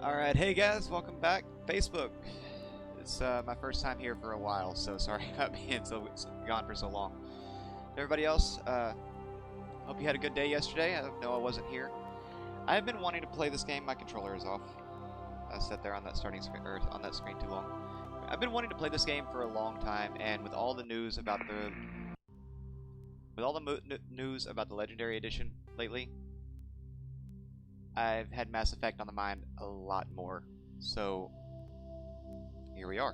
Alright, hey guys, welcome back. Facebook. It's my first time here for a while, so sorry about being gone for so long. Everybody else, hope you had a good day yesterday. I know I wasn't here. I've been wanting to play this game. My controller is off. I sat there on that starting screen, or on that screen too long. I've been wanting to play this game for a long time, and with all the news about the news about the Legendary Edition lately, I've had Mass Effect on the mind a lot more. So here we are.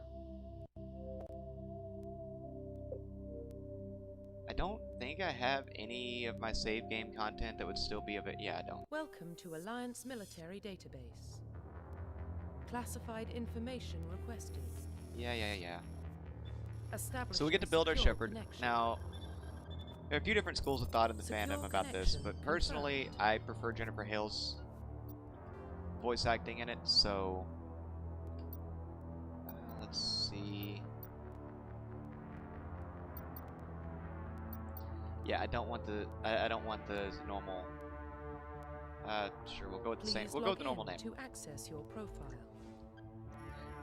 I don't think I have any of my save game content that would still be of it. Yeah, I don't. Welcome to Alliance Military Database. Classified information requested. Yeah. So we get to build our Shepard. Now, there are a few different schools of thought in the fandom about this, but personally, I prefer Jennifer Hale's voice acting in it, so let's see. Yeah, I don't want the normal. Sure, we'll go with the same. We'll go with the normal name. To access your profile.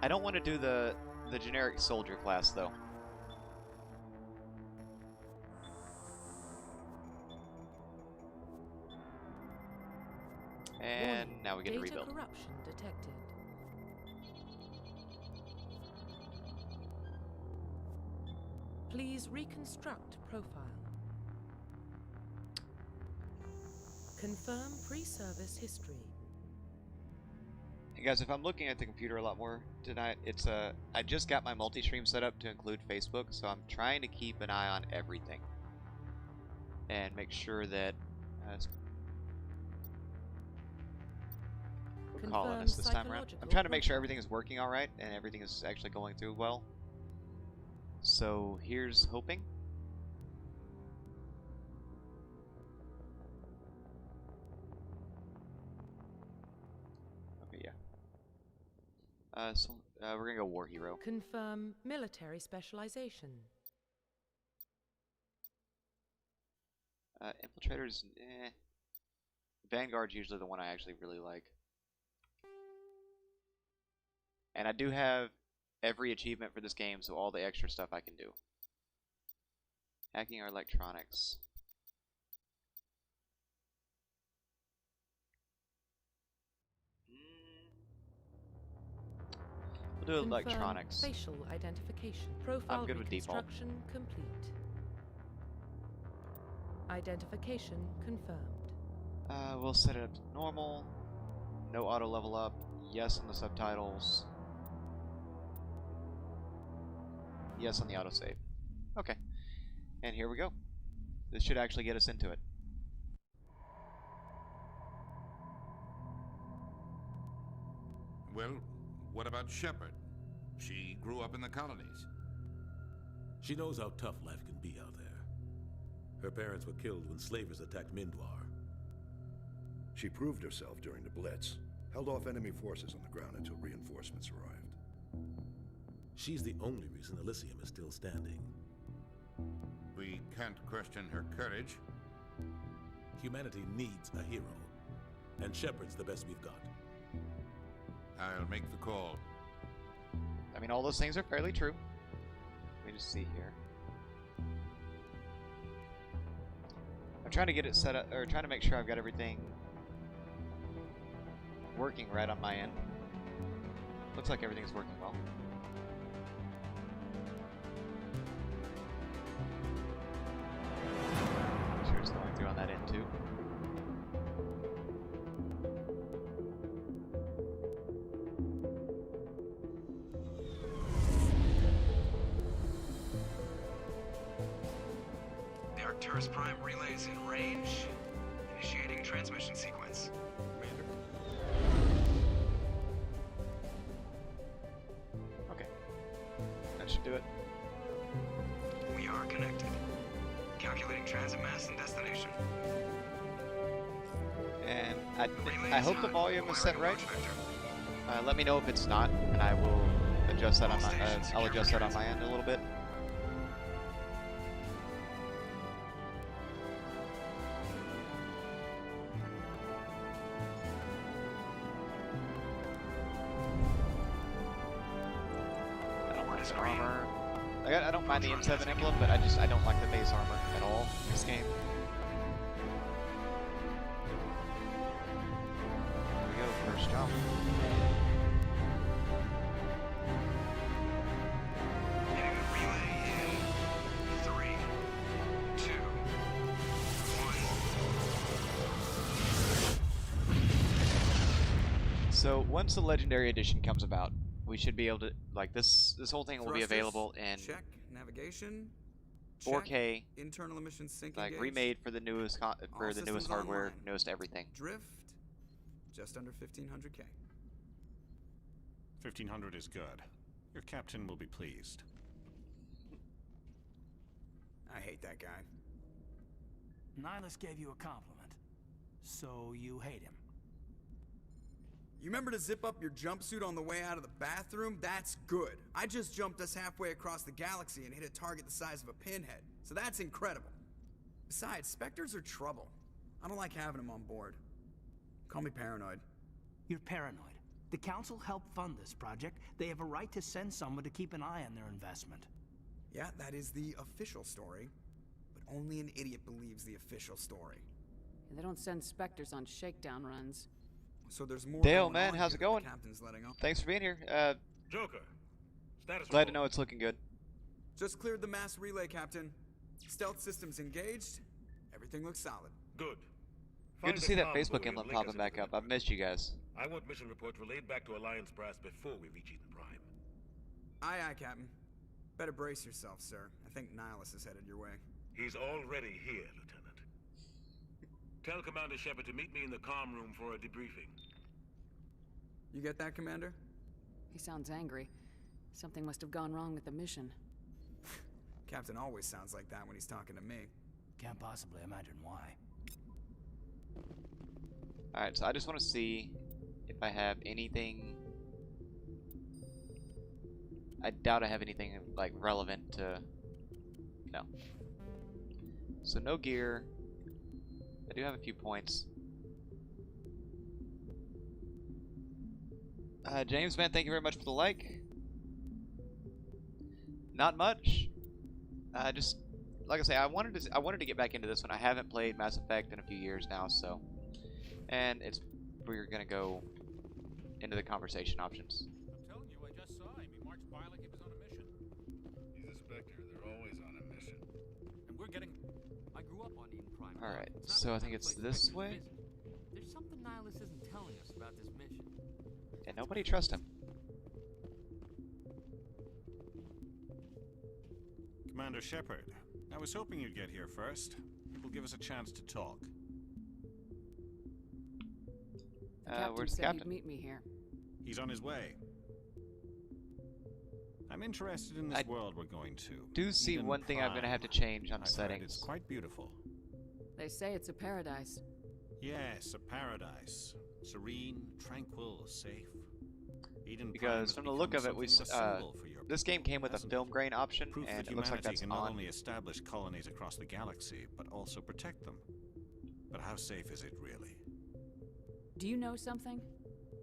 I don't want to do the generic soldier class though. And now we get to rebuild. Corruption detected. Please reconstruct profile. Confirm pre-service history. Hey guys, if I'm looking at the computer a lot more tonight, it's I just got my multi-stream set up to include Facebook, so I'm trying to keep an eye on everything and make sure that we're calling us this time around. I'm trying to make sure everything is working all right and everything is actually going through well. So here's hoping. Okay, yeah. We're gonna go war hero. Confirm military specialization. Infiltrators, Vanguard's usually the one I actually really like. And I do have every achievement for this game, so all the extra stuff I can do. Hacking our electronics. We'll do electronics. Facial identification. Profile I'm good with default. Reconstruction complete. Identification confirmed. We'll set it up to normal. No auto level up. Yes on the subtitles. Yes on the autosave. Okay. And here we go. This should actually get us into it. Well, what about Shepard? She grew up in the colonies. She knows how tough life can be out there. Her parents were killed when slavers attacked Mindwar. She proved herself during the Blitz, held off enemy forces on the ground until reinforcements arrived. She's the only reason Elysium is still standing. We can't question her courage. Humanity needs a hero, and Shepard's the best we've got. I'll make the call. I mean, all those things are fairly true. Let me just see here. I'm trying to get it set up, or trying to make sure I've got everything working right on my end. Looks like everything's working well. Make sure it's going through on that end too. The Arcturus Prime relays in range. Initiating transmission sequence. Commander. Okay. That should do it. We are connected. Calculating transit mass and destination. And I hope the volume is set right. Let me know if it's not, and I will adjust that on my I'll adjust that on my end a little bit. armor. Like, I don't mind the M7 emblem, but I don't like the base armor at all in this game. Here we go, first jump. Hitting the relay in 3, 2, 1. So once the Legendary Edition comes about, we should be able to, like, this whole thing will be Thrusters, available in check. Navigation, 4K, internal emissions sync like engaged. remade for the newest All newest systems hardware, online. newest everything. Drift, just under 1500K. 1500 is good. Your captain will be pleased. I hate that guy. Nihilus gave you a compliment, so you hate him. You remember to zip up your jumpsuit on the way out of the bathroom? That's good. I just jumped us halfway across the galaxy and hit a target the size of a pinhead, so that's incredible. Besides, Spectres are trouble. I don't like having them on board. Call me paranoid. You're paranoid. The Council helped fund this project. They have a right to send someone to keep an eye on their investment. Yeah, that is the official story, but only an idiot believes the official story. They don't send Spectres on shakedown runs. So there's more Dale, going man, on how's here it that the going? Captain's letting off. Thanks for being here. Joker, status Glad to report. know it's looking good. Just cleared the mass relay, Captain. Stealth systems engaged. Everything looks solid. Good. Good to Find see the that comm Facebook buoy and emblem link us popping into back the up. I've network. missed you guys. I want mission reports relayed back to Alliance Brass before we reach Eden Prime. Aye, aye, Captain. Better brace yourself, sir. I think Nihilus is headed your way. He's already here, Lieutenant. Tell Commander Shepard to meet me in the comm room for a debriefing. You get that, Commander? He sounds angry. Something must have gone wrong with the mission. Captain always sounds like that when he's talking to me. Can't possibly imagine why. Alright, so I just want to see if I have anything. I doubt I have anything like relevant to. No. So no gear. I do have a few points. James, man, thank you very much for the like. Not much. Just like I say, I wanted to get back into this one. I haven't played Mass Effect in a few years now, so. And we're gonna go into the conversation options. I'm telling you, I just saw him. He marched by like he was on a mission. He's a Spectre. They're always on a mission. And we're getting... I grew up on Eden Prime. Alright, It's not so the I think kind of it's place this Spectres way. visit. There's something Nihilus isn't telling us about this mission. And nobody trusts him. Commander Shepard, I was hoping you'd get here first. It will give us a chance to talk. The captain Where's the said he'd captain? meet me here. He's on his way. I'm interested in this I world we're going to. Do see Eden one thing I'm gonna have to Prime. change on I've heard settings. It's quite beautiful. They say it's a paradise. Yes, a paradise. Serene, tranquil, safe. Eden Prime Because has from the look become of it, we something of a s- symbol for your This game came with a hasn't film it? grain option, Proof and that it looks like humanity that's can not on. only establish colonies across the galaxy, but also protect them. But how safe is it really? Do you know something?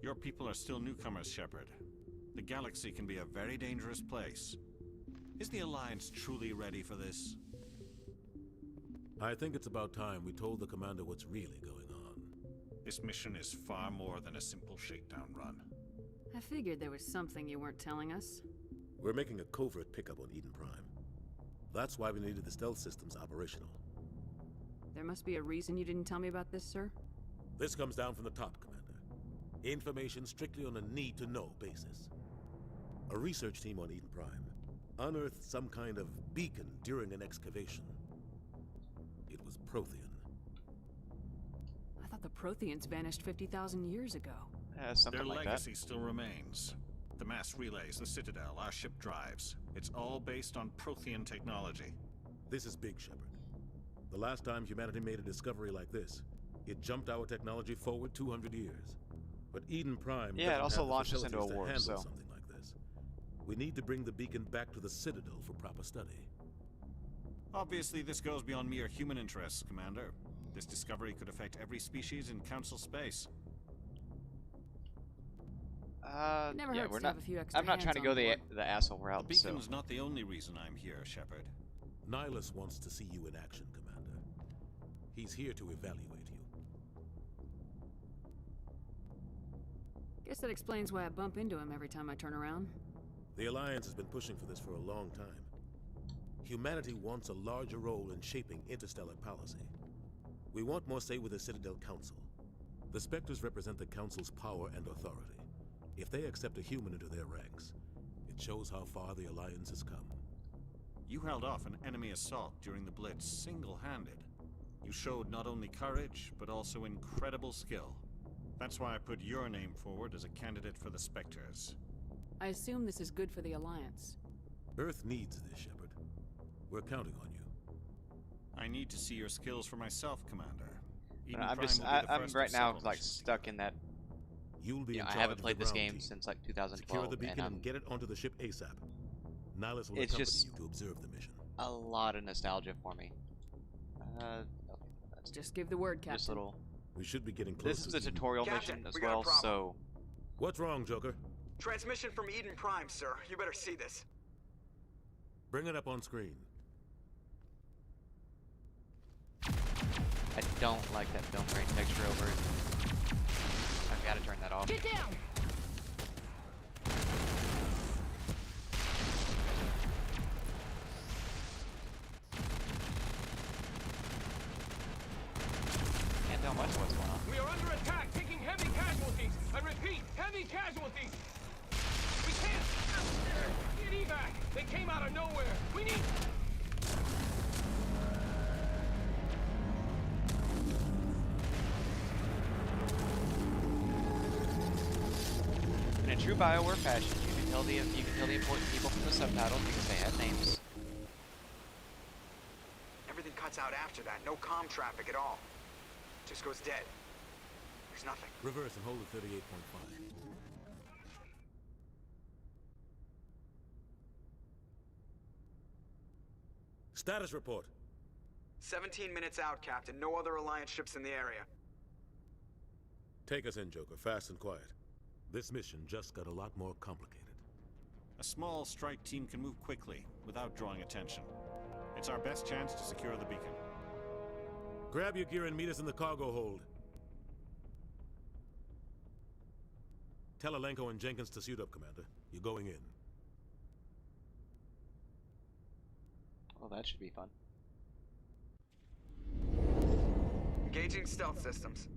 Your people are still newcomers, Shepard. The galaxy can be a very dangerous place. Is the Alliance truly ready for this? I think it's about time we told the commander what's really going on. This mission is far more than a simple shakedown run. I figured there was something you weren't telling us. We're making a covert pickup on Eden Prime. That's why we needed the stealth systems operational. There must be a reason you didn't tell me about this, sir. This comes down from the top, Commander. Information strictly on a need-to-know basis. A research team on Eden Prime unearthed some kind of beacon during an excavation. It was Prothean. I thought the Protheans vanished 50,000 years ago. Something Their like legacy still remains. The mass relays, the Citadel, our ship drives. It's all based on Prothean technology. This is big, Shepard. The last time humanity made a discovery like this, it jumped our technology forward 200 years. But Eden Prime Yeah, it doesn't also have the launched us into a facilities to warp, handle so- something like this. We need to bring the beacon back to the Citadel for proper study. Obviously, this goes beyond mere human interests, Commander. This discovery could affect every species in Council space. It never Yeah, hurts we're to not. have a few extra I'm not trying to go hands on the board. asshole The route. So beacon's not the only reason I'm here, Shepard. Nihilus wants to see you in action, Commander. He's here to evaluate you. Guess that explains why I bump into him every time I turn around. The Alliance has been pushing for this for a long time. Humanity wants a larger role in shaping interstellar policy. We want more say with the Citadel Council. The Spectres represent the Council's power and authority. If they accept a human into their ranks, it shows how far the Alliance has come. You held off an enemy assault during the Blitz single-handed. You showed not only courage, but also incredible skill. That's why I put your name forward as a candidate for the Spectres. I assume this is good for the Alliance. Earth needs this, Shepard. We're counting on you. I need to see your skills for myself, Commander. I'm right now like stuck in that. You'll be in I charge haven't of played the this ground game team. since like 2012, Secure the beacon and and get it onto the ship ASAP. Nihilus will it's accompany just you to observe the mission. a lot of nostalgia for me. Okay, that's Just give the word, Captain. just little. We should be getting close. This is a tutorial Captain, mission as we got a well, problem. so What's wrong, Joker? Transmission from Eden Prime, sir. You better see this. Bring it up on screen. I don't like that film grain texture over it. I've got to turn that off. Get down! Can't tell much what's going on. We are under attack, taking heavy casualties. I repeat, heavy casualties. We can't. Get evac. They came out of nowhere. We need. In a true Bioware fashion, you can tell the important people from the subtitles because they had names. Everything cuts out after that. No comm traffic at all. Just goes dead. There's nothing. Reverse and hold at 38.5. Status report. 17 minutes out, Captain. No other Alliance ships in the area. Take us in, Joker, fast and quiet. This mission just got a lot more complicated. A small strike team can move quickly, without drawing attention. It's our best chance to secure the beacon. Grab your gear and meet us in the cargo hold. Tell Alenko and Jenkins to suit up, Commander. You're going in. Well, that should be fun. Engaging stealth systems.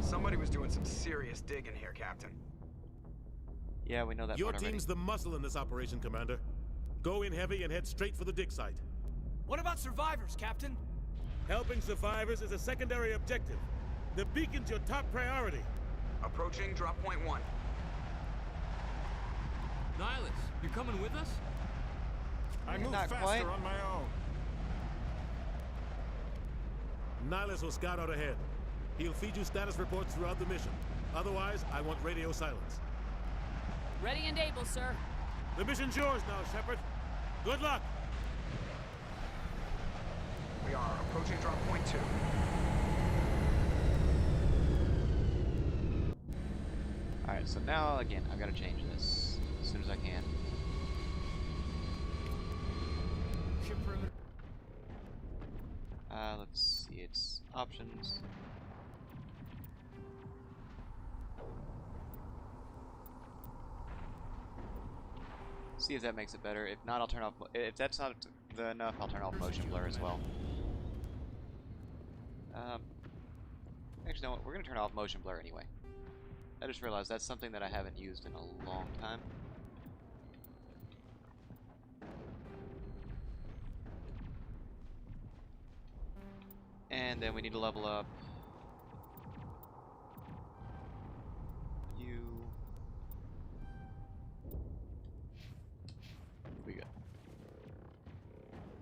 Somebody was doing some serious digging here, Captain. Yeah, we know that Your part already. team's the muscle in this operation, Commander. Go in heavy and head straight for the dig site. What about survivors, Captain? Helping survivors is a secondary objective. The beacon's your top priority. Approaching drop point 1. Nihilus, you're coming with us? I move Not faster quite. on my own. Nihilus will scout out ahead. He'll feed you status reports throughout the mission. Otherwise, I want radio silence. Ready and able, sir. The mission's yours now, Shepard. Good luck! We are approaching drop point 2. Alright, so now, again, I've got to change this as soon as I can. Ship perimeter. Let's see, it's options. See if that makes it better. If not, I'll turn off. If that's not enough, I'll turn off motion blur as well. Actually, no, we're gonna turn off motion blur anyway. I just realized that's something that I haven't used in a long time. And then we need to level up you. We good.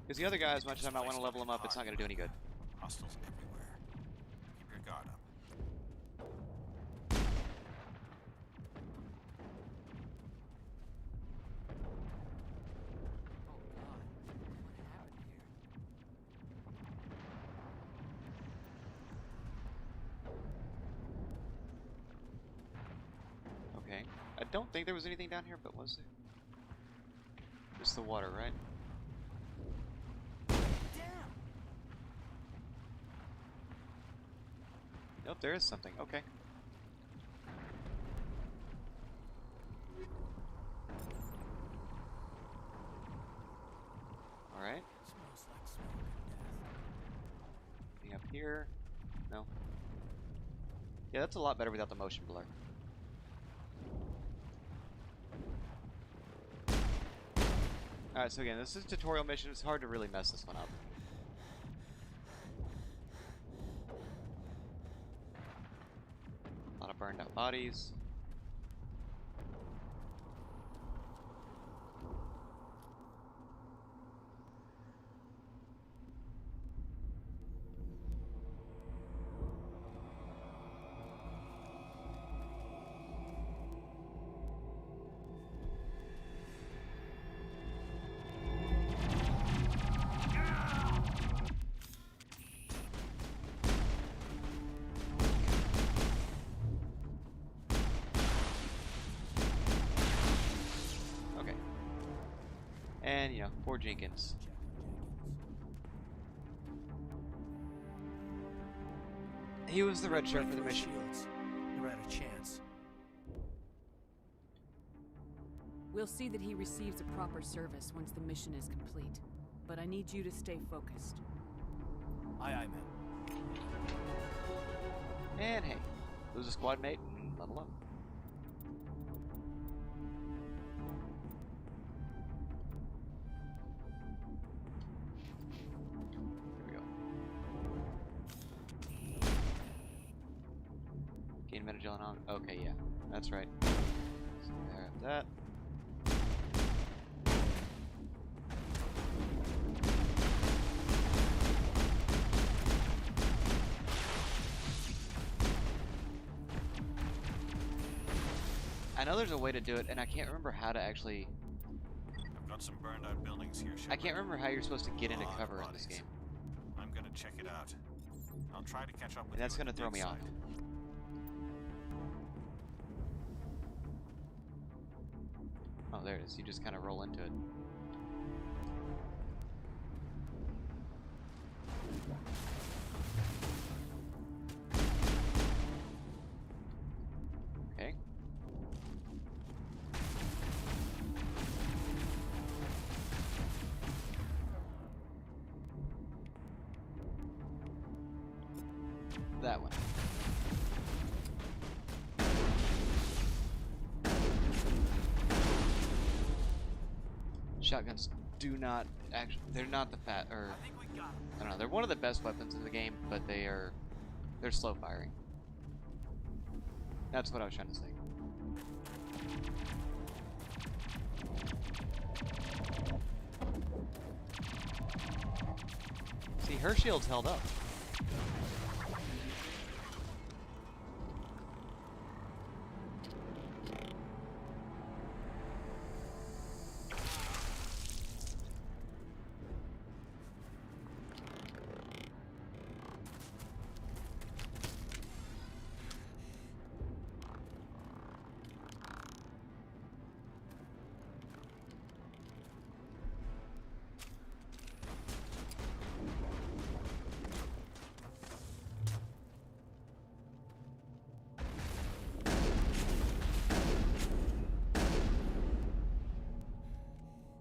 Because the other guy, as much as I might want to level him up, it's not going to do any good. Hostiles everywhere. Keep your guard up. Oh God, what happened here? don't think there was anything down here, but was there? Just the water, right? Damn! Nope, there is something. Okay. Alright. Smells like smoke and death. Anything up here? No. Yeah, that's a lot better without the motion blur. Alright, so again, this is a tutorial mission. It's hard to really mess this one up. A lot of burned out bodies. And, you know, poor Jenkins. He was the red shirt for the mission. Shields. You're at a chance. We'll see that he receives a proper service once the mission is complete. But I need you to stay focused. Aye, aye, man. And hey, lose a squad mate and level up. Here we go. Gain Metagelon on. Okay, yeah, that's right. So there, that. I know there's a way to do it, and I can't remember how to actually... I've got some burned out buildings here, Shepard. I can't remember how you're supposed to get into cover in this game. I'm gonna check it out. I'll try to catch up with And that's you gonna throw me off. inside. Oh, there it is. You just kind of roll into it. Okay. That one. Shotguns do not actually, they're not the fat, or I don't know, they're one of the best weapons in the game, but they're slow firing. That's what I was trying to say. See, her shield's held up.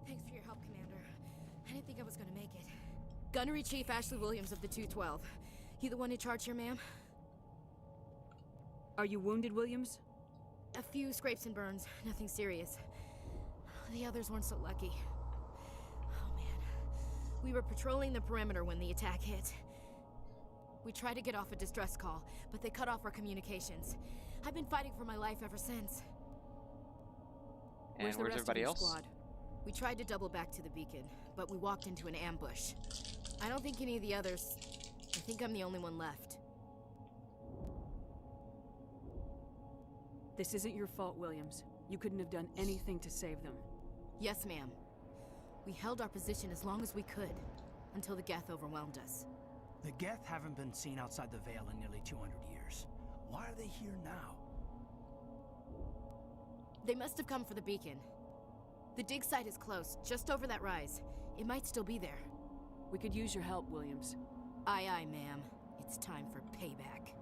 Thanks for your help, Commander. I didn't think I was gonna make it. Gunnery Chief Ashley Williams of the 212. You the one in charge here, ma'am? Are you wounded, Williams? A few scrapes and burns, nothing serious. The others weren't so lucky. Oh man. We were patrolling the perimeter when the attack hit. We tried to get off a distress call, but they cut off our communications. I've been fighting for my life ever since. And Where's the where's rest everybody of your else? squad? We tried to double back to the beacon, but we walked into an ambush. I don't think any of the others... I think I'm the only one left. This isn't your fault, Williams. You couldn't have done anything to save them. Yes, ma'am. We held our position as long as we could, until the Geth overwhelmed us. The Geth haven't been seen outside the Veil in nearly 200 years. Why are they here now? They must have come for the beacon. The dig site is close, just over that rise. It might still be there. We could use your help, Williams. Aye, aye, ma'am. It's time for payback.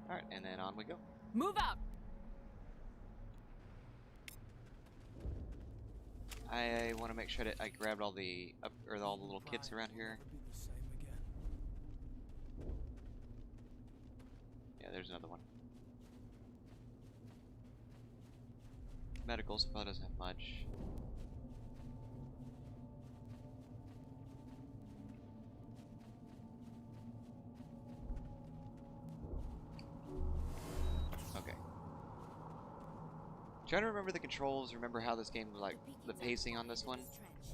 Alright, and then on we go. Move out! I want to make sure that I grabbed all the all the little kits around here. Yeah, there's another one. Medical supply doesn't have much. Okay. Trying to remember the controls, remember how this game, like, the pacing on this one,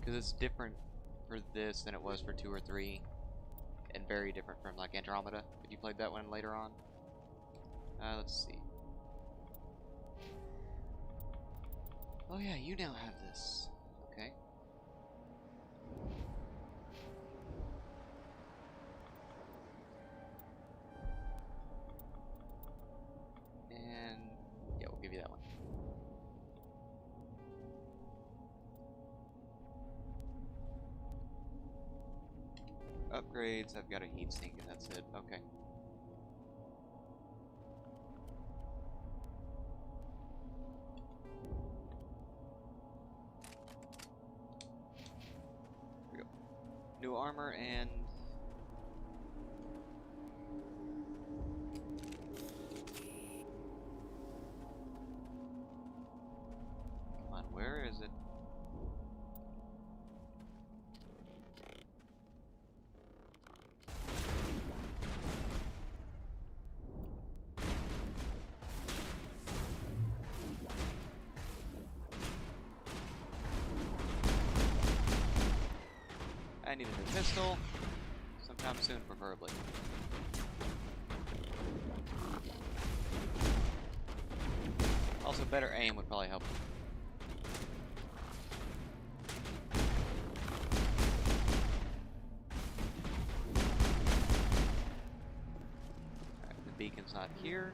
because it's different for this than it was for 2 or 3, and very different from, like, Andromeda, if you played that one later on. Let's see. Oh yeah, you now have this. Okay. And yeah, we'll give you that one. Upgrades, I've got a heatsink and that's it. Okay. Here we go. New armor and come on, where is it? I need a new pistol, sometime soon, preferably. Also, better aim would probably help. Alright, the beacon's not here.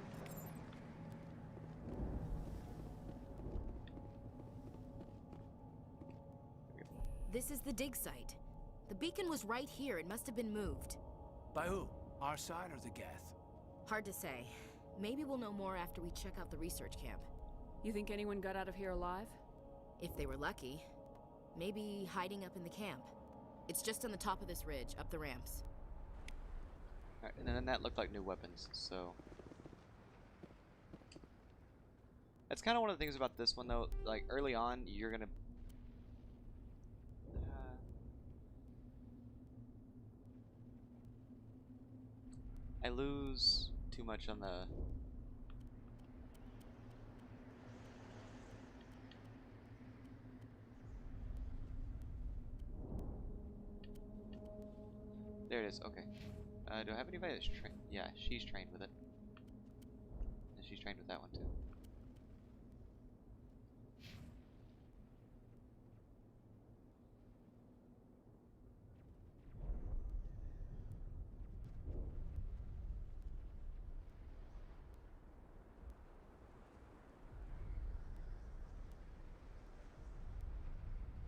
This is the dig site. The beacon was right here. It must have been moved. By who? Our side or the Geth? Hard to say. Maybe we'll know more after we check out the research camp. You think anyone got out of here alive? If they were lucky. Maybe hiding up in the camp. It's just on the top of this ridge, up the ramps. Alright, and then that looked like new weapons, so... That's kind of one of the things about this one, though. Like, early on, you're gonna... I lose too much on the... There it is, okay. Do I have anybody that's trained? Yeah, she's trained with it. And she's trained with that one too.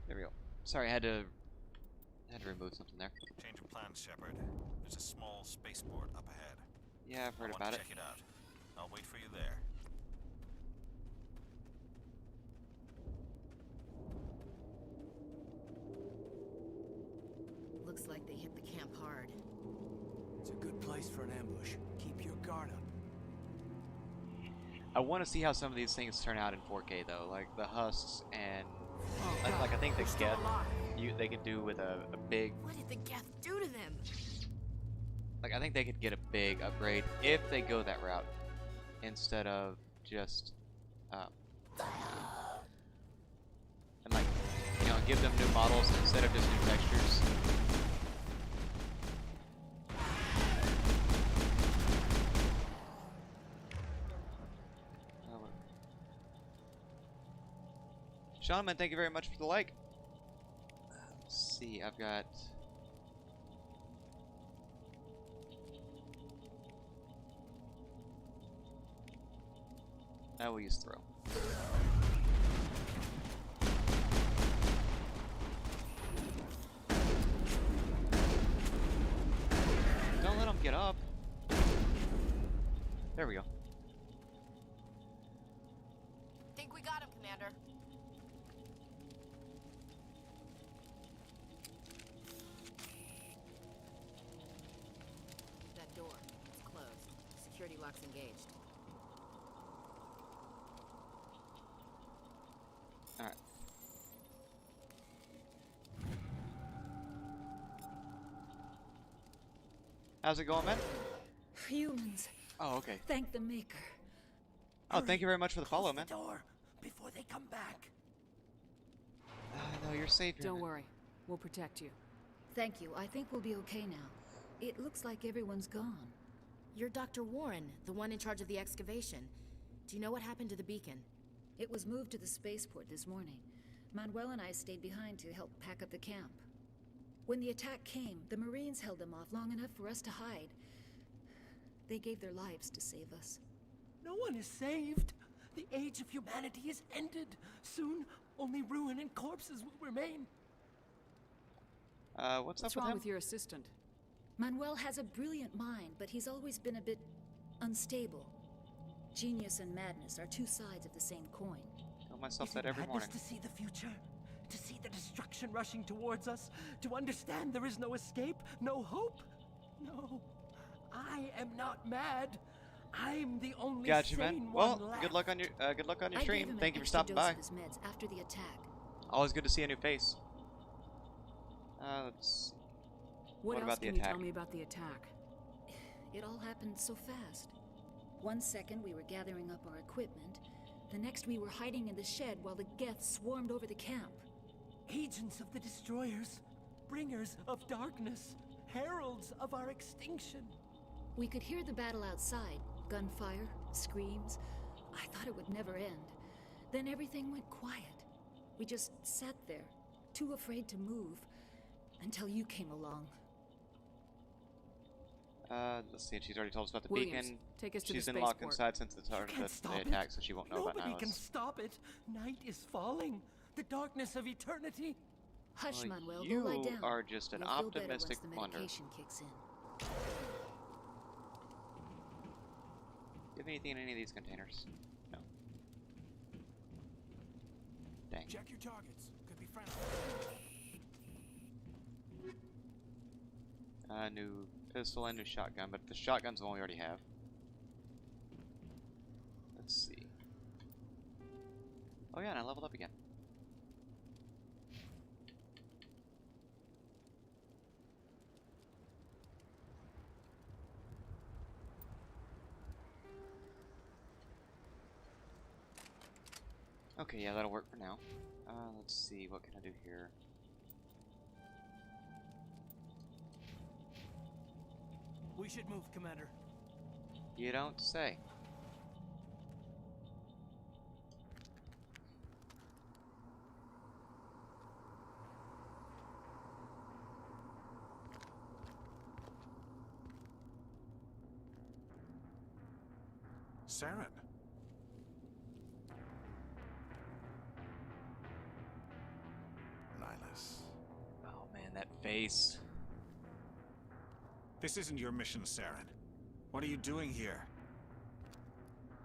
There we go. Sorry, I had to remove something there. Change of plans, Shepard. There's a small spaceport up ahead. Yeah, I've heard about it. Check it out. I'll wait for you there. Looks like they hit the camp hard. It's a good place for an ambush. Keep your guard up. I want to see how some of these things turn out in 4K though, like the husks and like I think the Geth they could do with a big. What did the Geth do to them? Like I think they could get a big upgrade if they go that route instead of just and like give them new models instead of just new textures. Sean, man, thank you very much for the like. Let's see, I've got... I will use throw. There we go. Think we got him, Commander. That door is closed. Security lock's engaged. Alright. How's it going, man? Humans. Oh, okay. Thank the Maker. Oh, thank you very much for the follow, man. The door before they come back. No, you're safe. Don't worry. We'll protect you. Thank you. I think we'll be okay now. It looks like everyone's gone. You're Dr. Warren, the one in charge of the excavation. Do you know what happened to the beacon? It was moved to the spaceport this morning. Manuel and I stayed behind to help pack up the camp. When the attack came, the Marines held them off long enough for us to hide. They gave their lives to save us. No one is saved. The age of humanity is ended. Soon, only ruin and corpses will remain. What's What's up wrong with with your assistant? Manuel has a brilliant mind, but he's always been a bit unstable. Genius and madness are two sides of the same coin. Tell myself Is that it every madness morning. to see the future? To see the destruction rushing towards us? To understand there is no escape? No hope? No. I am not mad. I'm the only Gotcha, sane man. one Well, left. good luck on your I stream. gave him Thank an you for extra stopping dose by. of his meds after the attack. Always good to see a new face. Let's see. What else about the can you attack? tell me about the attack? It all happened so fast. One second we were gathering up our equipment. The next we were hiding in the shed while the Geth swarmed over the camp. Agents of the destroyers, bringers of darkness, heralds of our extinction. We could hear the battle outside. Gunfire, screams. I thought it would never end. Then everything went quiet. We just sat there, too afraid to move, until you came along. Let's see. She's already told us about the Williams, beacon. take us to She's the been locked spaceport. inside since the start Can't of the stop attack, it. so she won't know about Nobody can Niles. stop it. Night is falling. The darkness of eternity. Hush, Well, Manuel, you go lie down. are just an You'll feel better optimistic once the wonder. medication kicks in. Do you have anything in any of these containers? No. Dang. Check your targets. Could be friendly. New pistol and new shotgun, but the shotgun's the one we already have. Let's see. Oh yeah, and I leveled up again. Okay, yeah, that'll work for now. Let's see, what can I do here? We should move, Commander. You don't say. Saren. Nihilus. Oh man, that face. This isn't your mission, Saren. What are you doing here?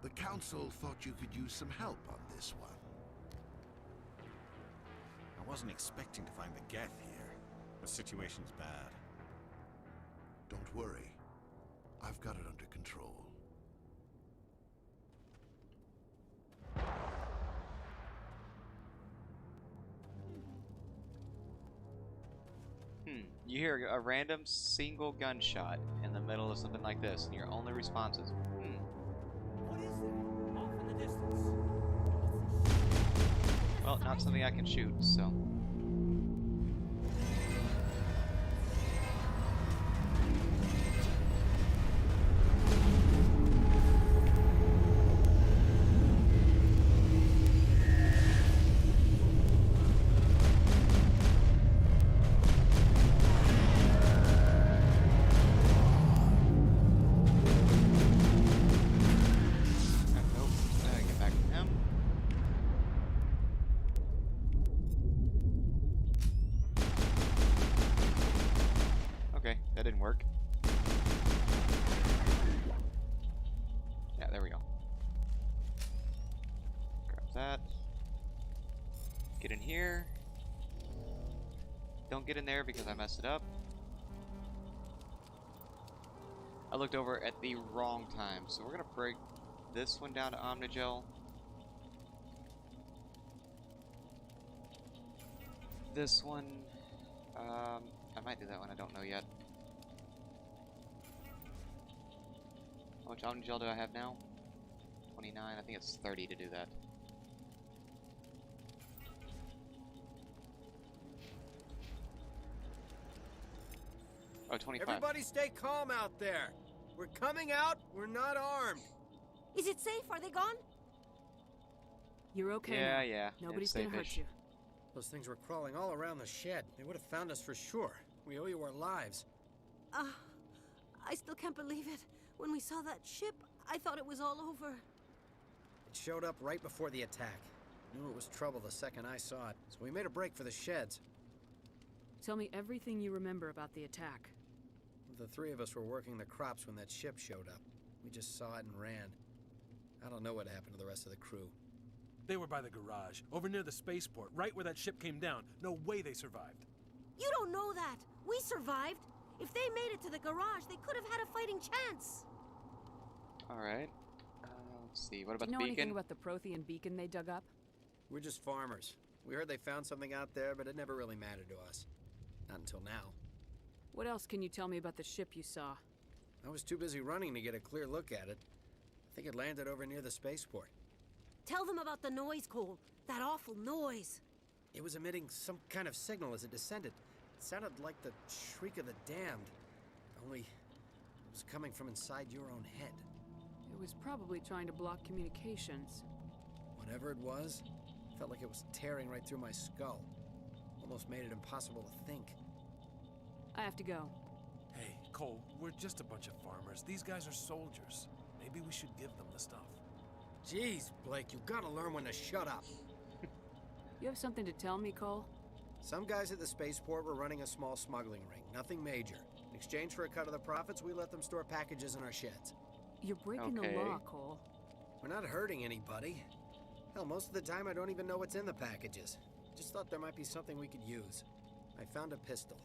The Council thought you could use some help on this one. I wasn't expecting to find the Geth here. The situation's bad. Don't worry. I've got it under control. You hear a random single gunshot in the middle of something like this, and your only response is, What is there? Off in the distance. well, not something I can shoot, so. Get back to him. Okay, that didn't work. Get in here. Don't get in there because I messed it up. I looked over at the wrong time, so we're gonna break this one down to Omnigel. This one, I might do that one, I don't know yet. How much Omnigel do I have now? 29, I think it's 30 to do that. Oh, 25. Everybody stay calm out there. We're coming out, we're not armed. Is it safe? Are they gone? You're okay Yeah, now. yeah. Nobody's gonna hurt you. Those things were crawling all around the shed. They would have found us for sure. We owe you our lives. I still can't believe it. When we saw that ship, I thought it was all over. It showed up right before the attack. Knew it was trouble the second I saw it, so we made a break for the sheds. Tell me everything you remember about the attack. The three of us were working the crops when that ship showed up. We just saw it and ran. I don't know what happened to the rest of the crew. They were by the garage, over near the spaceport, right where that ship came down. No way they survived. You don't know that. We survived. If they made it to the garage, they could have had a fighting chance. Alright. Let's see, what about Do you the know beacon? anything about the Prothean beacon they dug up? We're just farmers. We heard they found something out there, but it never really mattered to us. Not until now. What else can you tell me about the ship you saw? I was too busy running to get a clear look at it. I think it landed over near the spaceport. Tell them about the noise, Cole. That awful noise. It was emitting some kind of signal as it descended. It sounded like the shriek of the damned. Only it was coming from inside your own head. It was probably trying to block communications. Whatever it was, felt like it was tearing right through my skull. Almost made it impossible to think. I have to go. Hey, Cole, we're just a bunch of farmers. These guys are soldiers. Maybe we should give them the stuff. Jeez, Blake, you gotta learn when to shut up. You have something to tell me, Cole? Some guys at the spaceport were running a small smuggling ring, nothing major. In exchange for a cut of the profits, we let them store packages in our sheds. You're breaking the law, Cole. We're not hurting anybody. Hell, most of the time I don't even know what's in the packages. Just thought there might be something we could use. I found a pistol.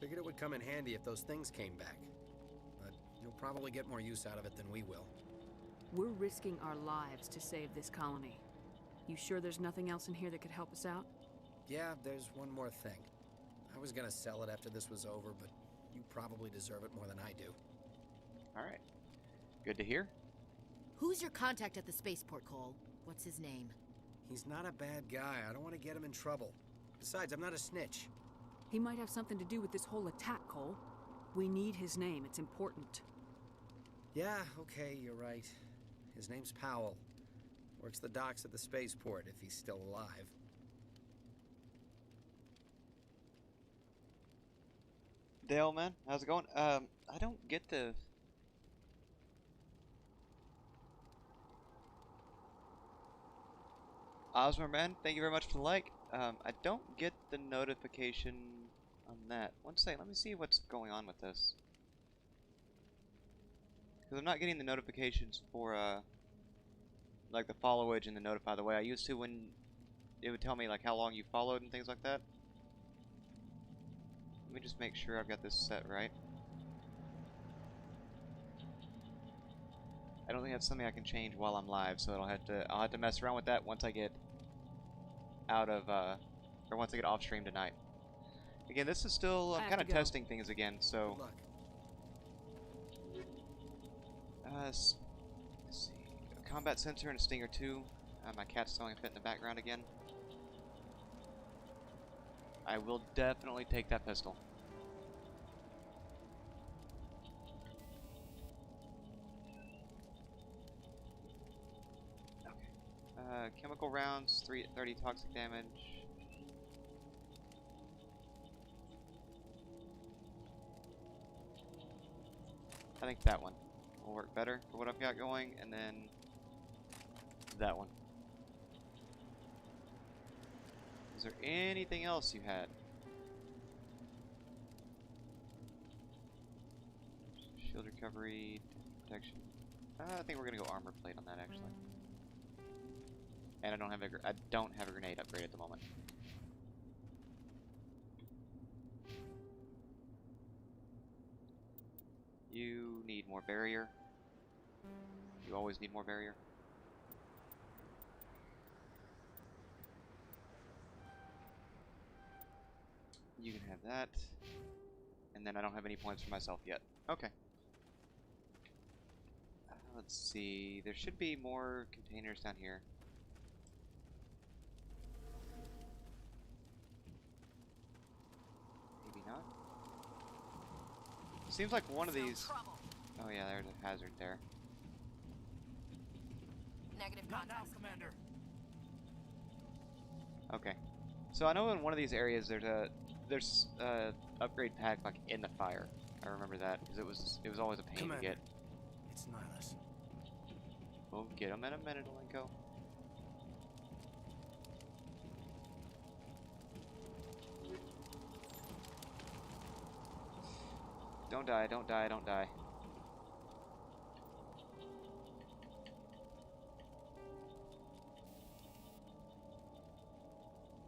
Figured it would come in handy if those things came back. But you'll probably get more use out of it than we will. We're risking our lives to save this colony. You sure there's nothing else in here that could help us out? Yeah, there's one more thing. I was gonna sell it after this was over, but you probably deserve it more than I do. Alright. Good to hear. Who's your contact at the spaceport, Cole? What's his name? He's not a bad guy. I don't want to get him in trouble. Besides, I'm not a snitch. He might have something to do with this whole attack, Cole. We need his name. It's important. Yeah, okay, you're right. His name's Powell. Works the docks at the spaceport, if he's still alive. Dale, man, how's it going? I don't get the... Osmer, man, thank you very much for the like. I don't get the notification on that. One second, let me see what's going on with this. Because I'm not getting the notifications for, like the followage and the notify the way I used to when it would tell me like how long you followed and things like that. Let me just make sure I've got this set right. I don't think that's something I can change while I'm live, so I'll have to mess around with that once I get out of or once I get off stream tonight. Again, this is still I'm kind of testing things again, so let's see. A combat sensor and a Stinger 2. My cat's throwing a fit in the background again. I will definitely take that pistol. Okay. Chemical rounds, 30 toxic damage. I think that one will work better for what I've got going, and then that one. Is there anything else you had? Shield recovery, protection. I think we're gonna go armor plate on that actually. And I don't have a grenade upgrade at the moment. You need more barrier. You always need more barrier. You can have that. And then I don't have any points for myself yet. Okay. Let's see. There should be more containers down here. Maybe not. Seems like one of these... Oh yeah, there's a hazard there. Negative contact. Not now, Commander. Okay. So I know in one of these areas there's a upgrade pack like in the fire. I remember that because it was always a pain Commander, to get. It's Nihilus. We'll get him in a minute, Olenko. Don't die, don't die, don't die.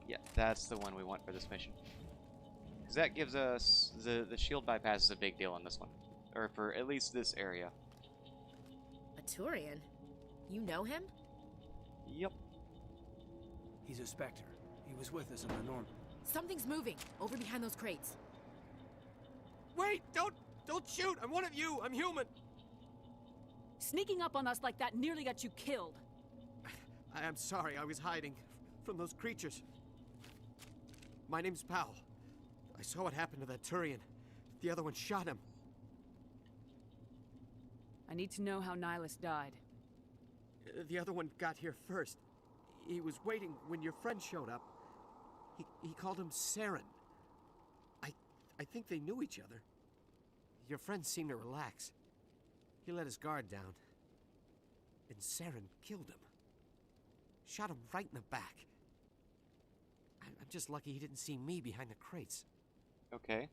Yeah, that's the one we want for this mission. Because that gives us... The shield bypass is a big deal in this one. Or for at least this area. A Turian? You know him? Yep. He's a Spectre. He was with us in the norm. Something's moving, over behind those crates. Wait! Don't shoot! I'm one of you! I'm human! Sneaking up on us like that nearly got you killed. I am sorry, I was hiding from those creatures. My name's Powell. I saw what happened to that Turian. The other one shot him. I need to know how Nihilus died. The other one got here first. He was waiting when your friend showed up. He called him Saren. I think they knew each other. Your friend seemed to relax. He let his guard down. And Saren killed him. Shot him right in the back. I'm just lucky he didn't see me behind the crates. Okay.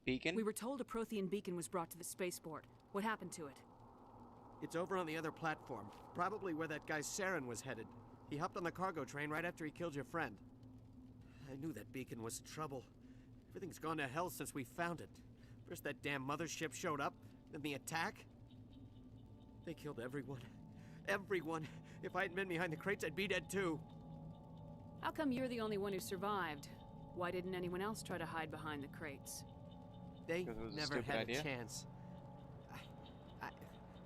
Beacon? We were told a Prothean beacon was brought to the spaceport. What happened to it? It's over on the other platform. Probably where that guy Saren was headed. He hopped on the cargo train right after he killed your friend. I knew that beacon was trouble. Everything's gone to hell since we found it. First that damn mothership showed up, then the attack. They killed everyone. Everyone. If I hadn't been behind the crates, I'd be dead too. How come you're the only one who survived? Why didn't anyone else try to hide behind the crates? They never had a chance.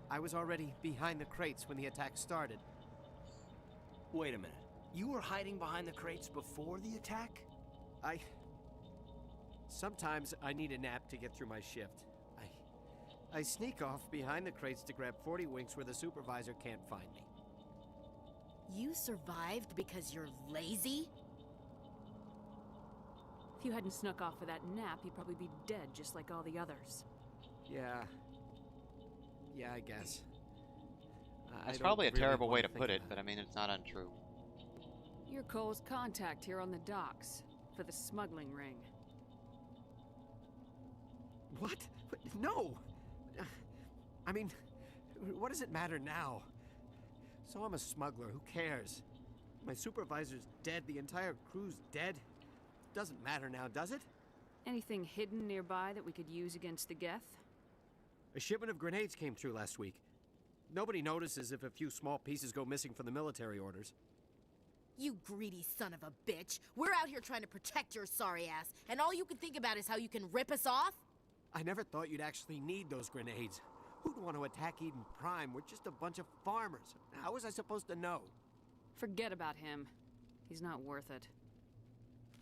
I was already behind the crates when the attack started. Wait a minute. You were hiding behind the crates before the attack? Sometimes I need a nap to get through my shift. I sneak off behind the crates to grab 40 winks where the supervisor can't find me. You survived because you're lazy? If you hadn't snuck off for that nap, you'd probably be dead just like all the others. Yeah, I guess. That's probably a terrible way to put it, but I mean, it's not untrue. You're Cole's contact here on the docks for the smuggling ring. What? No! I mean, what does it matter now? So I'm a smuggler, who cares? My supervisor's dead, the entire crew's dead. Doesn't matter now, does it? Anything hidden nearby that we could use against the Geth? A shipment of grenades came through last week. Nobody notices if a few small pieces go missing from the military orders. You greedy son of a bitch! We're out here trying to protect your sorry ass, and all you can think about is how you can rip us off? I never thought you'd actually need those grenades. Who'd want to attack Eden Prime? We're just a bunch of farmers. How was I supposed to know? Forget about him. He's not worth it.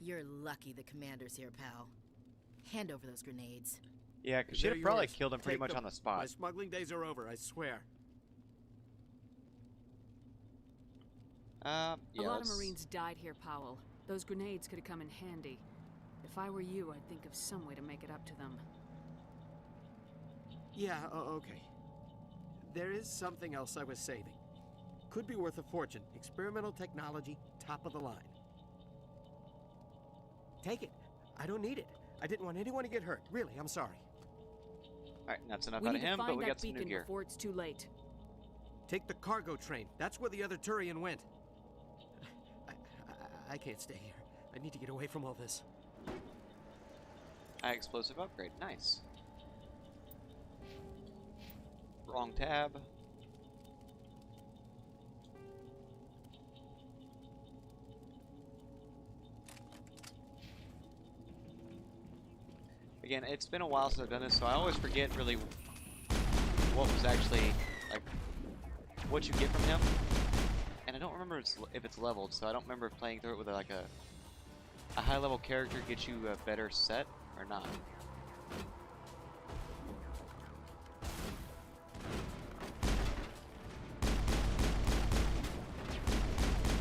You're lucky the commander's here, pal. Hand over those grenades. Yeah, because she'd have probably killed him pretty much on the spot. My smuggling days are over, I swear. A lot of Marines died here, Powell. Those grenades could have come in handy. If I were you, I'd think of some way to make it up to them. Yeah, okay. There is something else I was saving. Could be worth a fortune. Experimental technology, top of the line. Take it. I don't need it. I didn't want anyone to get hurt. Really, I'm sorry. Alright, that's enough out of him, but we got some new gear. Before it's too late. Take the cargo train. That's where the other Turian went. I can't stay here. I need to get away from all this. High explosive upgrade. Nice. Wrong tab. Again, it's been a while since I've done this, so I always forget really what was actually, like, what you get from him. And I don't remember if it's leveled, so I don't remember if playing through it with like a high-level character gets you a better set or not.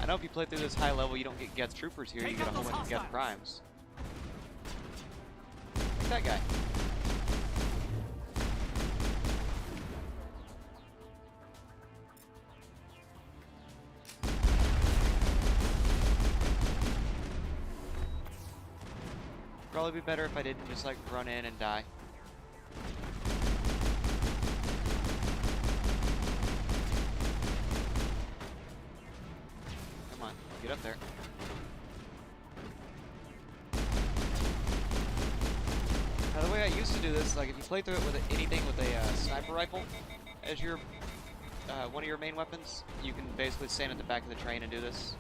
I know if you play through this high level, you don't get Geth Troopers here, you get a whole bunch of Geth Primes. Like that guy. Probably be better if I didn't just like run in and die. Come on, get up there. Now the way I used to do this, like if you play through it with anything with a sniper rifle as your one of your main weapons, you can basically stand at the back of the train and do this.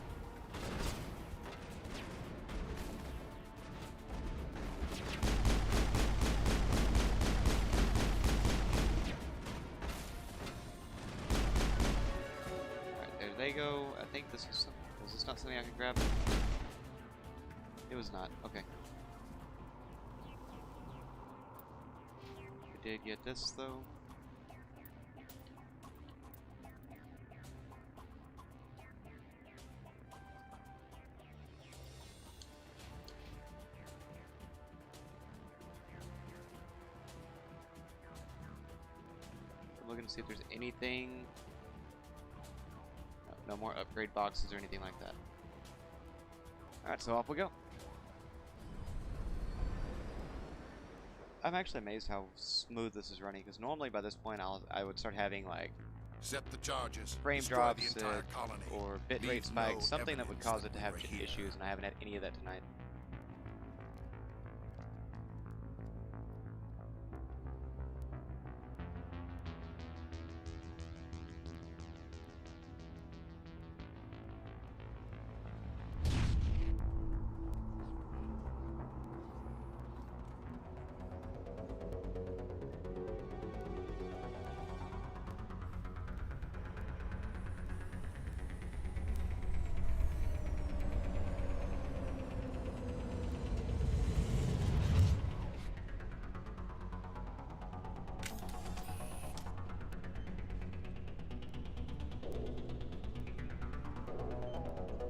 Go. I think this was this not something I could grab? It was not. Okay. I did get this though. I'm looking to see if there's anything. No more upgrade boxes or anything like that. Alright, so off we go. I'm actually amazed how smooth this is running, because normally by this point I would start having like set the charges, frame destroy drops the entire colony, or bitrate spikes, something that would cause it to have issues, and I haven't had any of that tonight.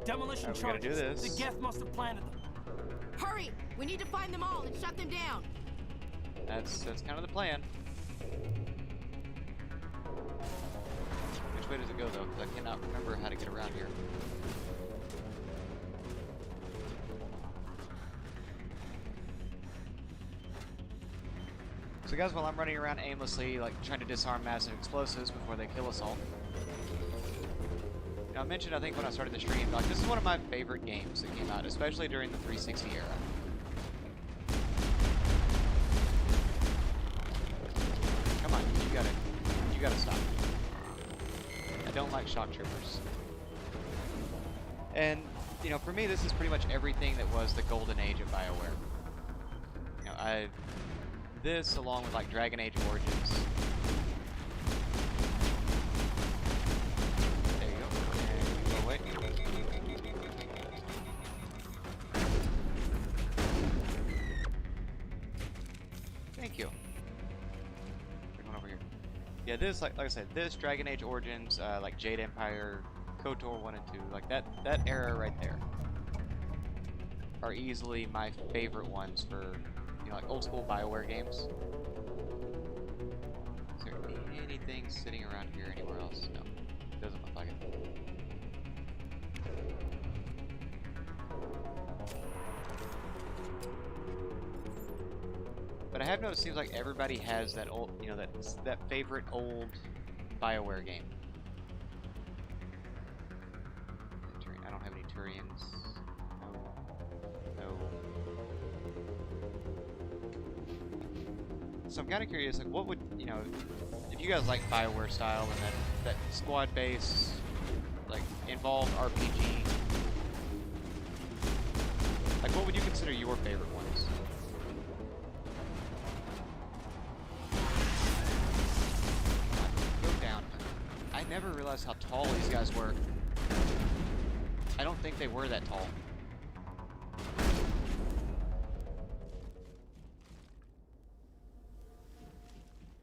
Demolition we gotta do charges. this. The Geth must have planted them. Hurry! We need to find them all and shut them down. That's kind of the plan. Which way does it go though? Because I cannot remember how to get around here. So guys, while I'm running around aimlessly, like trying to disarm massive explosives before they kill us all. Now, I mentioned, I think when I started the stream, like this is one of my favorite games that came out, especially during the 360 era. Come on, you gotta stop. I don't like shock troopers. And, you know, for me, this is pretty much everything that was the golden age of Bioware. You know, this along with like Dragon Age Origins. Thank you. One over here. Yeah, this like I said, this Dragon Age Origins, like Jade Empire, KOTOR 1 and 2, like that era right there are easily my favorite ones for, you know, like old school Bioware games. Is there anything sitting around here anywhere else? No, doesn't look like it. But I have noticed it seems like everybody has that old, you know, that favorite old Bioware game. I don't have any Turians. So I'm kind of curious, like, what would, you know, if you guys like Bioware style and that squad base, like, involved RPG, like, what would you consider your favorite ones? Go down. I never realized how tall these guys were. I don't think they were that tall.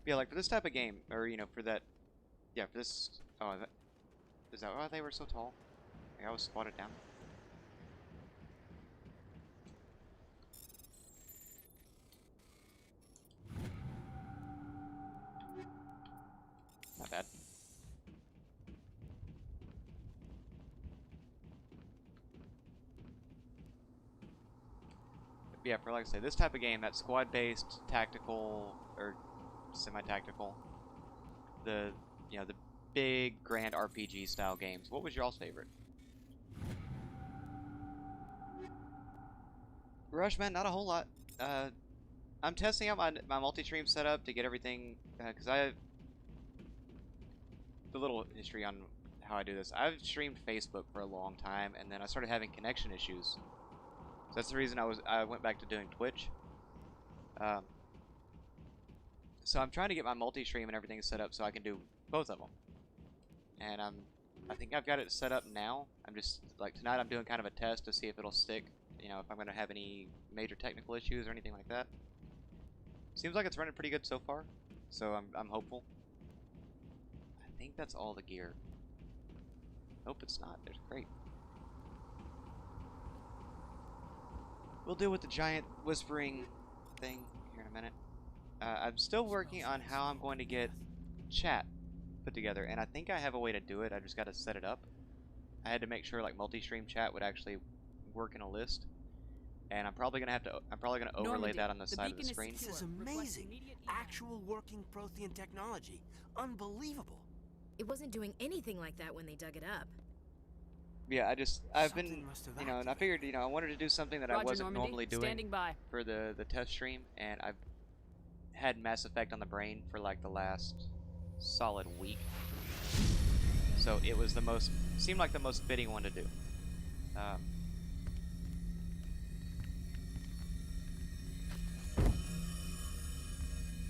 Yeah, like for this type of game, or you know, for that, yeah, for this. Oh, is that why they were so tall? Like I was squatted down. Not bad. But yeah, for like I say, this type of game, that squad-based, tactical or semi-tactical, the you know the big grand RPG style games. What was y'all's favorite? Rushman, not a whole lot. I'm testing out my multi-stream setup to get everything because I have the little history on how I do this. I've streamed Facebook for a long time, and then I started having connection issues. So that's the reason I went back to doing Twitch. So I'm trying to get my multi-stream and everything set up so I can do both of them. And I think I've got it set up now. I'm just like tonight I'm doing kind of a test to see if it'll stick. You know, if I'm gonna have any major technical issues or anything like that. Seems like it's running pretty good so far, so I'm hopeful. I think that's all the gear. Nope, it's not. There's great. We'll deal with the giant whispering thing here in a minute. I'm still working on how I'm going to get chat put together, and I think I have a way to do it. I just got to set it up. I had to make sure like multi-stream chat would actually work in a list, and I'm probably gonna overlay that on the side of the screen. This is amazing. Actual working Prothean technology. Unbelievable. It wasn't doing anything like that when they dug it up. Yeah, I've been, you know, and I figured, you know, I wanted to do something that I wasn't normally doing for the test stream, and I've had Mass Effect on the brain for like the last solid week. So it was seemed like the most fitting one to do.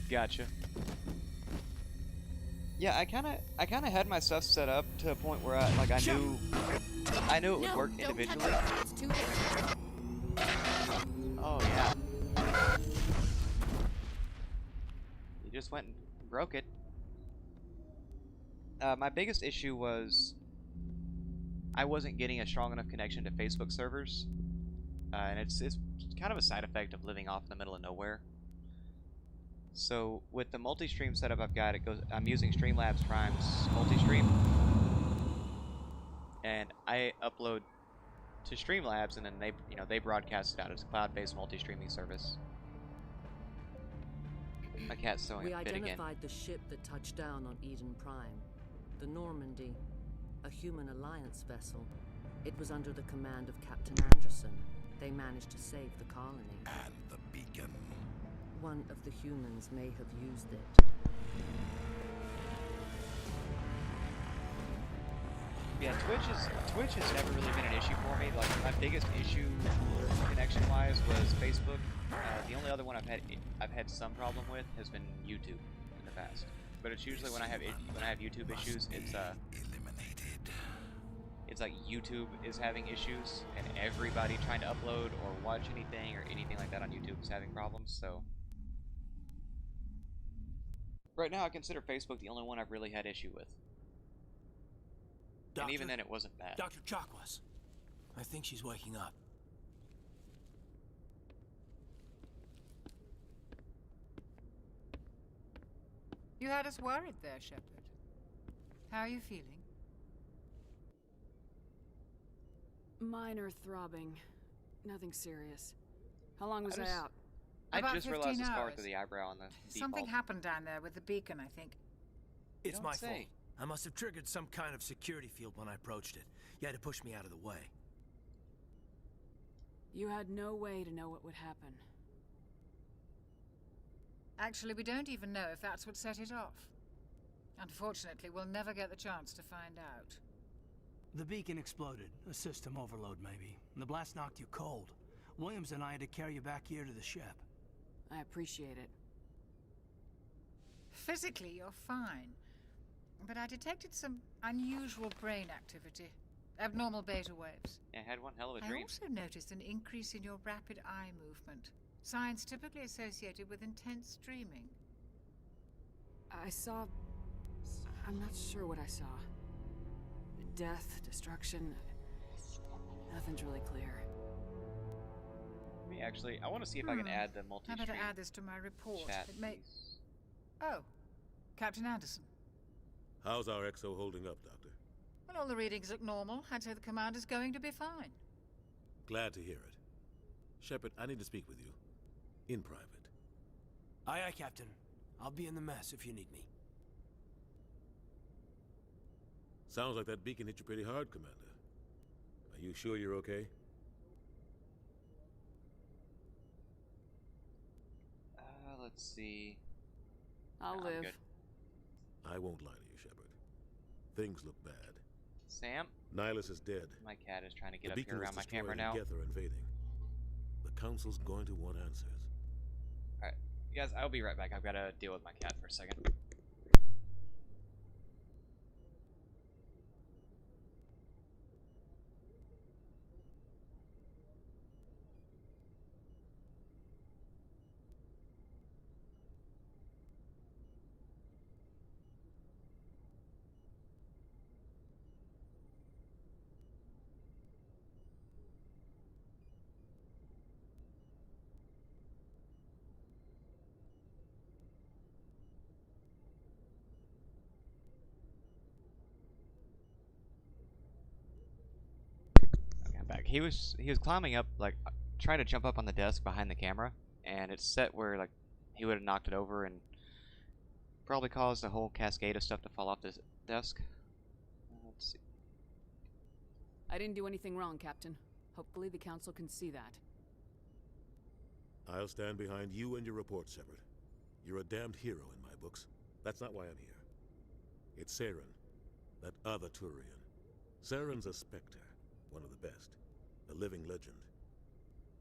Gotcha. Yeah, I kind of had my stuff set up to a point where I knew it would work individually. Oh yeah. You just went and broke it. My biggest issue was I wasn't getting a strong enough connection to Facebook servers, and it's kind of a side effect of living off in the middle of nowhere. So with the multi-stream setup I've got, I'm using Streamlabs Prime's multi-stream, and I upload to Streamlabs, and then they broadcast it out as a cloud-based multi-streaming service. My cat's throwing a fit again. We identified the ship that touched down on Eden Prime, the Normandy, a human alliance vessel. It was under the command of Captain Anderson. They managed to save the colony. And the beacon. One of the humans may have used it. Yeah, Twitch has never really been an issue for me. Like my biggest issue connection-wise was Facebook. The only other one I've had some problem with has been YouTube in the past. But it's usually when I have YouTube issues, it's like YouTube is having issues, and everybody trying to upload or watch anything or anything like that on YouTube is having problems. So right now, I consider Facebook the only one I've really had issue with. Doctor, and even then, it wasn't bad. Dr. Chakwas, I think she's waking up. You had us worried there, Shepard. How are you feeling? Minor throbbing. Nothing serious. How long was I out? I About just 15 realized the scar hours. to the eyebrow on the Something default. happened down there with the beacon, I think. It's my fault. I must have triggered some kind of security field when I approached it. You had to push me out of the way. You had no way to know what would happen. Actually, we don't even know if that's what set it off. Unfortunately, we'll never get the chance to find out. The beacon exploded. A system overload, maybe. The blast knocked you cold. Williams and I had to carry you back here to the ship. I appreciate it. Physically, you're fine. But I detected some unusual brain activity. Abnormal beta waves. Yeah, I had one hell of a I dream. also noticed an increase in your rapid eye movement. Signs typically associated with intense dreaming. I saw... I'm not sure what I saw. Death, destruction... Nothing's really clear. Me actually, I want to see if I can add the I multi-stream better add this to my report. chat. It may... Oh, Captain Anderson. How's our XO holding up, Doctor? Well, all the readings look normal. I'd say the commander's going to be fine. Glad to hear it. Shepard, I need to speak with you. In private. Aye, aye, Captain. I'll be in the mess if you need me. Sounds like that beacon hit you pretty hard, Commander. Are you sure you're okay? Let's see. I'll I'm live. good. I won't lie to you, Shepard. Things look bad. Sam? Nihilus is dead. My cat is trying to get The up beacon here was around my destroyed camera and now. Geth are invading. The Council's going to want answers. Alright, you guys, I'll be right back. I've got to deal with my cat for a second. Back. He was climbing up, like trying to jump up on the desk behind the camera, and it's set where like he would have knocked it over and probably caused a whole cascade of stuff to fall off this desk. Let's see. I didn't do anything wrong, Captain. Hopefully the Council can see that. I'll stand behind you and your report, Shepard. You're a damned hero in my books. That's not why I'm here. It's Saren, that other Turian. Saren's a Spectre, one of the best. A living legend.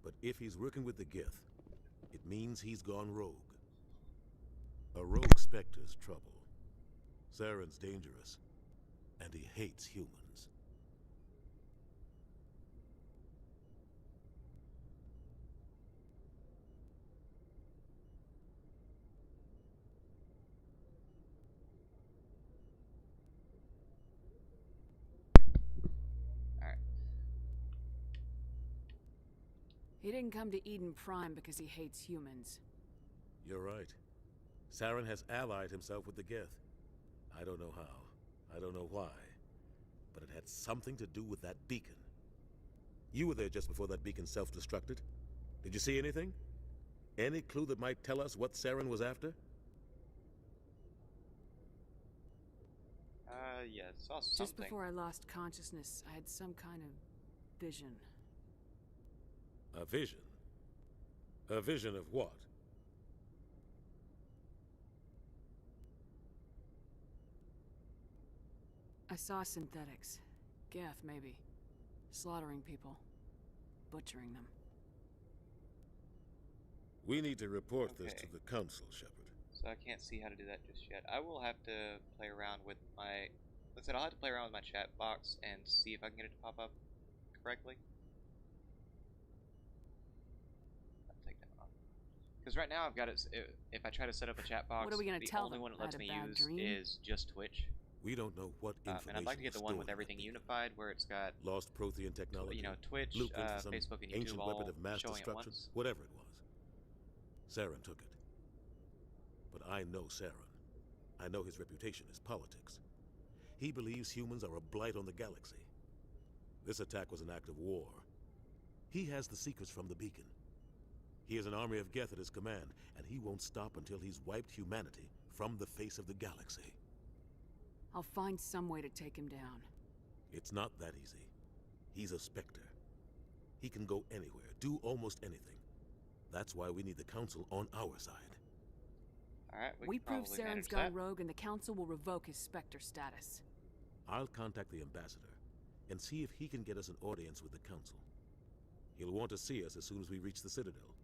But if he's working with the Geth, it means he's gone rogue. A rogue Spectre's trouble. Saren's dangerous, and he hates humans. He didn't come to Eden Prime because he hates humans. You're right. Saren has allied himself with the Geth. I don't know how. I don't know why. But it had something to do with that beacon. You were there just before that beacon self-destructed. Did you see anything? Any clue that might tell us what Saren was after? Yeah, saw something. Just before I lost consciousness, I had some kind of vision. A vision? A vision of what? I saw synthetics. Geth, maybe. Slaughtering people. Butchering them. We need to report this to the Council, Shepard. So I can't see how to do that just yet. I will have to play around with my... Like I said, I'll have to play around with my chat box and see if I can get it to pop up correctly. Because right now I've got it. If I try to set up a chat box, What are we gonna the tell only them? one it I lets had a me bad use dream? is just Twitch. We don't know what information and I'd like to get the one with everything unified, where it's got lost Prothean technology, you know, Twitch, blueprint for some Facebook, and ancient YouTube weapon all of mass showing at destruction, once. whatever it was. Saren took it. But I know Saren. I know his reputation is politics. He believes humans are a blight on the galaxy. This attack was an act of war. He has the secrets from the beacon. He has an army of Geth at his command, and he won't stop until he's wiped humanity from the face of the galaxy. I'll find some way to take him down. It's not that easy. He's a Spectre. He can go anywhere, do almost anything. That's why we need the Council on our side. Alright, We can prove probably Saren's manage gone that. rogue and the Council will revoke his Spectre status. I'll contact the ambassador and see if he can get us an audience with the Council. He'll want to see us as soon as we reach the Citadel.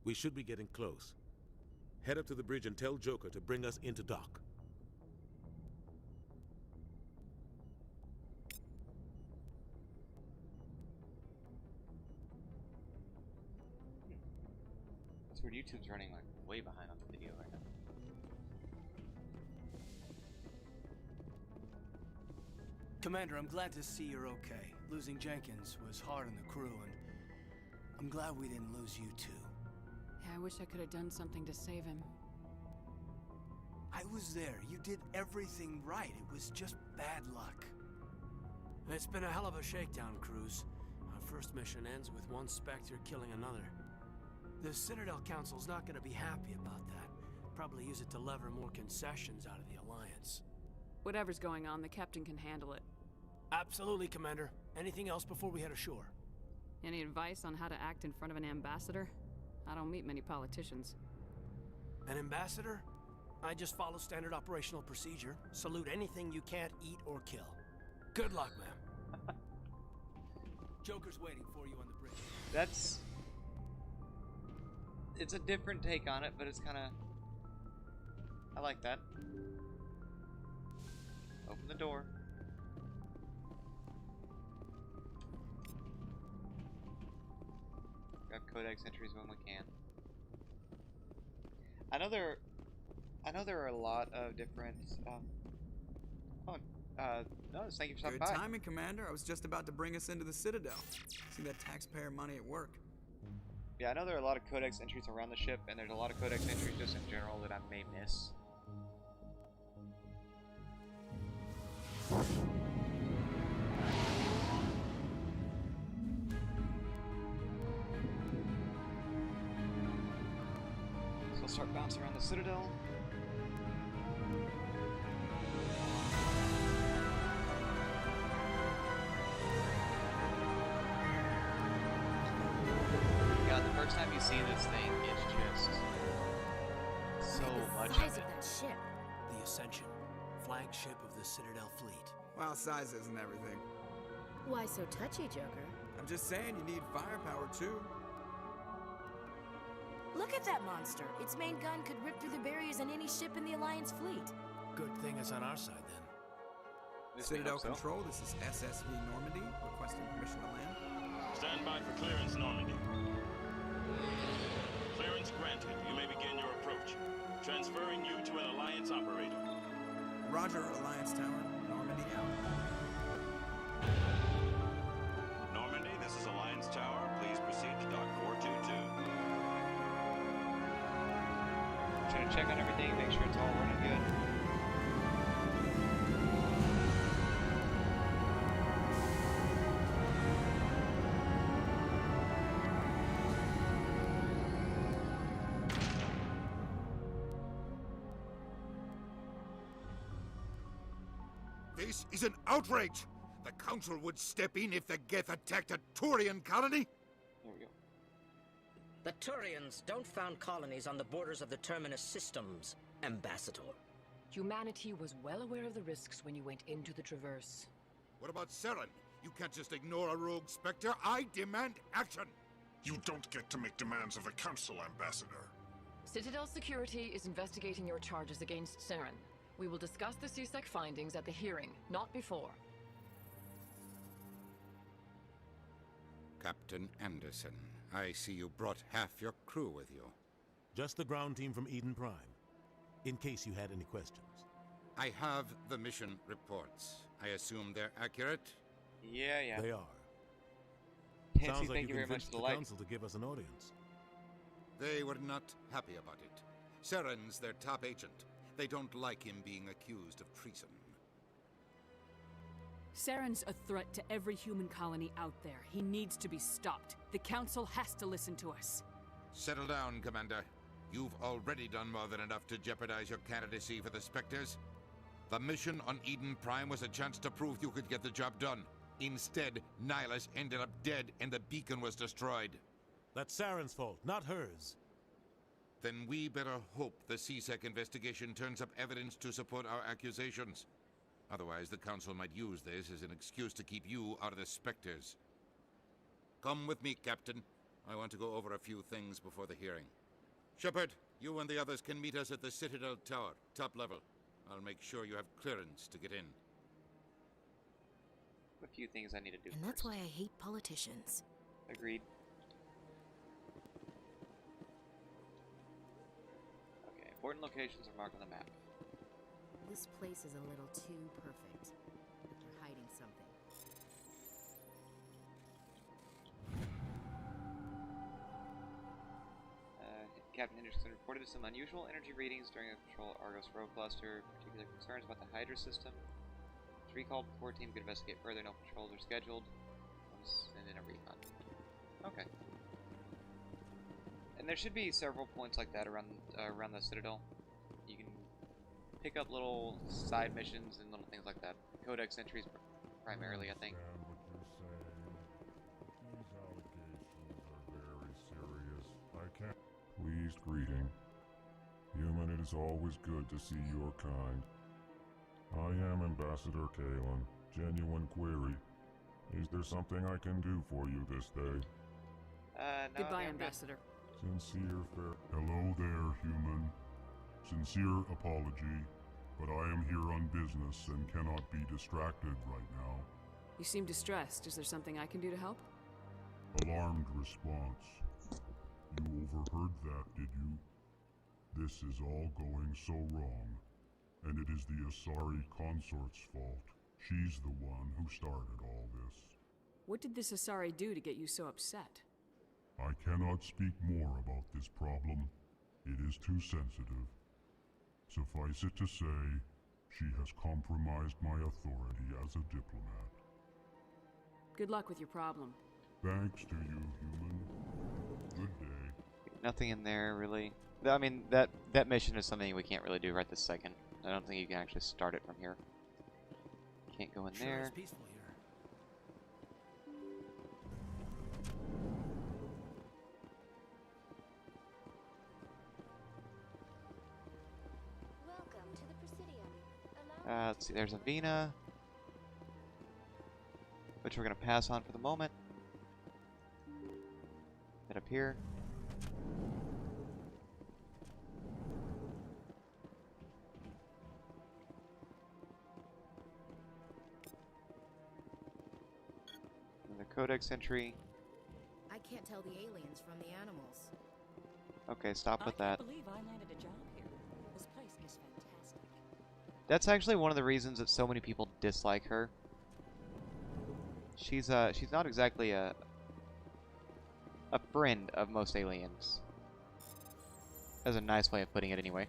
We should be getting close. Head up to the bridge and tell Joker to bring us into dock. That's weird. YouTube's running like way behind on the video right now. Commander, I'm glad to see you're okay. Losing Jenkins was hard on the crew, and I'm glad we didn't lose you too. Yeah, I wish I could have done something to save him. I was there. You did everything right. It was just bad luck. It's been a hell of a shakedown, Cruz. Our first mission ends with one Spectre killing another. The Citadel Council's not gonna be happy about that. Probably use it to lever more concessions out of the Alliance. Whatever's going on, the captain can handle it. Absolutely, Commander. Anything else before we head ashore? Any advice on how to act in front of an ambassador? I don't meet many politicians. An ambassador? I just follow standard operational procedure. Salute anything you can't eat or kill. Good luck, ma'am. Joker's waiting for you on the bridge. That's... It's a different take on it, but it's kind of... I like that. Open the door. Grab codex entries when we can. I know there are a lot of different. No, thank you for stopping Good by. timing, Commander. I was just about to bring us into the Citadel. See that taxpayer money at work. Yeah, I know there are a lot of codex entries around the ship, and there's a lot of codex entries just in general that I may miss. So I'll start bouncing around the Citadel. God, the first time you see this thing, it's just so much of it. That ship. The Ascension, flagship of the Citadel fleet. Well, size isn't everything. Why so touchy, Joker? I'm just saying you need firepower too. Look at that monster. Its main gun could rip through the barriers in any ship in the Alliance fleet. Good thing it's on our side, then. Citadel Control, this is SSV Normandy, requesting permission to land. Stand by for clearance, Normandy. Clearance granted. You may begin your approach. Transferring you to an Alliance operator. Roger, Alliance Tower. Normandy out. Normandy, this is Alliance Tower. Please proceed to dock 422. Trying to check on everything, make sure it's all running good. This is an outrage! The Council would step in if the Geth attacked a Turian colony? There we go. The Turians don't found colonies on the borders of the Terminus systems, Ambassador. Humanity was well aware of the risks when you went into the Traverse. What about Saren? You can't just ignore a rogue Spectre. I demand action! You don't get to make demands of the Council, Ambassador. Citadel Security is investigating your charges against Saren. We will discuss the CSEC findings at the hearing, not before. Captain Anderson, I see you brought half your crew with you. Just the ground team from Eden Prime, in case you had any questions. I have the mission reports. I assume they're accurate? Yeah. They are. Nancy, Sounds like thank you very much convinced for the the light. Council to give us an audience. They were not happy about it. Saren's their top agent. They don't like him being accused of treason. Saren's a threat to every human colony out there. He needs to be stopped. The Council has to listen to us. Settle down, Commander. You've already done more than enough to jeopardize your candidacy for the Spectres. The mission on Eden Prime was a chance to prove you could get the job done. Instead, Nihilus ended up dead and the beacon was destroyed. That's Saren's fault, not hers. Then we better hope the CSEC investigation turns up evidence to support our accusations. Otherwise, the Council might use this as an excuse to keep you out of the Spectres. Come with me, Captain. I want to go over a few things before the hearing. Shepard, you and the others can meet us at the Citadel Tower, top level. I'll make sure you have clearance to get in. A few things I need to do. And that's why I hate politicians. Agreed. Okay, important locations are marked on the map. This place is a little too perfect. They're hiding something. Captain Henderson reported some unusual energy readings during a patrol Argos Row cluster. Particular concerns about the Hydra system. It's recalled before team could investigate further. No patrols are scheduled. Send in a recon. Okay. And there should be several points like that around the Citadel. You can pick up little side missions and little things like that. Codex entries primarily, I think. Pleased greeting. Human, it is always good to see your kind. I am Ambassador Kalen. Genuine query. Is there something I can do for you this day? No, goodbye, Ambassador. Sincere fair. Hello there, human. Sincere apology, but I am here on business and cannot be distracted right now. You seem distressed. Is there something I can do to help? Alarmed response. You overheard that, did you? This is all going so wrong, and it is the Asari consort's fault. She's the one who started all this. What did this Asari do to get you so upset? I cannot speak more about this problem. It is too sensitive. Suffice it to say, she has compromised my authority as a diplomat. Good luck with your problem. Thanks to you, human. Good day. Nothing in there, really. I mean, that mission is something we can't really do right this second. I don't think you can actually start it from here. Can't go in there. It's peaceful here. Welcome to the Presidium. Let's see, there's a Vina, which we're going to pass on for the moment. Head up here. Codex entry. I can't tell the aliens from the animals. Okay, stop with that. I can't believe I landed a job here. This place is fantastic. That's actually one of the reasons that so many people dislike her. She's not exactly a friend of most aliens. That's a nice way of putting it, anyway.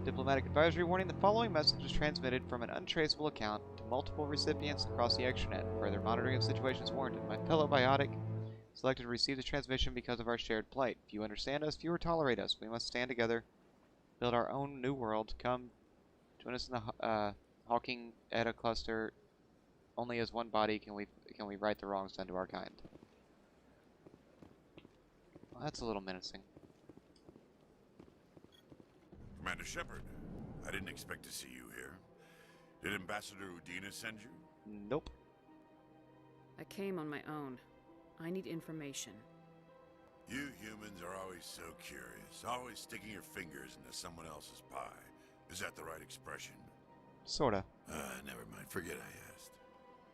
Diplomatic advisory warning: the following message was transmitted from an untraceable account to multiple recipients across the extranet. Further monitoring of situations warranted. My fellow biotic selected to receive the transmission because of our shared plight. Few understand us, fewer tolerate us. We must stand together, build our own new world. Come join us in the Hawking Eta cluster. Only as one body can we right the wrongs done to our kind. Well, that's a little menacing. Commander Shepard, I didn't expect to see you here. Did Ambassador Udina send you? Nope. I came on my own. I need information. You humans are always so curious, always sticking your fingers into someone else's pie. Is that the right expression? Sorta. Never mind. Forget I asked.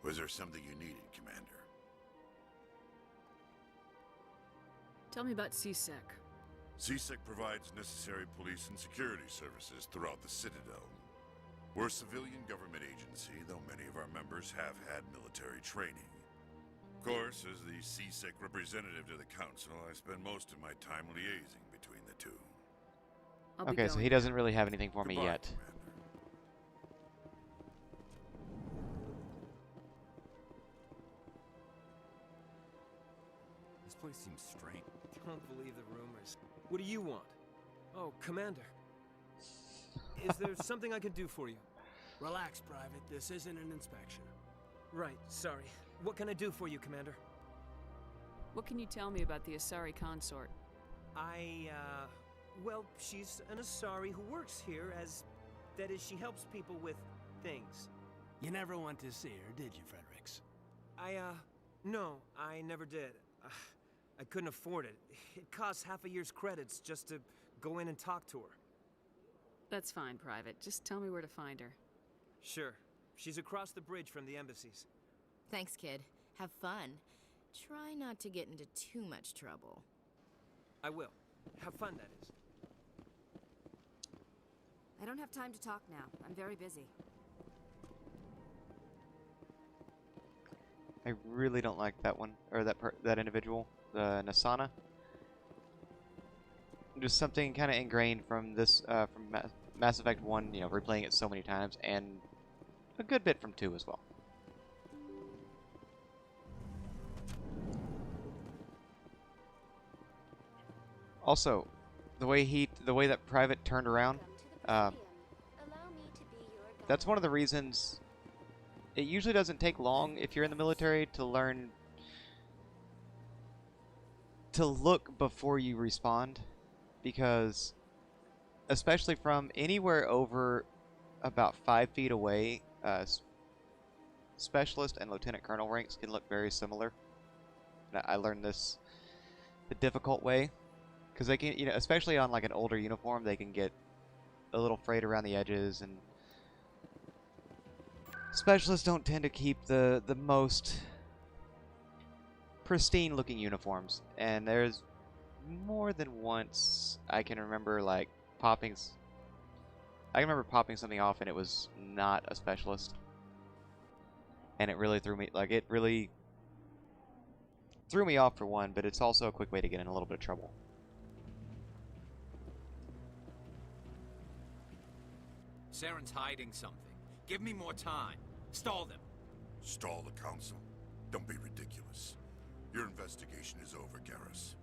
Was there something you needed, Commander? Tell me about CSEC. CSEC provides necessary police and security services throughout the Citadel. We're a civilian government agency, though many of our members have had military training. Of course, as the CSEC representative to the Council, I spend most of my time liaising between the two. Okay, so he doesn't really have anything for me yet. Commander. This place seems strange. Don't believe the rumors. What do you want? Oh, Commander. Is there something I can do for you? Relax, Private. This isn't an inspection. Right, sorry. What can I do for you, Commander? What can you tell me about the Asari consort? Well, she's an Asari who works here that is, she helps people with things. You never went to see her, did you, Fredericks? No, I never did. I couldn't afford it. It costs half a year's credits just to go in and talk to her. That's fine, Private. Just tell me where to find her. Sure. She's across the bridge from the embassies. Thanks, kid. Have fun. Try not to get into too much trouble. I will. Have fun, that is. I don't have time to talk now. I'm very busy. I really don't like that one, or that individual, the Nasana. Just something kind of ingrained from this, from Mass Effect 1, you know, replaying it so many times, and a good bit from 2 as well. Also, the way that Private turned around, that's one of the reasons it usually doesn't take long if you're in the military to learn to look before you respond, because especially from anywhere over about 5 feet away, specialist and lieutenant colonel ranks can look very similar. I learned this the difficult way, because they can, you know, especially on like an older uniform, they can get a little frayed around the edges, and specialists don't tend to keep the most pristine looking uniforms. And there's more than once I can remember like popping something off and it was not a specialist, and it really threw me off for one, but it's also a quick way to get in a little bit of trouble. Saren's hiding something. Give me more time. Stall them. Stall the council? Don't be ridiculous. Your investigation is over, Garrus.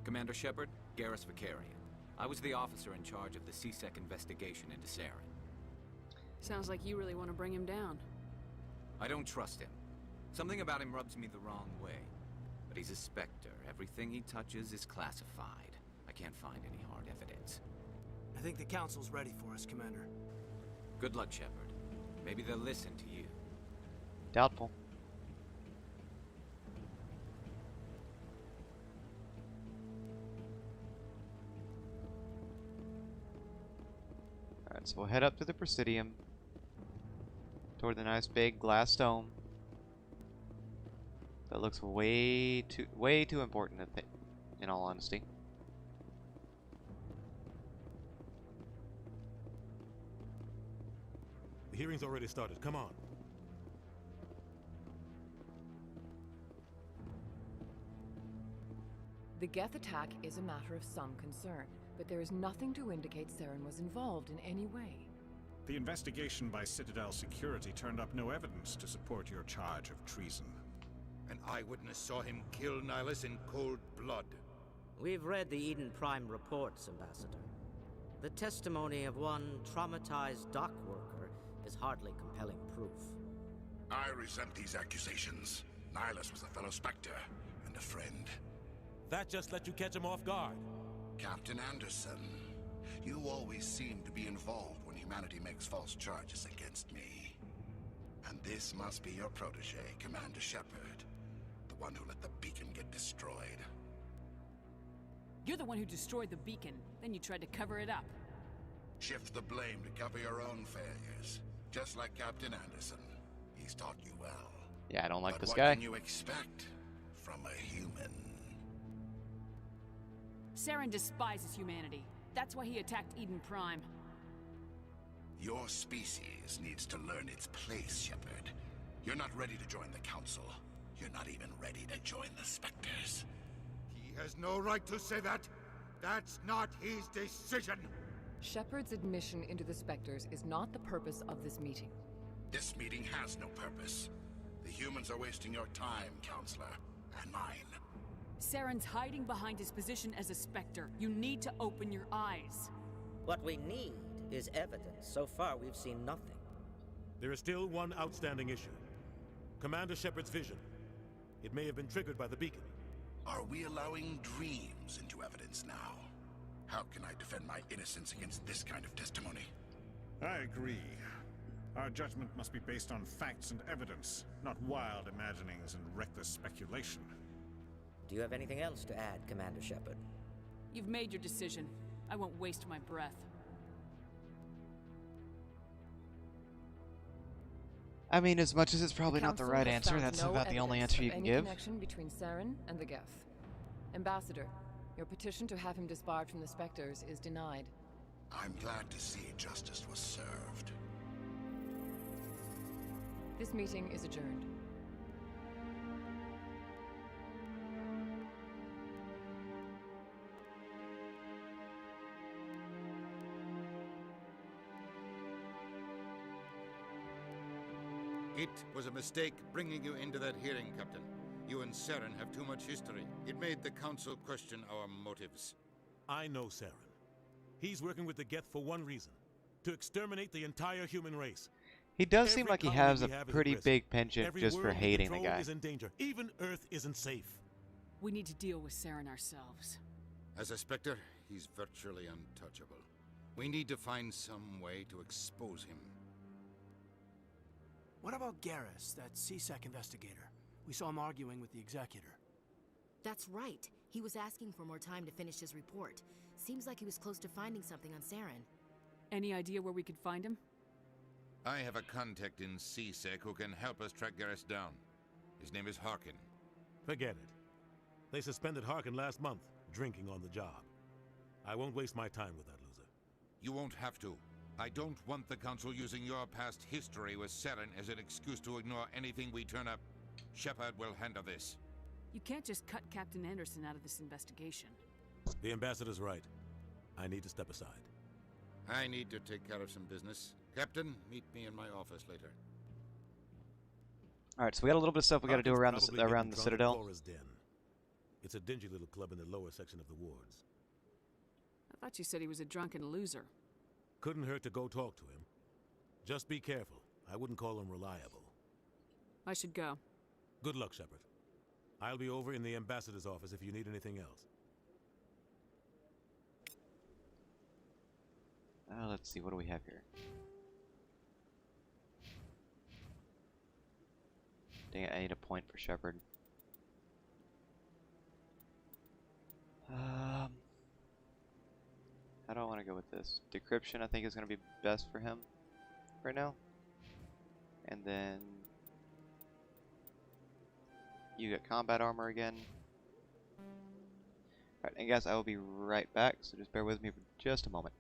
Commander Shepard, Garrus Vicarian. I was the officer in charge of the CSEC investigation into Saren. Sounds like you really want to bring him down. I don't trust him. Something about him rubs me the wrong way. But he's a Spectre. Everything he touches is classified. I can't find any hard evidence. I think the Council's ready for us, Commander. Good luck, Shepard. Maybe they'll listen to you. Doubtful. Alright, so we'll head up to the Presidium, toward the nice big glass dome. That looks way too important, in all honesty. The hearing's already started. Come on. The Geth attack is a matter of some concern, but there is nothing to indicate Saren was involved in any way. The investigation by Citadel Security turned up no evidence to support your charge of treason. An eyewitness saw him kill Nihilus in cold blood. We've read the Eden Prime reports, Ambassador. The testimony of one traumatized dock worker is hardly compelling proof. I resent these accusations. Nihilus was a fellow Spectre and a friend. That just let you catch him off guard. Captain Anderson, you always seem to be involved when humanity makes false charges against me. And this must be your protege, Commander Shepard. The one who let the beacon get destroyed. You're the one who destroyed the beacon, then you tried to cover it up. Shift the blame to cover your own failures. Just like Captain Anderson. He's taught you well. Yeah, I don't like but this what guy. can you expect from a human? Saren despises humanity. That's why he attacked Eden Prime. Your species needs to learn its place, Shepard. You're not ready to join the Council. You're not even ready to join the Spectres. He has no right to say that. That's not his decision. Shepard's admission into the Spectres is not the purpose of this meeting. This meeting has no purpose. The humans are wasting your time, Counselor, and mine. Saren's hiding behind his position as a Spectre. You need to open your eyes. What we need is evidence. So far, we've seen nothing. There is still one outstanding issue. Commander Shepard's vision. It may have been triggered by the beacon. Are we allowing dreams into evidence now? How can I defend my innocence against this kind of testimony? I agree. Our judgment must be based on facts and evidence, not wild imaginings and reckless speculation. Do you have anything else to add, Commander Shepard? You've made your decision. I won't waste my breath. I mean, as much as it's probably not the Council right has answer, found that's no about the only evidence answer you of can any give. Connection between Saren and the Geth. Ambassador, your petition to have him disbarred from the Spectres is denied. I'm glad to see justice was served. This meeting is adjourned. It was a mistake bringing you into that hearing, Captain. You and Saren have too much history. It made the Council question our motives. I know Saren. He's working with the Geth for one reason. To exterminate the entire human race. He does seem like he has a pretty big penchant Every just for world we hating the control guy. is in danger. Even Earth isn't safe. We need to deal with Saren ourselves. As a Spectre, he's virtually untouchable. We need to find some way to expose him. What about Garrus, that CSEC investigator? We saw him arguing with the Executor. That's right. He was asking for more time to finish his report. Seems like he was close to finding something on Saren. Any idea where we could find him? I have a contact in CSEC who can help us track Garrus down. His name is Harkin. Forget it. They suspended Harkin last month, drinking on the job. I won't waste my time with that loser. You won't have to. I don't want the Council using your past history with Saren as an excuse to ignore anything we turn up. Shepard will handle this. You can't just cut Captain Anderson out of this investigation. The Ambassador's right. I need to step aside. I need to take care of some business. Captain, meet me in my office later. Alright, so we got a little bit of stuff we got to do around Probably the getting around the drunk at Citadel. Flora's Den. It's a dingy little club in the lower section of the wards. I thought you said he was a drunken loser. Couldn't hurt to go talk to him. Just be careful. I wouldn't call him reliable. I should go. Good luck, Shepard. I'll be over in the Ambassador's office if you need anything else. Let's see, what do we have here? Dang it, I need a point for Shepard. How do I want to go with this? Decryption, I think, is going to be best for him right now. And then you get combat armor again. Alright, and guys, I will be right back, so just bear with me for just a moment.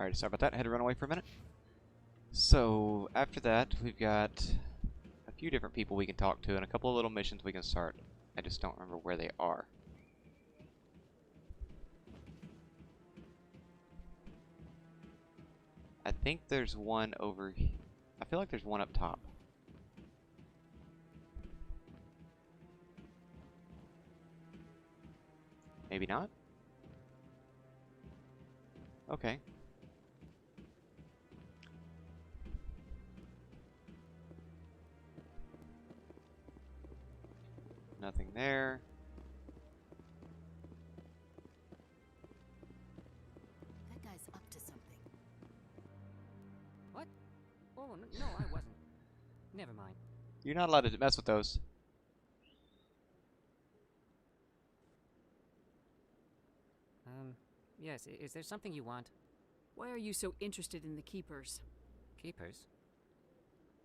Alright, sorry about that. I had to run away for a minute. So, after that, we've got a few different people we can talk to and a couple of little missions we can start. I just don't remember where they are. I think there's one over here. I feel like there's one up top. Maybe not? Okay. Nothing there. That guy's up to something. What? Oh, no, I wasn't. Never mind. You're not allowed to mess with those. Yes, is there something you want? Why are you so interested in the Keepers? Keepers?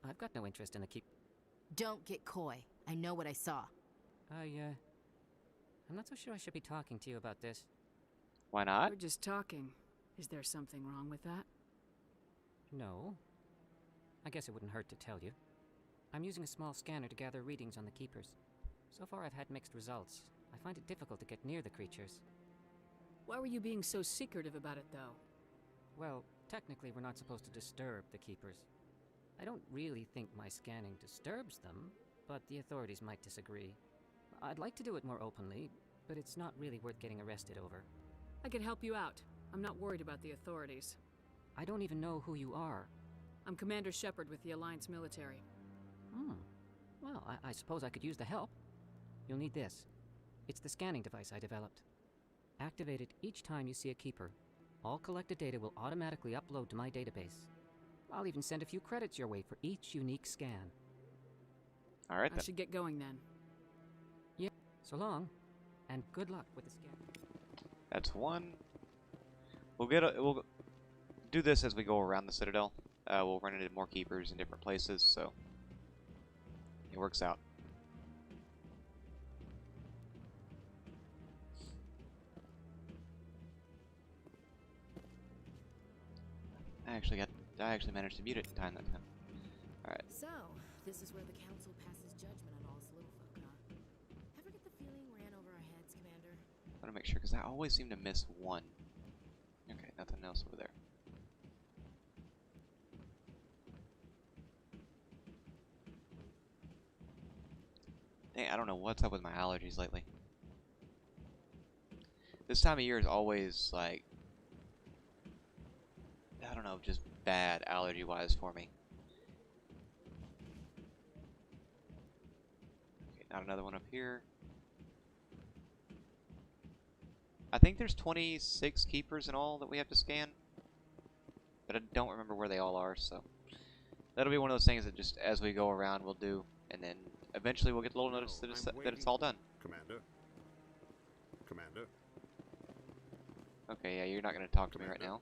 I've got no interest in the Don't get coy. I know what I saw. I'm not so sure I should be talking to you about this. Why not? We're just talking. Is there something wrong with that? No. I guess it wouldn't hurt to tell you. I'm using a small scanner to gather readings on the Keepers. So far I've had mixed results. I find it difficult to get near the creatures. Why were you being so secretive about it, though? Well, technically we're not supposed to disturb the Keepers. I don't really think my scanning disturbs them, but the authorities might disagree. I'd like to do it more openly, but it's not really worth getting arrested over. I could help you out. I'm not worried about the authorities. I don't even know who you are. I'm Commander Shepard with the Alliance military. Well, I suppose I could use the help. You'll need this. It's the scanning device I developed. Activate it each time you see a Keeper. All collected data will automatically upload to my database. I'll even send a few credits your way for each unique scan. Alright then. I should get going then. Yeah, so long, and good luck with the scan. That's one. We'll do this as we go around the Citadel. We'll run into more Keepers in different places, so it works out. I actually managed to mute it in time that time. Alright. So, this is where the council passes judgment on all us little folk, huh? Ever get the feeling ran over our heads, Commander? I want to make sure, because I always seem to miss one. Okay, nothing else over there. Dang, I don't know what's up with my allergies lately. This time of year is always, like, I don't know, just bad allergy-wise for me. Okay, not another one up here. I think there's 26 Keepers in all that we have to scan. But I don't remember where they all are, so that'll be one of those things that just as we go around we'll do, and then eventually we'll get the little notice that it's all done. Commander. Commander. Okay, yeah, you're not going to talk to me right now.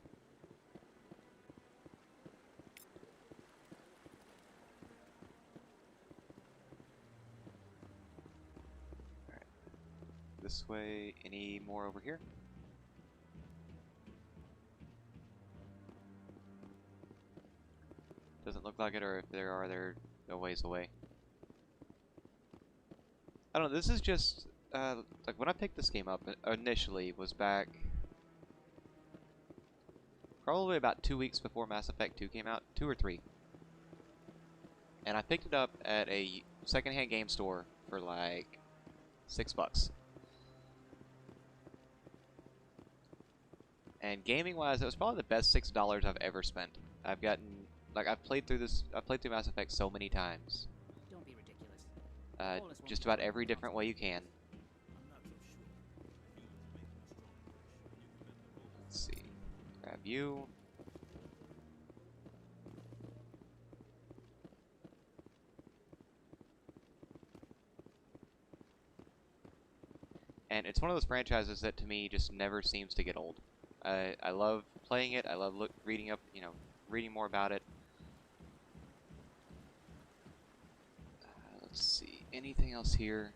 Alright. This way. Any more over here? Doesn't look like it, or if there are, they're a ways away. I don't know, this is just, like when I picked this game up initially was back probably about 2 weeks before Mass Effect 2 came out, 2 or 3. And I picked it up at a secondhand game store for like $6. And gaming-wise, it was probably the best $6 I've ever spent. I've gotten, like, I've played through Mass Effect so many times. Don't be ridiculous. Just about every different way you can. Let's see. Grab you. And it's one of those franchises that to me just never seems to get old. I love playing it. I love reading up, reading more about it. Let's see. Anything else here?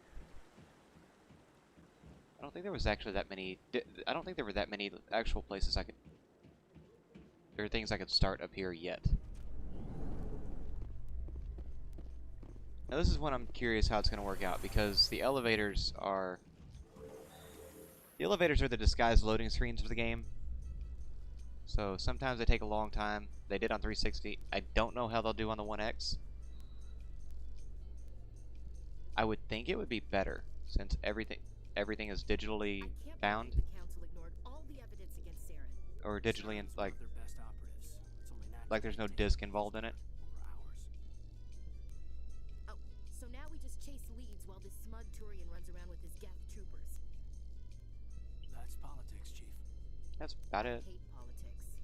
I don't think there was actually that many. I don't think there were that many actual places I could there are things I could start up here yet. Now this is when I'm curious how it's going to work out, because the elevators are the disguised loading screens for the game. So sometimes they take a long time. They did on 360. I don't know how they'll do on the 1X. I would think it would be better since everything is digitally bound, The council ignored all the evidence against Saren. or digitally in, Saren's one of their best operatives. It's only natural like there's no they take disc involved in it. Oh, so now we just chase leads while this smug Turian runs around with his Geth troopers. That's politics, Chief. That's about it. Hate politics.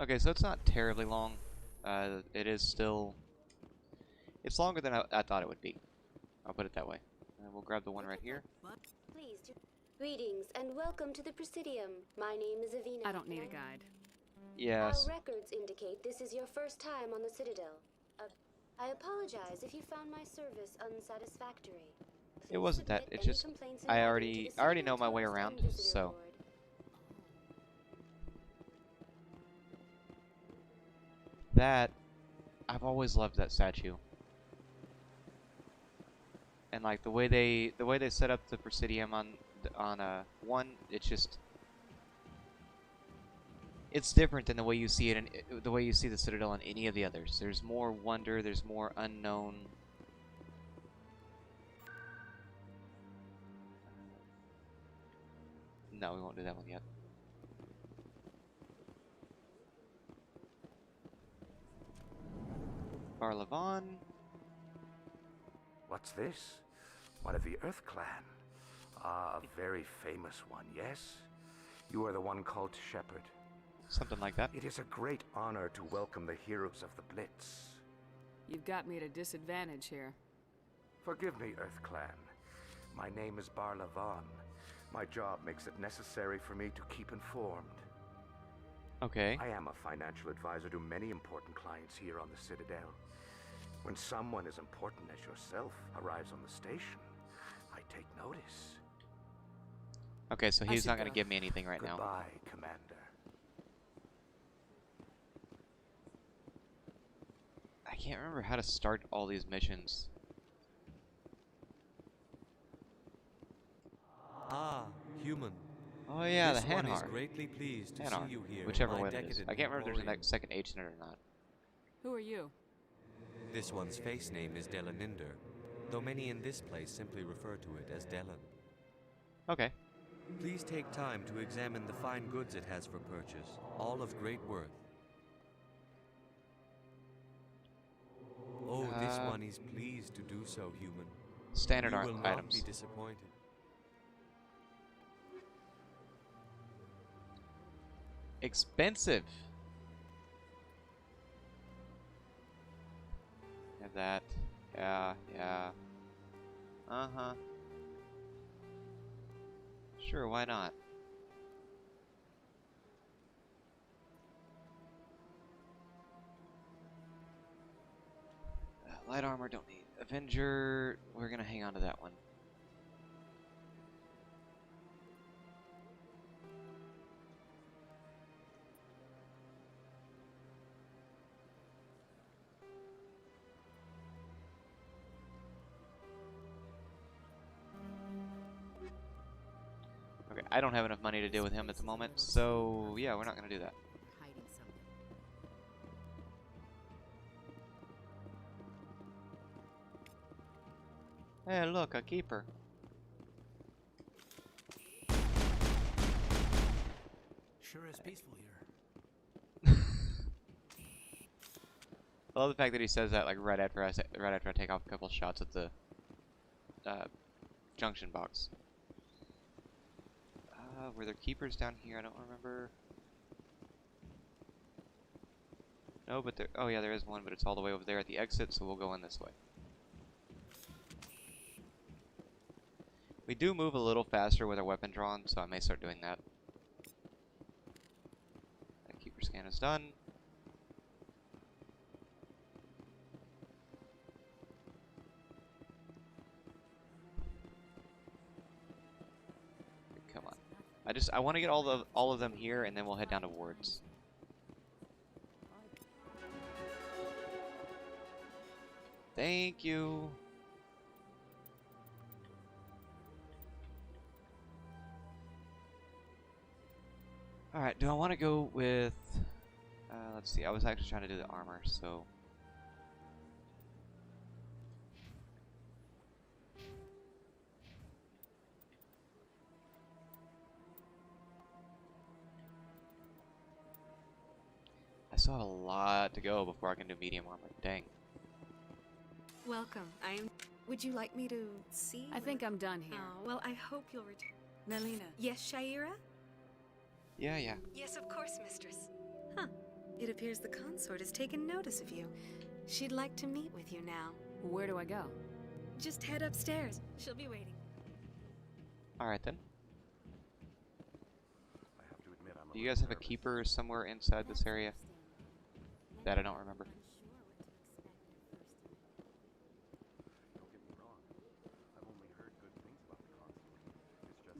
Okay, so it's not terribly long. It is still... It's longer than I thought it would be. I'll put it that way. We'll grab the one right here. Please. Greetings and welcome to the Presidium. My name is Avina. I don't need a guide. Yes. Our records indicate this is your first time on the Citadel. I apologize if you found my service unsatisfactory. It wasn't that. It's just I already know my way around, so... That, I've always loved that statue, and like the way they set up the Presidium on one, it's different than the way you see it in the way you see the Citadel in any of the others. There's more wonder, there's more unknown. No, we won't do that one yet. Barlavon. What's this? One of the Earth Clan. Ah, a very famous one, yes? You are the one called Shepherd. Something like that. It is a great honor to welcome the heroes of the Blitz. You've got me at a disadvantage here. Forgive me, Earth Clan. My name is Barlavon. My job makes it necessary for me to keep informed. Okay. I am a financial advisor to many important clients here on the Citadel. When someone as important as yourself arrives on the station, I take notice. Okay, so he's not going to give me anything right now. Goodbye, Commander. I can't remember how to start all these missions. Ah, human. Oh yeah, this the one is Hanar. greatly pleased to Hanar, see you here. whichever my one it is. decadent I can't remember if there's a emporium. second H in it or not. Who are you? This one's face name is Delaninder, though many in this place simply refer to it as Delan. Okay. Please take time to examine the fine goods it has for purchase, all of great worth. Oh, this one is pleased to do so, human. Standard you will items. not be disappointed. Expensive. Have that. Yeah. Uh-huh. Sure, why not? Light armor, don't need. Avenger, we're gonna hang on to that one. Okay, I don't have enough money to deal with him at the moment, so yeah, we're not gonna do that. Hiding something. Hey, look, a keeper. Sure is peaceful here. I love the fact that he says that like right after I take off a couple shots at the junction box. Were there keepers down here? I don't remember. No, but there. Oh yeah, there is one, but it's all the way over there at the exit, so we'll go in this way. We do move a little faster with our weapon drawn, so I may start doing that. That keeper scan is done. I want to get all of them here, and then we'll head down to wards. Thank you. All right. Do I want to go with? Let's see. I was actually trying to do the armor, so. I still have a lot to go before I can do medium armor. Dang. Welcome. Would you like me to see? I think I'm done here. Oh, well, I hope you'll return. Melina. Yes, Shaira? Yeah. Yes, of course, mistress. Huh. It appears the consort has taken notice of you. She'd like to meet with you now. Where do I go? Just head upstairs. She'll be waiting. Alright then. I have to admit, I'm Do you guys have a keeper somewhere inside this area? That I don't remember. Don't get me wrong. I've only heard good things about the consort. It's just...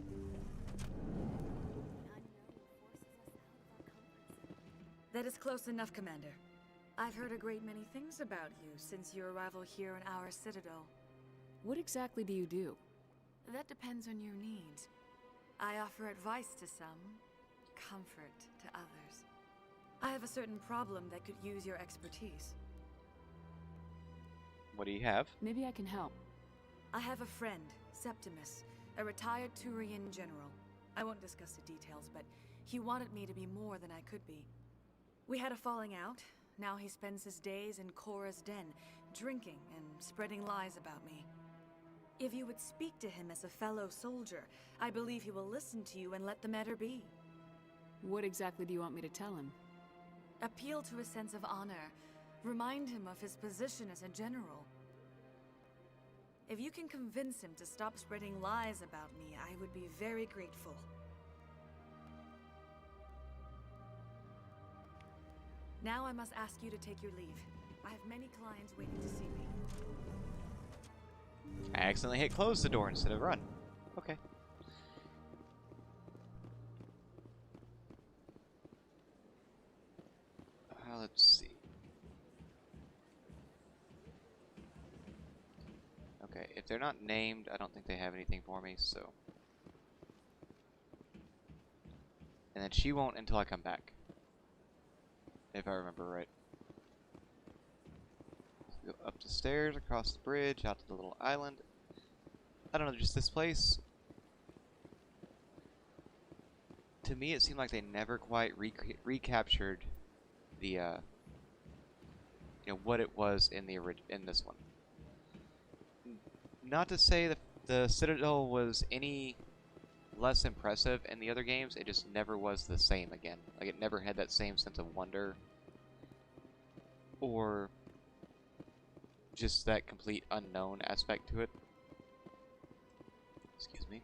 That is close enough, Commander. I've heard a great many things about you since your arrival here in our citadel. What exactly do you do? That depends on your needs. I offer advice to some, comfort to others. I have a certain problem that could use your expertise. What do you have? Maybe I can help. I have a friend, Septimus, a retired Turian general. I won't discuss the details, but he wanted me to be more than I could be. We had a falling out. Now he spends his days in Korra's den, drinking and spreading lies about me. If you would speak to him as a fellow soldier, I believe he will listen to you and let the matter be. What exactly do you want me to tell him? Appeal to his sense of honor. Remind him of his position as a general. If you can convince him to stop spreading lies about me, I would be very grateful. Now I must ask you to take your leave. I have many clients waiting to see me. I accidentally hit close the door instead of run. Okay. Let's see. Okay, if they're not named, I don't think they have anything for me, so. And then she won't until I come back. If I remember right. Go up the stairs, across the bridge, out to the little island. I don't know, just this place. To me, it seemed like they never quite recaptured the, you know, what it was in the in this one. Not to say that the Citadel was any less impressive in the other games, it just never was the same again. Like, it never had that same sense of wonder, or just that complete unknown aspect to it. Excuse me.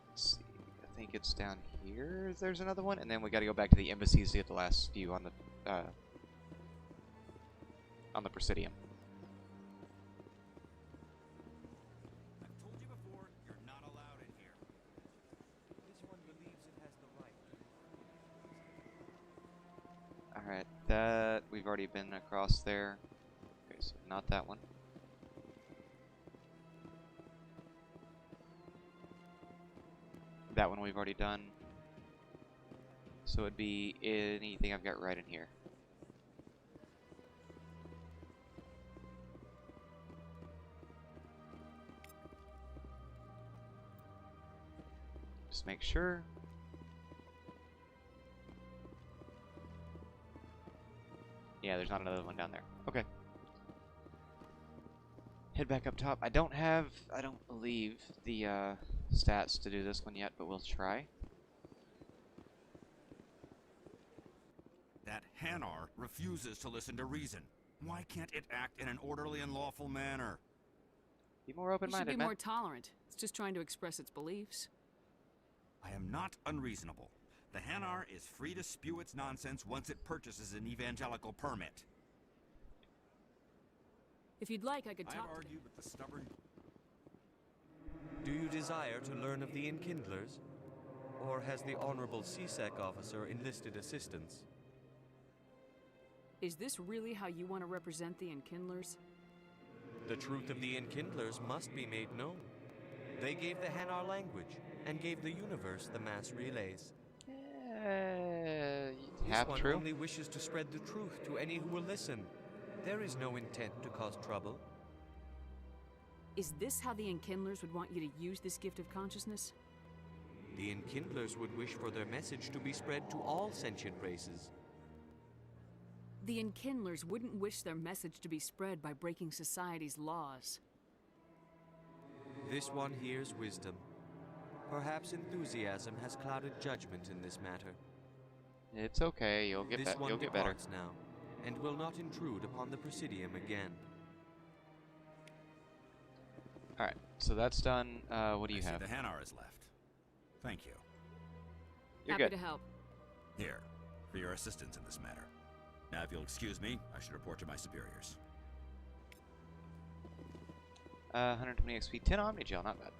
Let's see. I think it's down here. There's another one, and then we got to go back to the embassies to get the last few on the Presidium. I've told you before, you're not allowed in here. This one believes it has the right. Alright, that we've already been across there. Okay, so not that one. That one we've already done. So it'd be anything I've got right in here. Just make sure. Yeah, there's not another one down there. Okay. Head back up top. I don't believe, the stats to do this one yet, but we'll try. That Hanar refuses to listen to reason. Why can't it act in an orderly and lawful manner? Be more You open-minded, should be man. more tolerant. It's just trying to express its beliefs. I am not unreasonable. The Hanar is free to spew its nonsense once it purchases an evangelical permit. If you'd like, I could talk I've to argued with the stubborn... Do you desire to learn of the Enkindlers? Or has the Honorable CSEC officer enlisted assistance? Is this really how you want to represent the Enkindlers? The truth of the Enkindlers must be made known. They gave the Hanar language, and gave the universe the mass relays. Half This one true. only wishes to spread the truth to any who will listen. There is no intent to cause trouble. Is this how the Enkindlers would want you to use this gift of consciousness? The Enkindlers would wish for their message to be spread to all sentient races. The Enkindlers wouldn't wish their message to be spread by breaking society's laws. This one hears wisdom. Perhaps enthusiasm has clouded judgment in this matter. It's okay. You'll get better. You'll get better. This one departs now, and will not intrude upon the Presidium again. All right. So that's done. What do you have? The Hanar is left. Thank you. You're Happy good. to help. Here, for your assistance in this matter. Now, if you'll excuse me, I should report to my superiors. 120 XP, 10 Omnigel, not bad.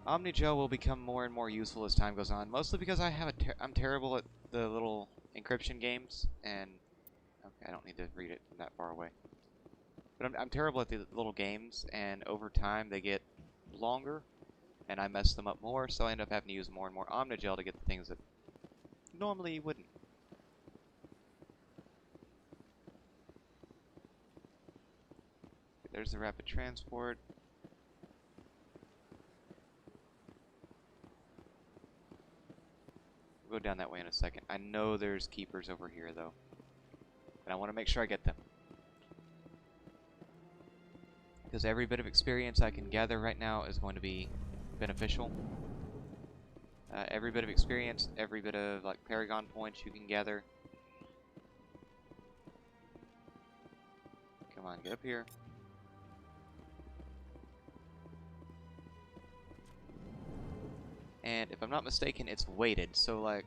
Omnigel will become more and more useful as time goes on, mostly because I'm terrible at the little encryption games, and okay, I don't need to read it from that far away. But I'm terrible at the little games, and over time they get longer, and I mess them up more, so I end up having to use more and more Omnigel to get the things that normally you wouldn't. There's the rapid transport. We'll go down that way in a second. I know there's keepers over here, though. And I want to make sure I get them. Because every bit of experience I can gather right now is going to be beneficial. Every bit of experience, every bit of like Paragon points you can gather. Come on, get up here. And if I'm not mistaken, it's weighted. So like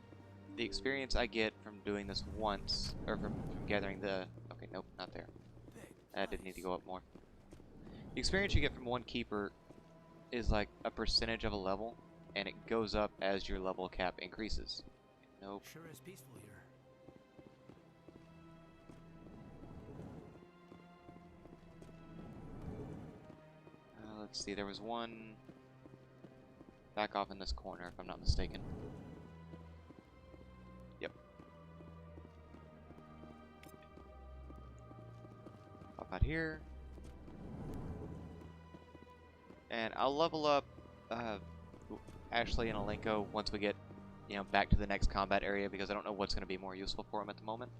the experience I get from doing this once, or from gathering the... Okay, nope, not there. I didn't need to go up more. The experience you get from one keeper is like a percentage of a level, and it goes up as your level cap increases. Nope. Sure is peaceful here. Let's see, there was one back off in this corner, if I'm not mistaken. Yep. Pop out here. And I'll level up Ashley and Alenko once we get, you know, back to the next combat area, because I don't know what's going to be more useful for them at the moment.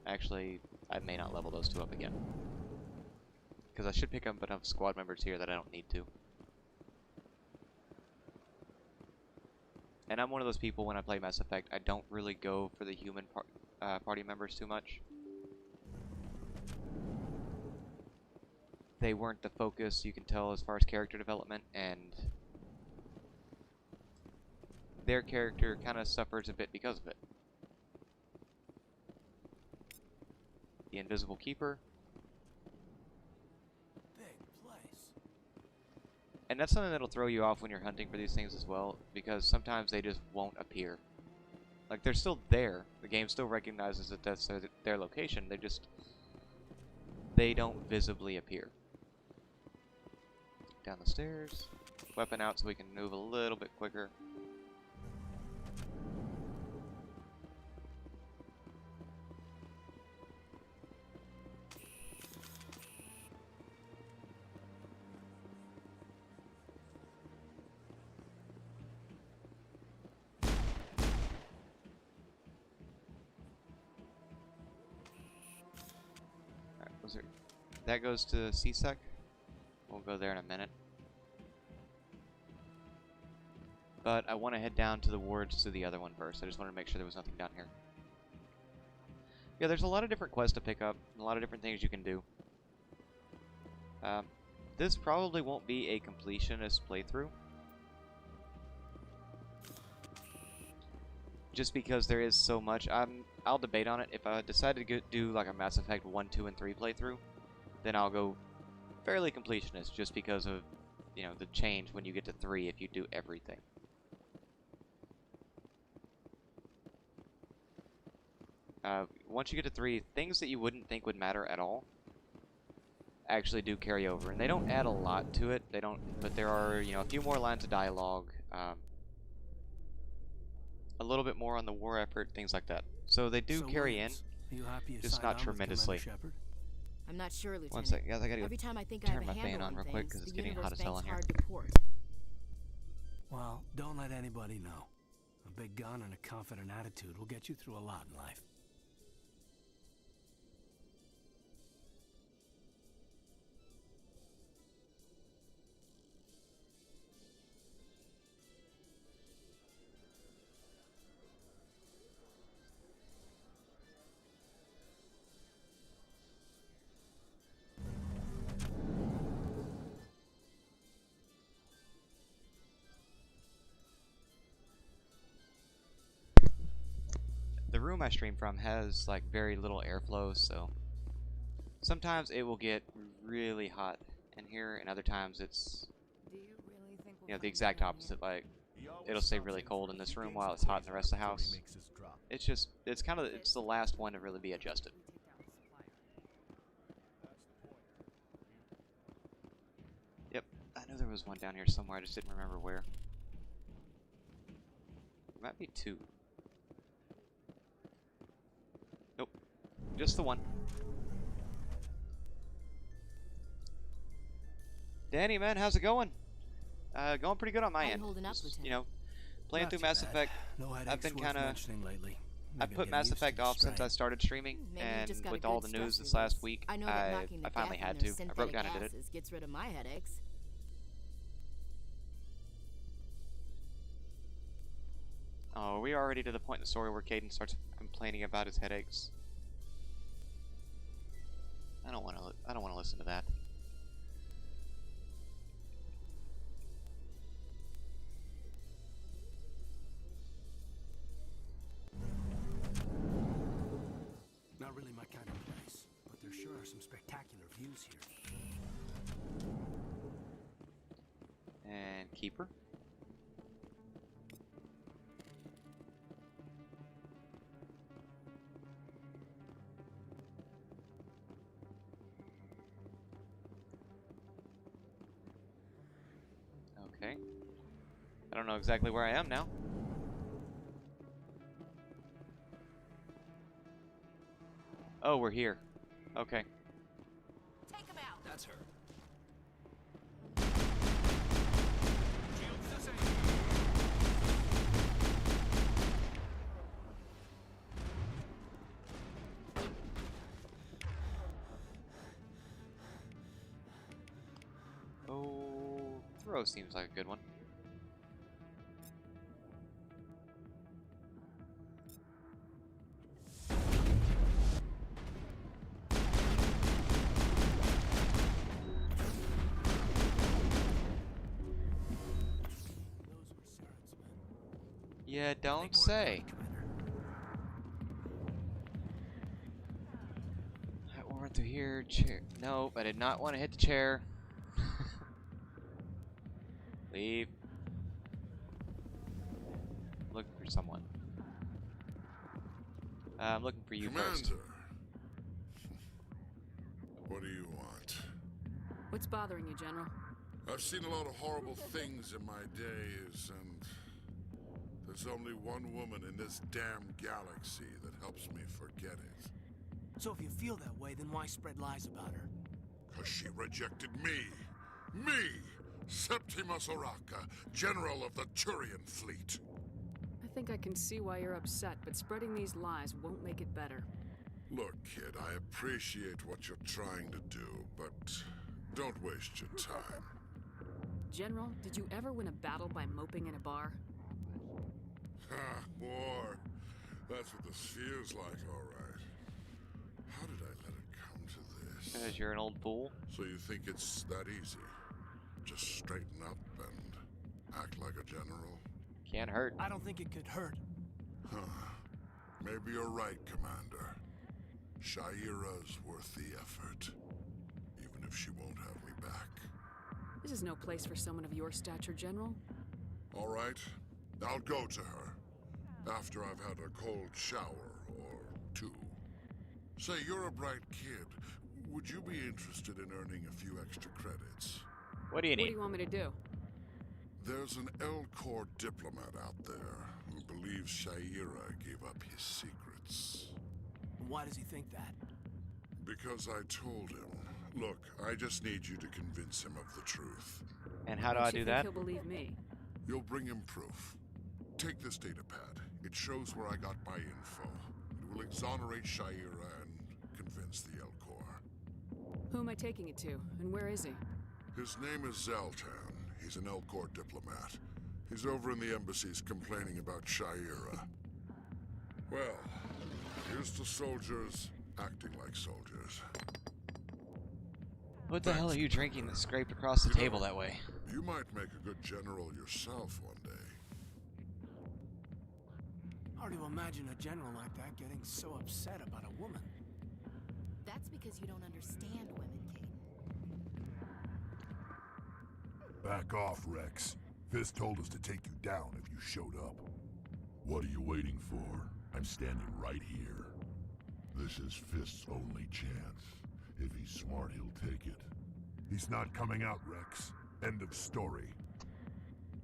Actually, I may not level those two up again, because I should pick up enough squad members here that I don't need to. And I'm one of those people, when I play Mass Effect, I don't really go for the human party members too much. They weren't the focus, you can tell, as far as character development, and their character kind of suffers a bit because of it. The Invisible Keeper. Big place. And that's something that'll throw you off when you're hunting for these things as well, because sometimes they just won't appear. Like, they're still there. The game still recognizes that that's their location. They don't visibly appear. Down the stairs. Weapon out so we can move a little bit quicker. Alright, that goes to CSEC. We'll go there in a minute. But I want to head down to the wards to the other one first. I just wanted to make sure there was nothing down here. Yeah, there's a lot of different quests to pick up, and a lot of different things you can do. This probably won't be a completionist playthrough, just because there is so much. I'll debate on it. If I decide to do like a Mass Effect 1, 2, and 3 playthrough, then I'll go fairly completionist, just because of, you know, the change when you get to 3 if you do everything. Once you get to 3, things that you wouldn't think would matter at all actually do carry over, and they don't add a lot to it. They don't, but there are, you know, a few more lines of dialogue, a little bit more on the war effort, things like that. So they do carry in, just not tremendously. I'm not sure, Lieutenant. One second, guys, I gotta Every time I think I turn have a my fan handle on on real quick things, because it's the getting hot universe as hell in banks here. hard to port. Well, don't let anybody know. A big gun and a confident attitude will get you through a lot in life. The room I stream from has like very little airflow, so sometimes it will get really hot in here, and other times it's, you know, the exact opposite. Like, it'll stay really cold in this room while it's hot in the rest of the house. It's just, it's kind of, it's the last one to really be adjusted. Yep, I know there was one down here somewhere, I just didn't remember where. There might be 2. Nope, just the one. Danny, man, how's it going? Going pretty good on my end. Just, you know, playing through Mass Effect. I've been kind of, I put Mass Effect off since I started streaming, and with all the news this last week, I finally had to. I broke down and did it. Gets rid of my headaches. Oh, are we already to the point in the story where Caden starts complaining about his headaches? I don't want to listen to that. Not really my kind of place, but there sure are some spectacular views here. And Keeper. Okay. I don't know exactly where I am now. Oh, we're here. Okay. Take him out. That's her. Oh, throw seems like a good one. Yeah, don't say. I went through here. Chair. Nope, I did not want to hit the chair. Leave. Looking for someone. I'm looking for you first. Commander. What do you want? What's bothering you, General? I've seen a lot of horrible things in my days, and there's only one woman in this damn galaxy that helps me forget it. So if you feel that way, then why spread lies about her? 'Cause she rejected me! Me! Septimus Oraka, General of the Turian Fleet. I think I can see why you're upset, but spreading these lies won't make it better. Look, kid, I appreciate what you're trying to do, but don't waste your time. General, did you ever win a battle by moping in a bar? Ha, war. That's what this feels like, all right. How did I let it come to this? Because you're an old fool. So you think it's that easy? Just straighten up and act like a general? Can't hurt. I don't think it could hurt. Huh. Maybe you're right, Commander. Shaira's worth the effort. if she won't have me back. This is no place for someone of your stature, General. All right, I'll go to her. After I've had a cold shower or two. Say, you're a bright kid. Would you be interested in earning a few extra credits? What do you need? What do you want me to do? There's an L-Corps diplomat out there who believes Shaira gave up his secrets. Why does he think that? Because I told him. Look, I just need you to convince him of the truth. And how do I do that? He'll believe me. You'll bring him proof. Take this data pad. It shows where I got my info. It will exonerate Shaira and convince the L-Corps. Who am I taking it to, and where is he? His name is Zaltan. He's an L-Corps diplomat. He's over in the embassies complaining about Shaira. Well, here's to soldiers acting like soldiers. What the hell are you drinking that scraped across the table that way? You might make a good general yourself one day. Hard to imagine a general like that getting so upset about a woman. That's because you don't understand women, Kate. Back off, Rex. Fist told us to take you down if you showed up. What are you waiting for? I'm standing right here. This is Fist's only chance. If he's smart, he'll take it. He's not coming out, Rex. End of story.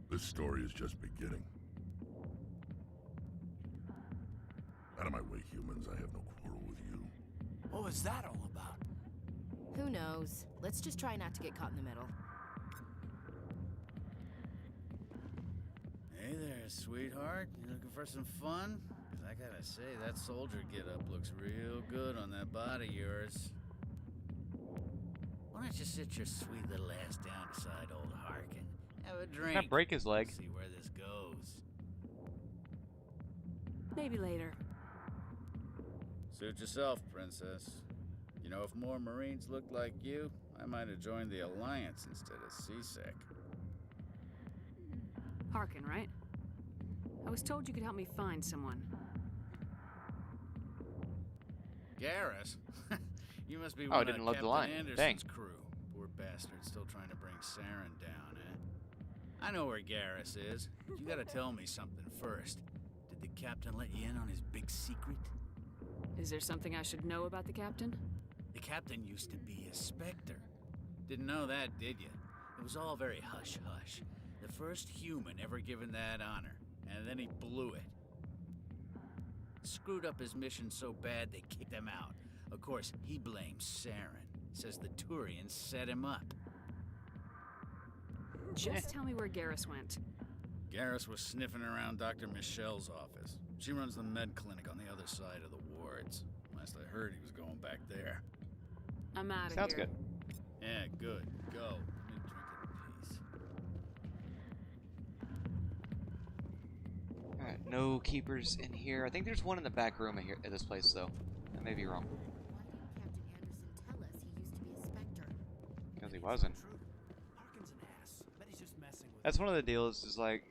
This story is just beginning. Out of my way, humans. I have no quarrel with you. What was that all about? Who knows? Let's just try not to get caught in the middle. Hey there, sweetheart. You looking for some fun? 'Cause I gotta say, that soldier get-up looks real good on that body of yours. Why don't you sit your sweet little ass down beside old Harkin? Have a drink. Can I break his leg? See where this goes. Maybe later. Suit yourself, princess. You know, if more Marines looked like you, I might have joined the Alliance instead of CSEC. Harkin, right? I was told you could help me find someone. Garrus? You must be Oh, one I didn't of load the Captain line. Anderson's Dang. crew. Poor bastard still trying to bring Saren down, eh? I know where Garrus is. You gotta tell me something first. Did the captain let you in on his big secret? Is there something I should know about the captain? The captain used to be a Spectre. Didn't know that, did you? It was all very hush-hush. The first human ever given that honor, and then he blew it. Screwed up his mission so bad they kicked him out. Of course, he blames Saren. Says the Turians set him up. Just tell me where Garrus went. Garrus was sniffing around Dr. Michelle's office. She runs the med clinic on the other side of the wards. Last I heard, he was going back there. I'm out of here. Sounds good. Yeah, good. Go. Let me drink in peace. Alright, no keepers in here. I think there's one in the back room here at this place, though. I may be wrong. Why didn't Captain Anderson tell us he used to be a Spectre? Because he wasn't. Harkin's an ass. Bet he's just messing with That's one of the deals, is like...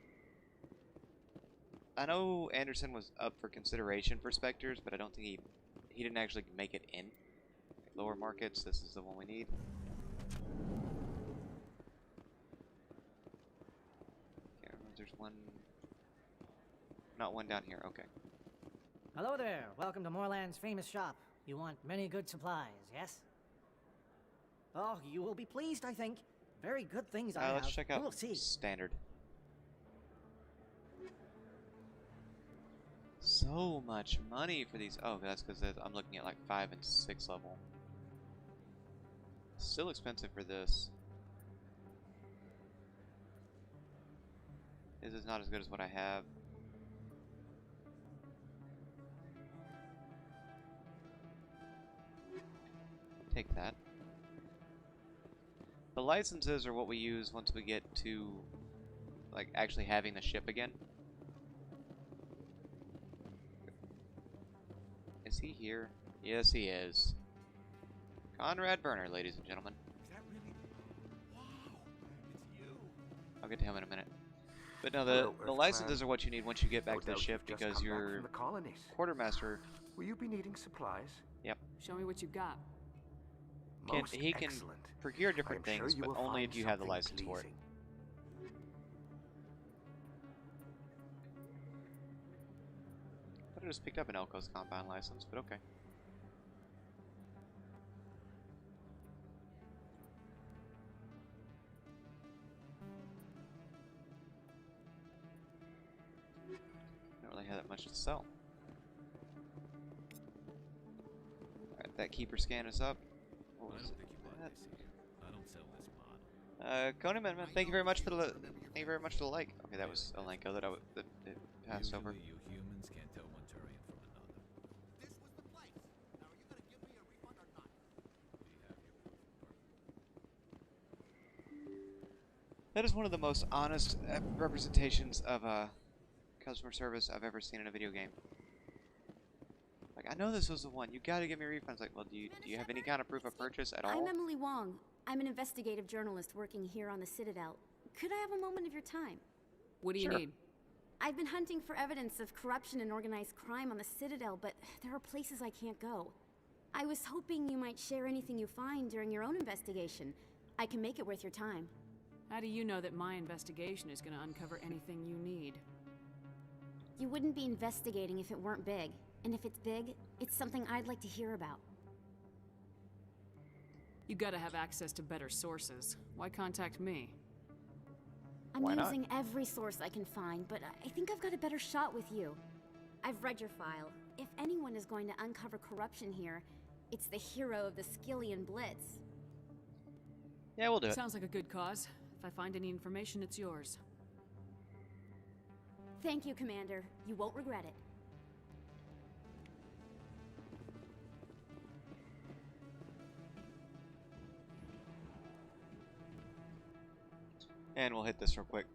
I know Anderson was up for consideration for Spectres, but I don't think he didn't actually make it in. Lower markets, this is the one we need. Okay, there's one... Not one down here, okay. Hello there. Welcome to Moorland's famous shop. You want many good supplies, yes? Oh, you will be pleased, I think. Very good things I have. Let's check out We'll see. standard. So much money for these. Oh, that's because I'm looking at like 5 and 6 level. Still expensive for this. This is not as good as what I have. Take that. The licenses are what we use once we get to like actually having the ship again. Is he here? Yes, he is. Conrad Burner, ladies and gentlemen. Is that really? Wow, it's you. I'll get to him in a minute. But no, Hello, the Earth licenses Clan. are what you need once you get back No to the doubt ship you've just because come back your from the colonies. quartermaster. Will you be needing supplies? Yep. Show me what you've got. He can excellent. procure different I'm sure things, you but will only find if you have the something license for it. pleasing. I just picked up an Elko's compound license, but okay. Don't really have that much to sell. Alright, that keeper scan is up. What was it? I don't sell this model. Conan man, thank you very much for the like. Okay, that was a Lenko that it passed over. You humans can't tell one Turian from another. That is one of the most honest representations of customer service I've ever seen in a video game. Like, I know this was the one. You gotta give me refunds. Like, well, do you have any kind of proof of purchase at all? I'm Emily Wong. I'm an investigative journalist working here on the Citadel. Could I have a moment of your time? What do you need? I've been hunting for evidence of corruption and organized crime on the Citadel, but there are places I can't go. I was hoping you might share anything you find during your own investigation. I can make it worth your time. How do you know that my investigation is going to uncover anything you need? You wouldn't be investigating if it weren't big. And if it's big, it's something I'd like to hear about. You gotta have access to better sources. Why contact me? I'm using every source I can find, but I think I've got a better shot with you. I've read your file. If anyone is going to uncover corruption here, it's the hero of the Skillian Blitz. Yeah, we'll do it. Sounds like a good cause. If I find any information, it's yours. Thank you, Commander. You won't regret it. And we'll hit this real quick.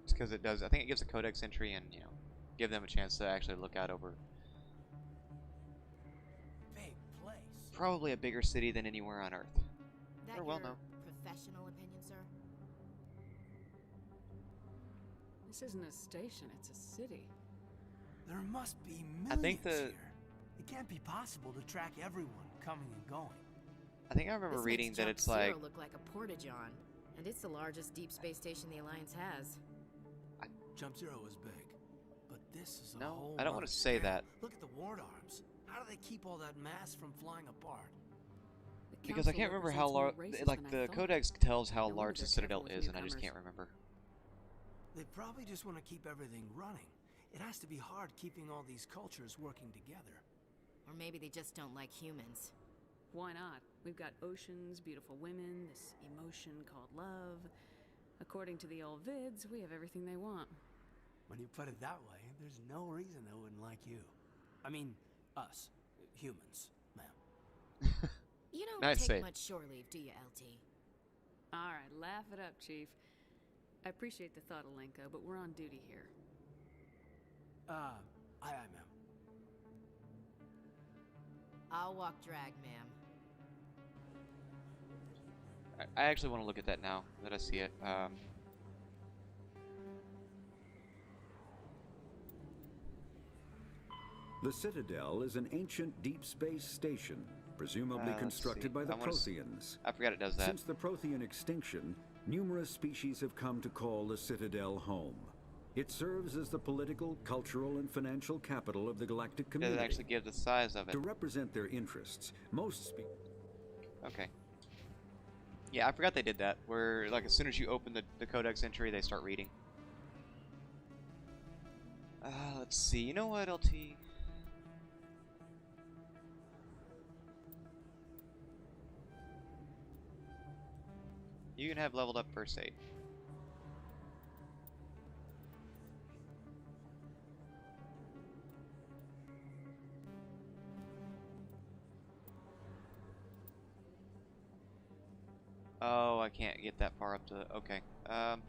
Just because it does, I think it gives a codex entry and, you know, give them a chance to actually look out over. Big place. Probably a bigger city than anywhere on Earth. That Or well your known. professional opinion, sir? This isn't a station, it's a city. There must be millions I think here. It can't be possible to track everyone coming and going. I think I remember This reading makes that Jump it's like. Zero look like a porta-john, and it's the largest deep space station the Alliance has. Jump Zero is big, but this is a No, whole I don't want other to say scale. that. Look at the ward arms. How do they keep all that mass from flying apart? Because I can't remember how large. Like, the codex tells how large the Citadel is, and I just can't remember. They probably just want to keep everything running. It has to be hard keeping all these cultures working together. Or maybe they just don't like humans. Why not? We've got oceans, beautiful women, this emotion called love. According to the old vids, we have everything they want. When you put it that way, there's no reason they wouldn't like you. I mean, us. Humans, ma'am. You don't Nice take save. much shore leave, do you, LT? Alright, laugh it up, Chief. I appreciate the thought, Alenko, but we're on duty here. Aye, ma'am. I'll walk drag, ma'am. I actually want to look at that now that I see it. The Citadel is an ancient deep space station, presumably let's constructed see. by the I wanna Protheans. I forgot it does that. Since the Prothean extinction, numerous species have come to call the Citadel home. It serves as the political, cultural, and financial capital of the galactic It community. doesn't actually give the size of it. To represent their interests, most Okay. Yeah, I forgot they did that. Where, like, as soon as you open the codex entry, they start reading. Let's see. You know what, LT? You can have leveled up first aid. Oh, I can't get that far up to. Okay. And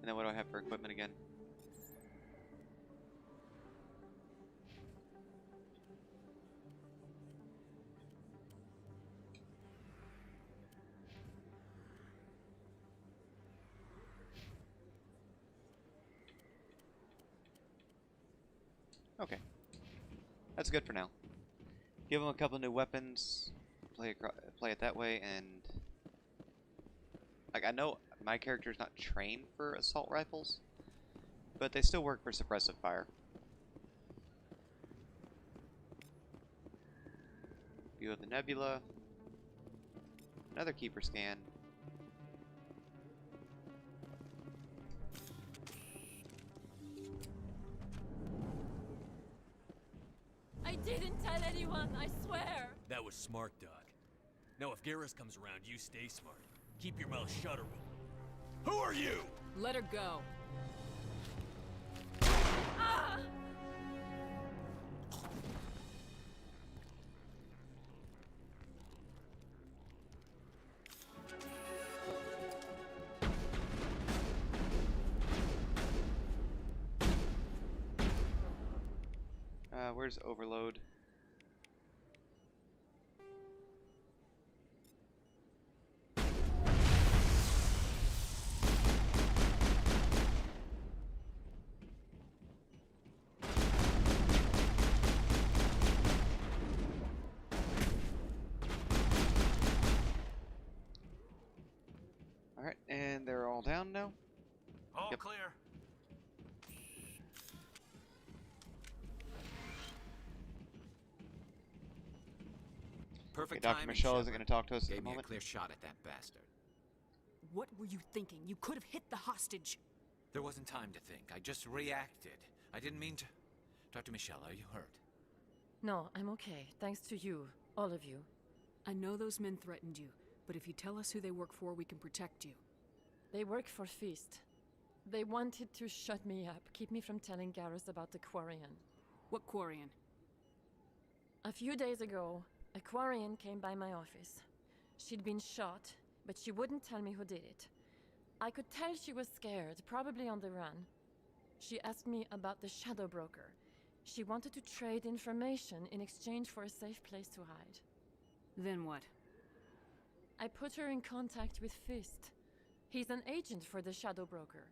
then what do I have for equipment again? Okay. That's good for now. Give them a couple new weapons, play it that way, and like I know my character's not trained for assault rifles, but they still work for suppressive fire. View of the nebula. Another keeper scan. I didn't tell anyone, I swear! That was smart, Doc. Now if Garrus comes around, you stay smart. Keep your mouth shut, Erwin. Who are you? Let her go. Ah! Where's Overload? Alright, and they're all down now? All clear. Okay, Dr. Michelle isn't going to talk to us at the Gave me a moment. clear shot at that bastard. What were you thinking? You could have hit the hostage. There wasn't time to think. I just reacted. I didn't mean to... Dr. Michelle, are you hurt? No, I'm okay. Thanks to you. All of you. I know those men threatened you, but if you tell us who they work for, we can protect you. They work for Feast. They wanted to shut me up, keep me from telling Garrus about the Quarian. What Quarian? A few days ago, a Quarian came by my office. She'd been shot, but she wouldn't tell me who did it. I could tell she was scared, probably on the run. She asked me about the Shadow Broker. She wanted to trade information in exchange for a safe place to hide. Then what? I put her in contact with Fist. He's an agent for the Shadow Broker.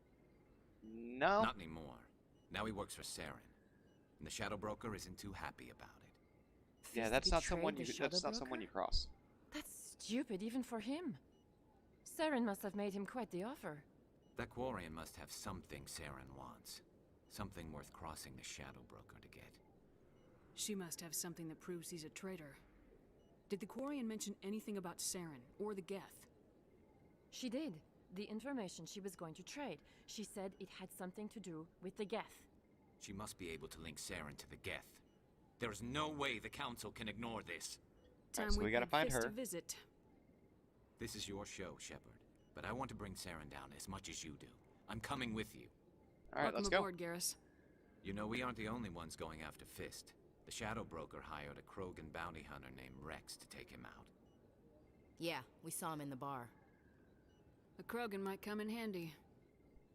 No. Not anymore. Now he works for Saren. And the Shadow Broker isn't too happy about it. Yeah, Fist that's not betrayed someone the you. Shadow That's not someone Broker? you cross. That's stupid, even for him. Saren must have made him quite the offer. That Quarian must have something Saren wants. Something worth crossing the Shadow Broker to get. She must have something that proves he's a traitor. Did the Quarian mention anything about Saren or the Geth? She did. The information she was going to trade. She said it had something to do with the Geth. She must be able to link Saren to the Geth. There is no way the Council can ignore this. Time so we gotta paid find Fist her. a visit. This is your show, Shepard. But I want to bring Saren down as much as you do. I'm coming with you. Alright, Welcome let's go. aboard, Garrus. You know, we aren't the only ones going after Fist. The Shadow Broker hired a Krogan bounty hunter named Rex to take him out. Yeah, we saw him in the bar. A Krogan might come in handy.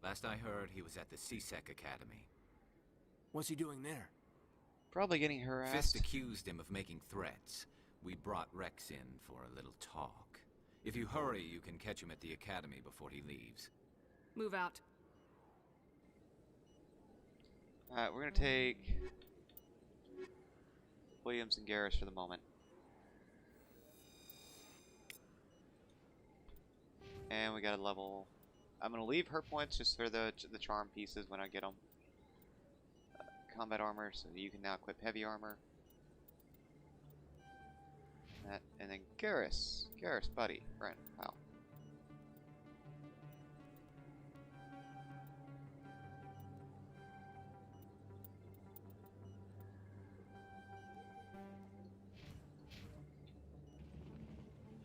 Last I heard, he was at the CSEC Academy. What's he doing there? Probably getting harassed. Fist accused him of making threats. We brought Rex in for a little talk. If you hurry, you can catch him at the Academy before he leaves. Move out. Alright, we're gonna take Williams and Garrus for the moment. And we got a level. I'm gonna leave her points just for the charm pieces when I get them. Combat armor, so you can now equip heavy armor. That, and then Garrus, buddy, friend, pal.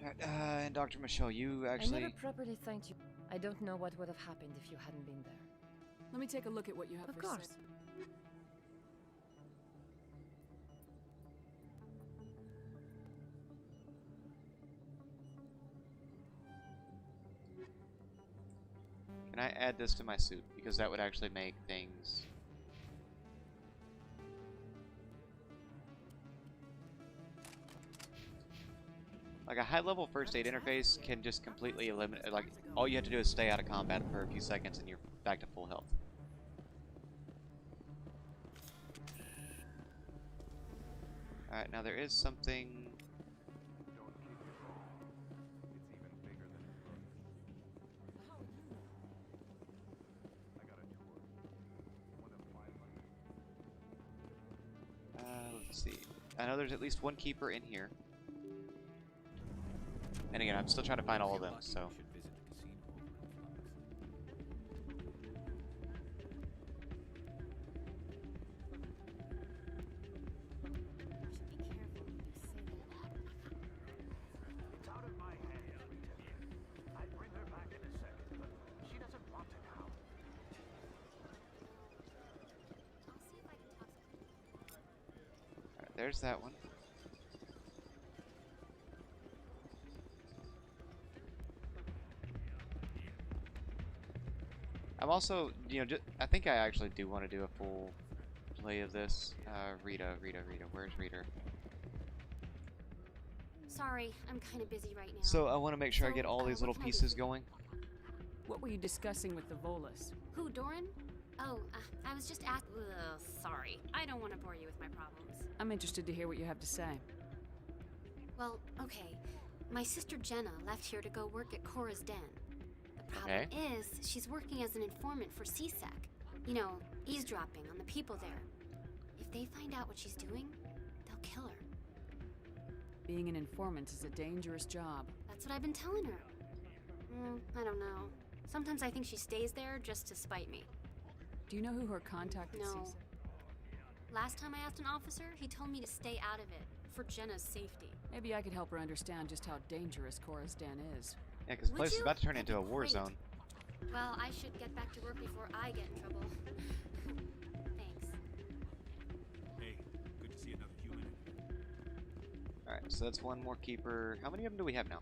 Alright, and Dr. Michelle, you actually... I never properly thanked you. I don't know what would have happened if you hadn't been there. Let me take a look at what you have Of for course. sale. Can I add this to my suit? Because that would actually make things... Like a high-level first aid interface can just completely eliminate... Like, all you have to do is stay out of combat for a few seconds and you're back to full health. Alright, now there is something... let's see. I know there's at least one keeper in here. And again, I'm still trying to find all of them, so... There's that one. I'm also, I think I actually do want to do a full play of this. Rita, where's Rita? Sorry, I'm kind of busy right now. So I want to make sure I get all these little pieces going. What were you discussing with the Volus? Who, Doran? Oh, I was just sorry. I don't want to bore you with my problems. I'm interested to hear what you have to say. Well, okay. My sister Jenna left here to go work at Cora's Den. The problem is, she's working as an informant for CSEC. You know, eavesdropping on the people there. If they find out what she's doing, they'll kill her. Being an informant is a dangerous job. That's what I've been telling her. I don't know. Sometimes I think she stays there just to spite me. Do you know who her contact is? No. Last time I asked an officer, he told me to stay out of it, for Jenna's safety. Maybe I could help her understand just how dangerous Cora's Den is. Yeah, because the place is about to turn into a war zone. Well, I should get back to work before I get in trouble. Thanks. Hey, good to see another human. Alright, so that's one more keeper. How many of them do we have now?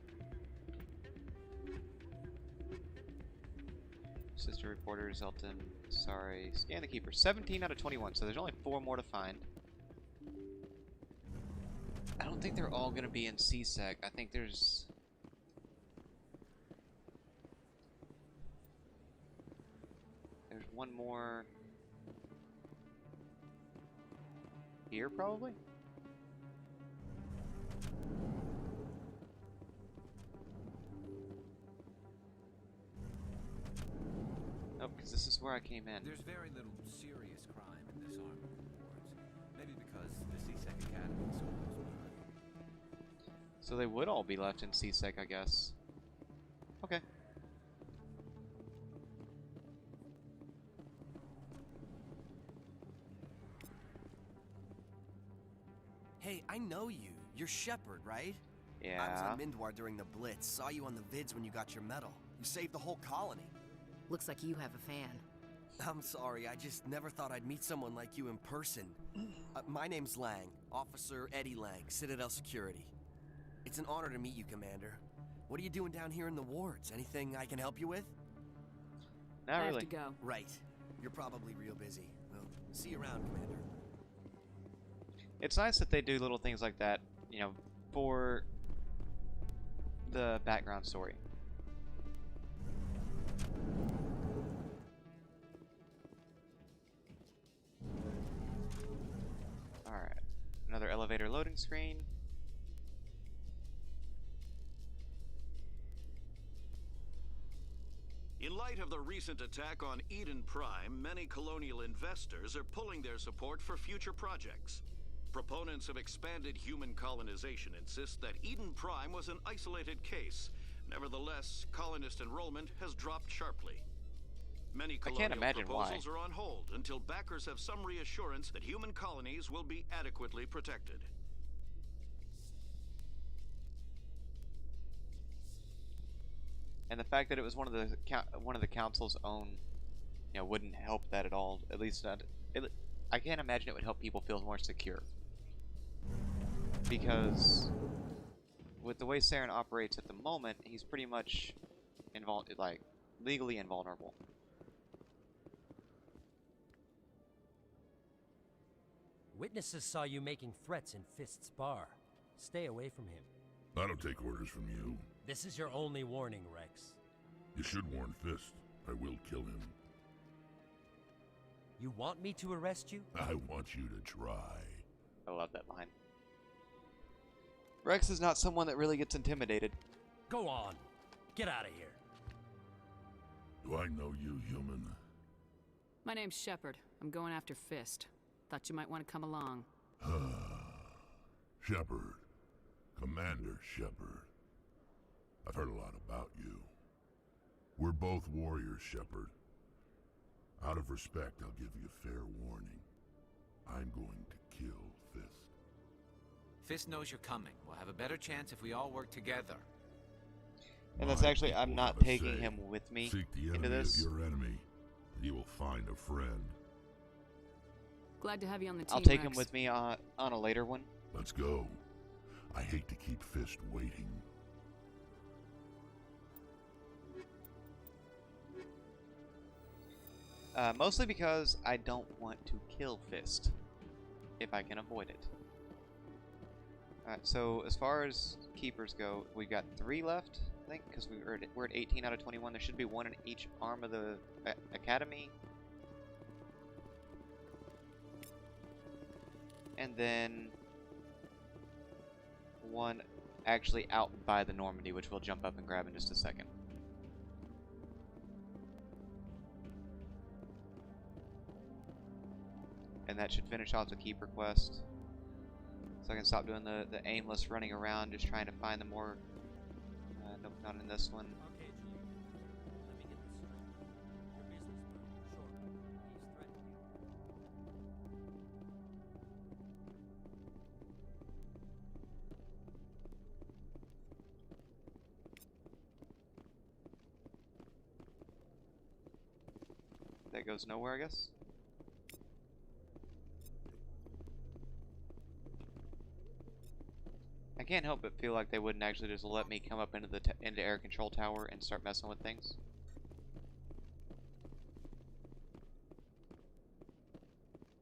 Sister reporter, Zelton. Sorry. Scan the keeper. 17 out of 21, so there's only 4 more to find. I don't think they're all going to be in CSEC. I think there's... There's one more... Here, probably? Nope, because this is where I came in. There's very little serious crime in this arm of the wards. Maybe because the CSEC Academy is so close by. So they would all be left in CSEC, I guess. Okay. Hey, I know you. You're Shepard, right? Yeah. I was on Mindwar during the Blitz. Saw you on the vids when you got your medal. You saved the whole colony. Looks like you have a fan. I'm sorry, I just never thought I'd meet someone like you in person. My name's Lang, Officer Eddie Lang, Citadel Security. It's an honor to meet you, Commander. What are you doing down here in the wards? Anything I can help you with? Not really. I have to go. Right. You're probably real busy. Well, see you around, Commander. It's nice that they do little things like that, you know, for the background story. Alright. Another elevator loading screen. In light of the recent attack on Eden Prime, many colonial investors are pulling their support for future projects. Proponents of expanded human colonization insist that Eden Prime was an isolated case. Nevertheless, colonist enrollment has dropped sharply. Many colonial proposals are on hold until backers have some reassurance that human colonies will be adequately protected. And the fact that it was one of the council's own, you know, wouldn't help that at all. At least not. I can't imagine it would help people feel more secure. Because with the way Saren operates at the moment, he's pretty much like legally invulnerable. Witnesses saw you making threats in Fist's bar. Stay away from him. I don't take orders from you. This is your only warning, Rex. You should warn Fist. I will kill him. You want me to arrest you? I want you to try. I love that line. Rex is not someone that really gets intimidated. Go on. Get out of here. Do I know you, human? My name's Shepard. I'm going after Fist. Thought you might want to come along. Shepard. Commander Shepard. I've heard a lot about you. We're both warriors, Shepard. Out of respect, I'll give you a fair warning. I'm going to kill Fist. Fist knows you're coming. We'll have a better chance if we all work together. And that's actually, I'm not taking him with me into this. Seek the enemy of your enemy, and you will find a friend. Glad to have you on the team, I'll take Rex. him with me on a later one. Let's go. I hate to keep Fist waiting. Mostly because I don't want to kill Fist, if I can avoid it. Alright, so as far as keepers go, we got 3 left, I think, because we're at 18 out of 21. There should be 1 in each arm of the academy. And then 1 actually out by the Normandy, which we'll jump up and grab in just a second. And that should finish off the keeper quest. So I can stop doing the aimless running around, just trying to find the more... nope, not in this one. Okay, Julie. Let me get this straight. Your businessman, Shortman, he's threatening you. That goes nowhere, I guess. I can't help but feel like they wouldn't actually just let me come up into the air control tower and start messing with things.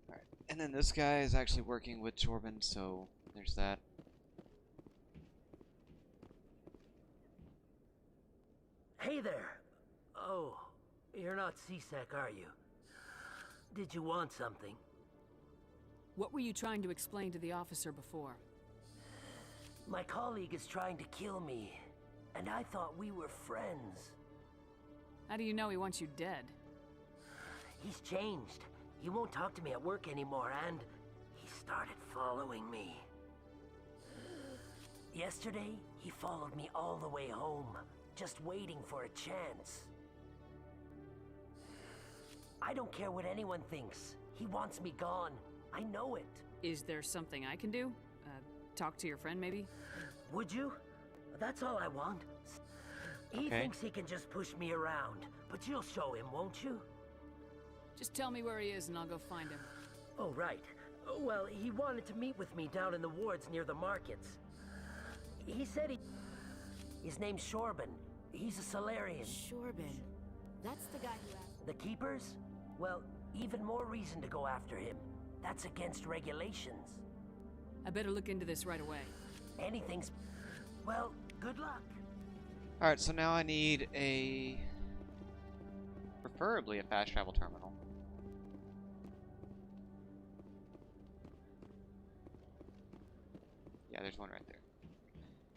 Alright, and then this guy is actually working with Jorben, so there's that. Hey there! Oh, you're not C-Sec, are you? Did you want something? What were you trying to explain to the officer before? My colleague is trying to kill me, and I thought we were friends. How do you know he wants you dead? He's changed. He won't talk to me at work anymore, and he started following me. Yesterday, he followed me all the way home, just waiting for a chance. I don't care what anyone thinks. He wants me gone. I know it. Is there something I can do? Talk to your friend, maybe? Would you? That's all I want. He Okay. thinks he can just push me around, but you'll show him, won't you? Just tell me where he is and I'll go find him. Oh, right. Well, he wanted to meet with me down in the wards near the markets. He said his name's Shorben. He's a Solarian. Shorben. That's the guy who asked. The Keepers? Well, even more reason to go after him. That's against regulations. I better look into this right away. Anything's... Well, good luck. Alright, so now I need preferably a fast travel terminal. Yeah, there's one right there.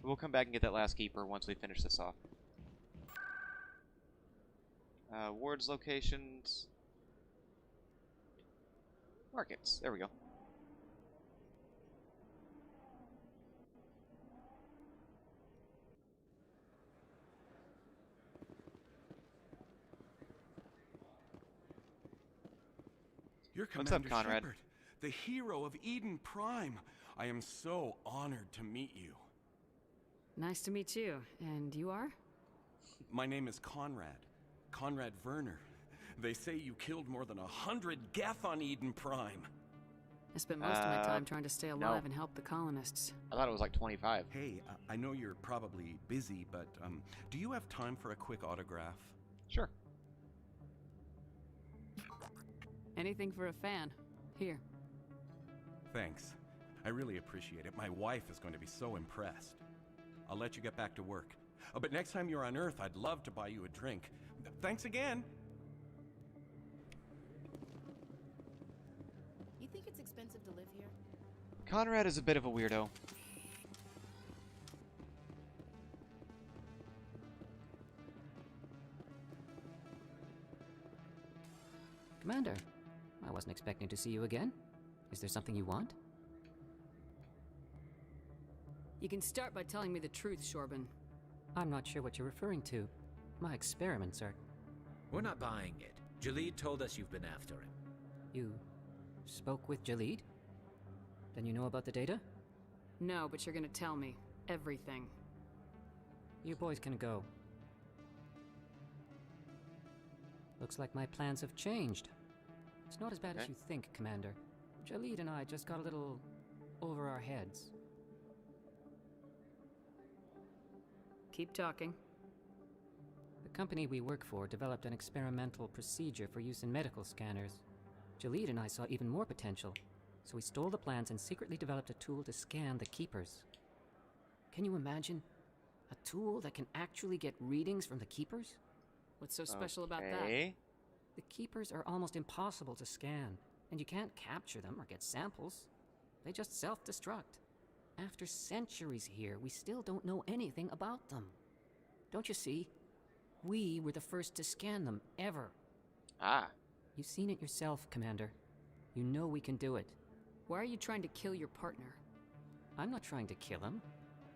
We'll come back and get that last keeper once we finish this off. Wards locations. Markets. There we go. You're What's up, Commander Conrad? Shepard, the hero of Eden Prime. I am so honored to meet you. Nice to meet you. And you are? My name is Conrad Werner. They say you killed more than 100 Geth on Eden Prime. I spent most of my time trying to stay alive and help the colonists. I thought it was like 25. Hey, I know you're probably busy, but do you have time for a quick autograph? Sure. Anything for a fan. Here. Thanks. I really appreciate it. My wife is going to be so impressed. I'll let you get back to work. But next time you're on Earth, I'd love to buy you a drink. Thanks again. You think it's expensive to live here? Conrad is a bit of a weirdo. Commander, I wasn't expecting to see you again. Is there something you want? You can start by telling me the truth, Shorban. I'm not sure what you're referring to. My experiments are... We're not buying it. Jalid told us you've been after him. You spoke with Jalid? Then you know about the data? No, but you're gonna tell me everything. You boys can go. Looks like my plans have changed. It's not as bad as you think, Commander. Jalid and I just got a little over our heads. Keep talking. The company we work for developed an experimental procedure for use in medical scanners. Jalid and I saw even more potential, so we stole the plans and secretly developed a tool to scan the Keepers. Can you imagine? A tool that can actually get readings from the Keepers? What's so special about that? The Keepers are almost impossible to scan, and you can't capture them or get samples. They just self-destruct. After centuries here, we still don't know anything about them. Don't you see? We were the first to scan them, ever. Ah. You've seen it yourself, Commander. You know we can do it. Why are you trying to kill your partner? I'm not trying to kill him.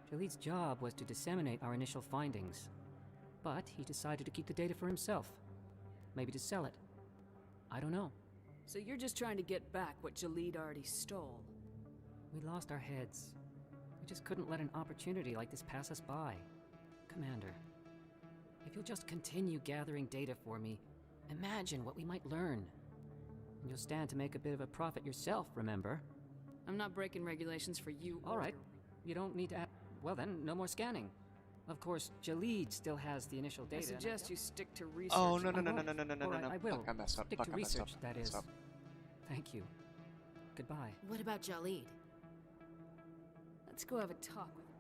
Jalid's job was to disseminate our initial findings. But he decided to keep the data for himself. Maybe to sell it. I don't know. So you're just trying to get back what Jalid already stole? We lost our heads. We just couldn't let an opportunity like this pass us by. Commander, if you'll just continue gathering data for me, imagine what we might learn. And you'll stand to make a bit of a profit yourself, remember? I'm not breaking regulations for you. All right. You don't need to... Well then, no more scanning. Of course, Jalid still has the initial data. I suggest you stick to research. Oh, no. All right, I will. Fuck, I messed up. Stick Fuck, to I messed research, up. that is. Thank you. Goodbye. What about Jalid? Let's go have a talk with him.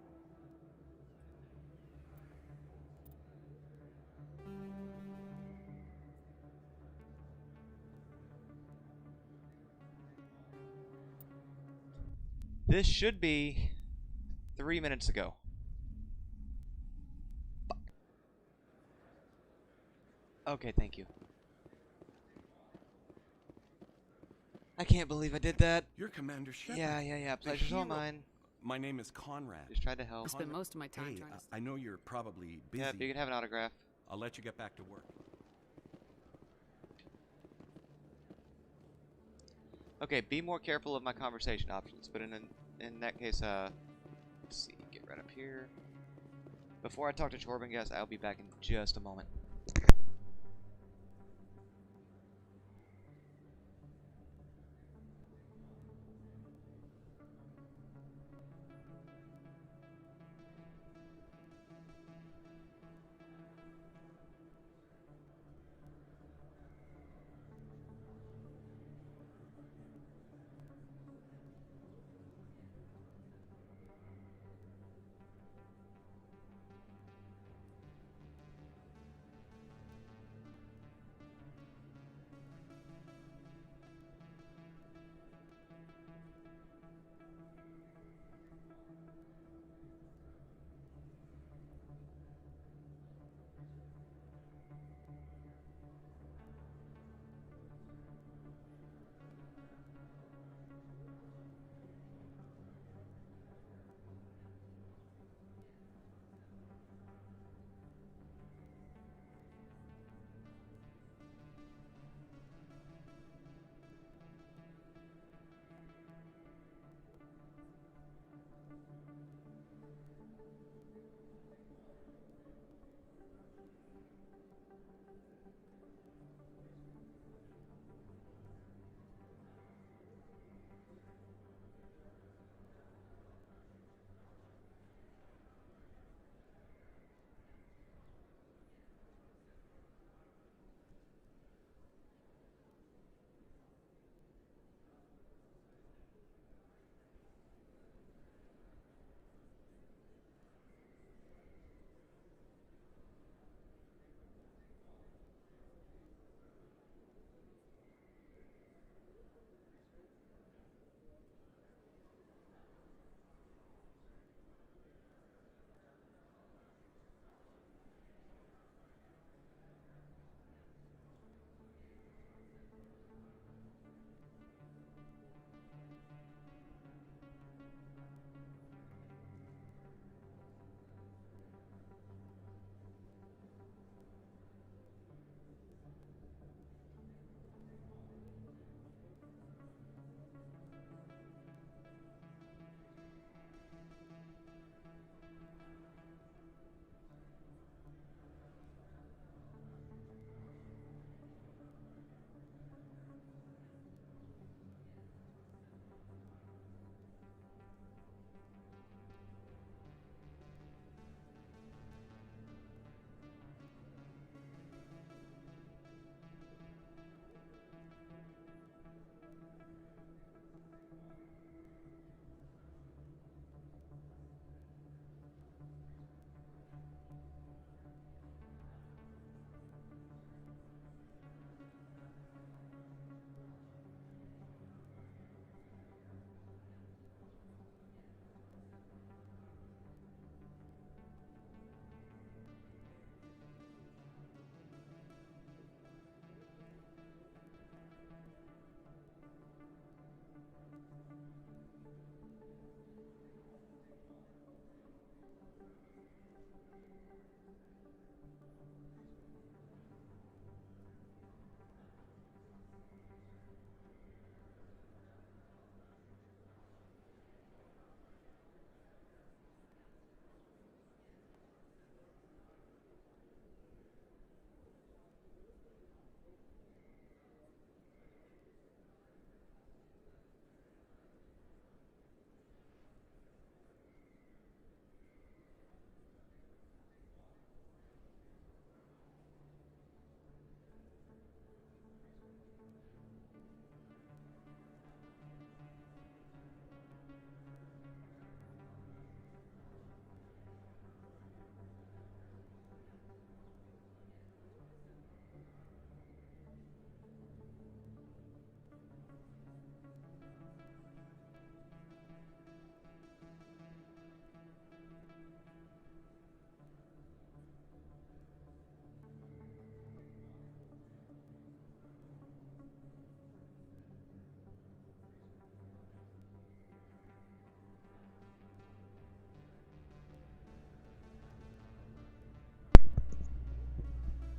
This should be 3 minutes ago. Fuck. Okay, thank you. I can't believe I did that. You're Commander Shepard. Yeah. The Pleasure's all hero. mine. My name is Conrad. Just tried to help. I spent most of my time Hey, trying to... I know you're probably busy. Yeah, you can have an autograph. I'll let you get back to work. Okay, be more careful of my conversation options, but in that case, let's see, get right up here. Before I talk to Chorban, guys, I'll be back in just a moment.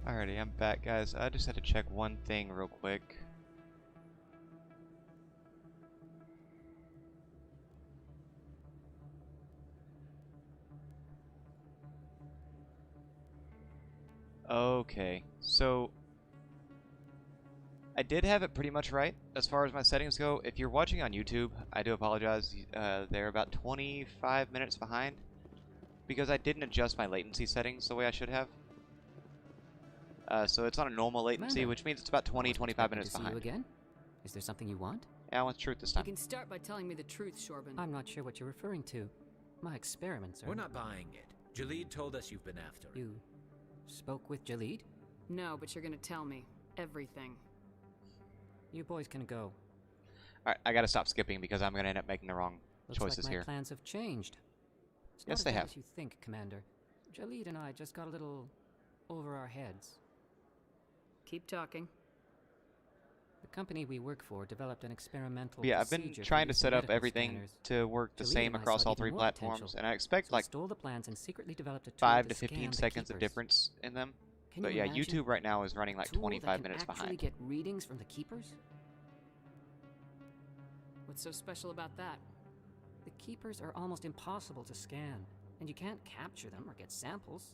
Alrighty, I'm back, guys. I just had to check one thing real quick. Okay, so I did have it pretty much right as far as my settings go. If you're watching on YouTube, I do apologize. They're about 25 minutes behind because I didn't adjust my latency settings the way I should have. So it's on a normal latency, Commander, which means it's about 20-25 minutes to see behind. you again? Is there something you want? Yeah, I want truth this You time. can start by telling me the truth, Shorban. I'm not sure what you're referring to. My experiments are... We're not buying it. Jalid told us you've been after it. You spoke with Jalid? No, but you're gonna tell me everything. You boys can go. Alright, I gotta stop skipping because I'm gonna end up making the wrong choices like my here. plans have changed. It's Yes, not they as bad have. as you think, Commander. Jalid and I just got a little over our heads. Keep talking. The company we work for developed an experimental Yeah, I've been procedure for trying to use in set up medical everything scanners. to work the Jalid same and I across saw all even 3 more platforms, potential, and I expect so we like stole the plans and secretly developed a tool 5 to to scan 15 the seconds of keepers. difference in them. Can But you yeah, imagine? YouTube right now is running A like tool 25 that can minutes actually behind. get readings from the keepers? What's so special about that? The keepers are almost impossible to scan, and you can't capture them or get samples.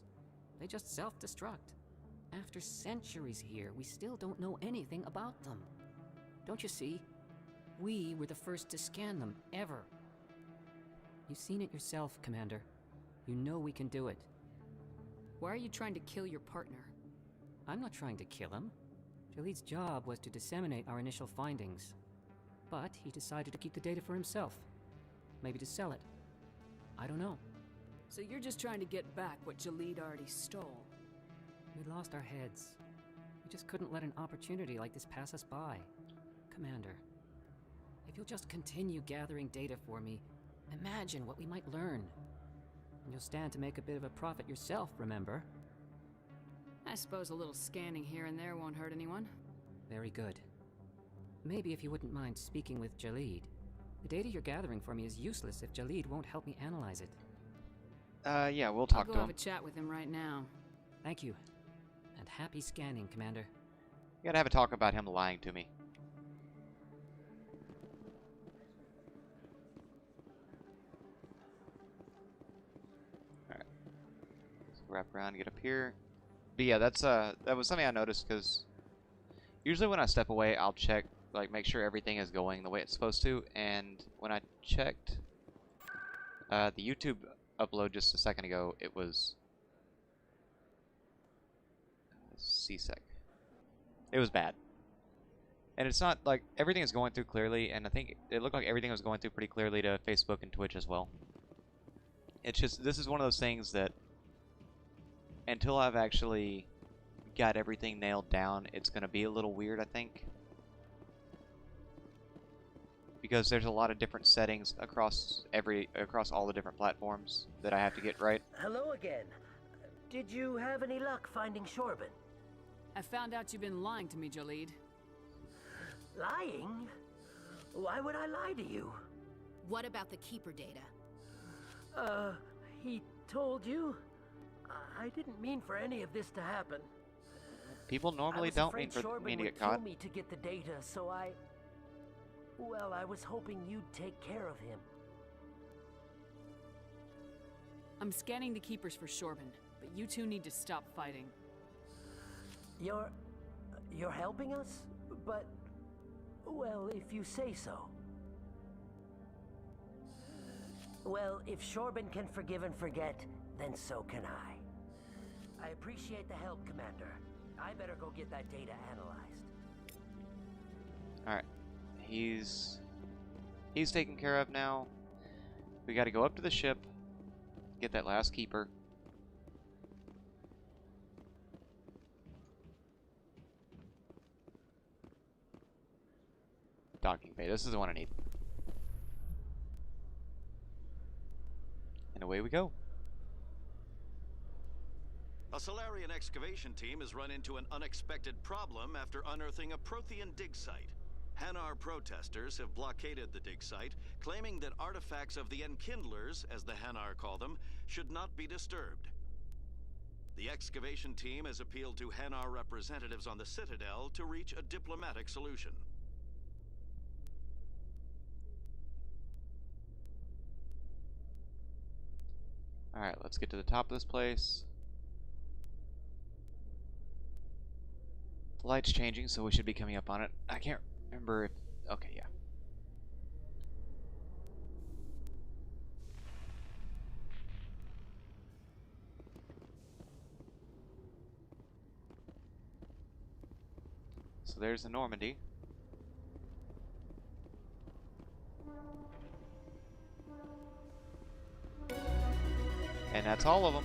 They just self-destruct. After centuries here, we still don't know anything about them. Don't you see? We were the first to scan them, ever. You've seen it yourself, Commander. You know we can do it. Why are you trying to kill your partner? I'm not trying to kill him. Jalid's job was to disseminate our initial findings. But he decided to keep the data for himself. Maybe to sell it. I don't know. So you're just trying to get back what Jalid already stole? We lost our heads. We just couldn't let an opportunity like this pass us by. Commander, if you'll just continue gathering data for me, imagine what we might learn. And you'll stand to make a bit of a profit yourself, remember? I suppose a little scanning here and there won't hurt anyone. Very good. Maybe if you wouldn't mind speaking with Jalid. The data you're gathering for me is useless if Jalid won't help me analyze it. Yeah, we'll I'll talk go to have him. a chat with him right now. Thank you. And happy scanning, Commander. You gotta have a talk about him lying to me. Alright. Let's wrap around and get up here. But yeah, that was something I noticed because usually when I step away, I'll check, like, make sure everything is going the way it's supposed to. And when I checked the YouTube upload just a second ago, it was CSEC. It was bad. And it's not like everything is going through clearly, and I think it looked like everything was going through pretty clearly to Facebook and Twitch as well. It's just, this is one of those things that until I've actually got everything nailed down, it's going to be a little weird, I think. Because there's a lot of different settings across all the different platforms that I have to get right. Hello again. Did you have any luck finding Shorban? I found out you've been lying to me, Jalid. Lying? Why would I lie to you? What about the keeper data? He told you? I didn't mean for any of this to happen. People normally don't mean for me to get caught. Shorban would kill me to get the data, so well, I was hoping you'd take care of him. I'm scanning the keepers for Shorban, but you two need to stop fighting. You're helping us? But, well, if you say so. Well, if Shorban can forgive and forget, then so can I. I appreciate the help, Commander. I better go get that data analyzed. Alright. He's taken care of now. We gotta go up to the ship, get that last keeper. Docking bay. This is the one I need. And away we go. A Solarian excavation team has run into an unexpected problem after unearthing a Prothean dig site. Hanar protesters have blockaded the dig site, claiming that artifacts of the Enkindlers, as the Hanar call them, should not be disturbed. The excavation team has appealed to Hanar representatives on the Citadel to reach a diplomatic solution. Alright, let's get to the top of this place. The light's changing, so we should be coming up on it. I can't remember if... Okay, yeah. So there's the Normandy. And that's all of them.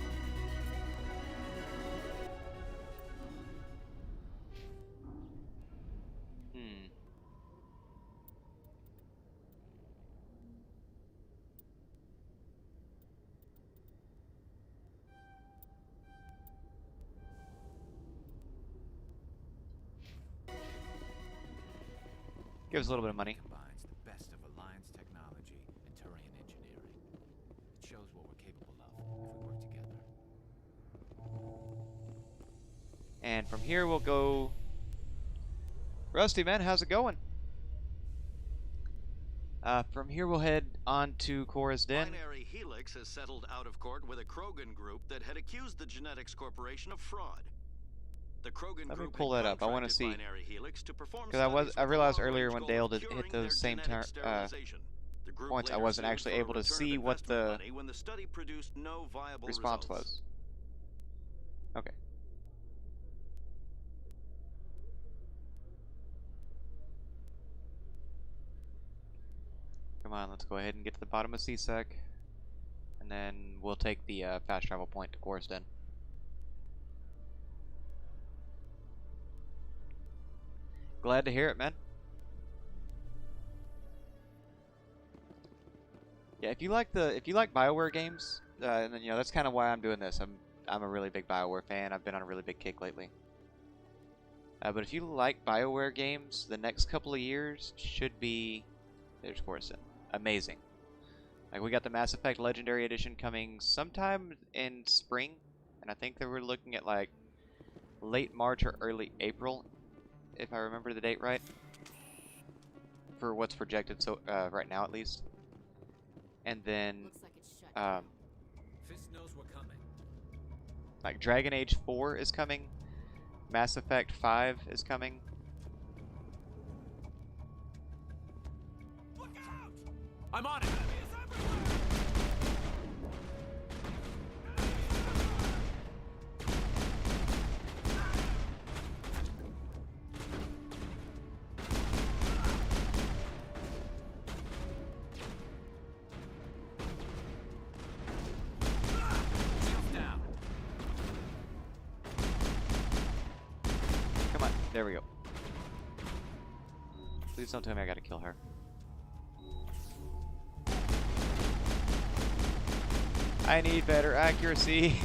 Gives a little bit of money. Combines the best of Alliance technology and Turian engineering. It shows what we're capable of if we work together. And from here we'll go... Rusty, man, how's it going? From here we'll head on to Cora's Den. Binary Helix has settled out of court with a Krogan group that had accused the Genetics Corporation of fraud. The Krogan Let me group pull that up. I want to see. Because I realized earlier when Dale did hit those same points, I wasn't actually able to see what the response was. Okay. Come on, let's go ahead and get to the bottom of CSEC. And then we'll take the fast travel point to Cora's Den. Glad to hear it, man. Yeah, if you like Bioware games, and then that's kind of why I'm doing this. I'm a really big Bioware fan. I've been on a really big kick lately. But if you like Bioware games, the next couple of years should be, there's Coruscant, amazing. Like, we got the Mass Effect Legendary Edition coming sometime in spring, and I think that we're looking at like late March or early April, if I remember the date right, for what's projected right now at least. And then Fist knows we're coming. Like Dragon Age 4 is coming, Mass Effect 5 is coming. Look out! I'm on it. There we go. Please don't tell me I gotta kill her. I need better accuracy.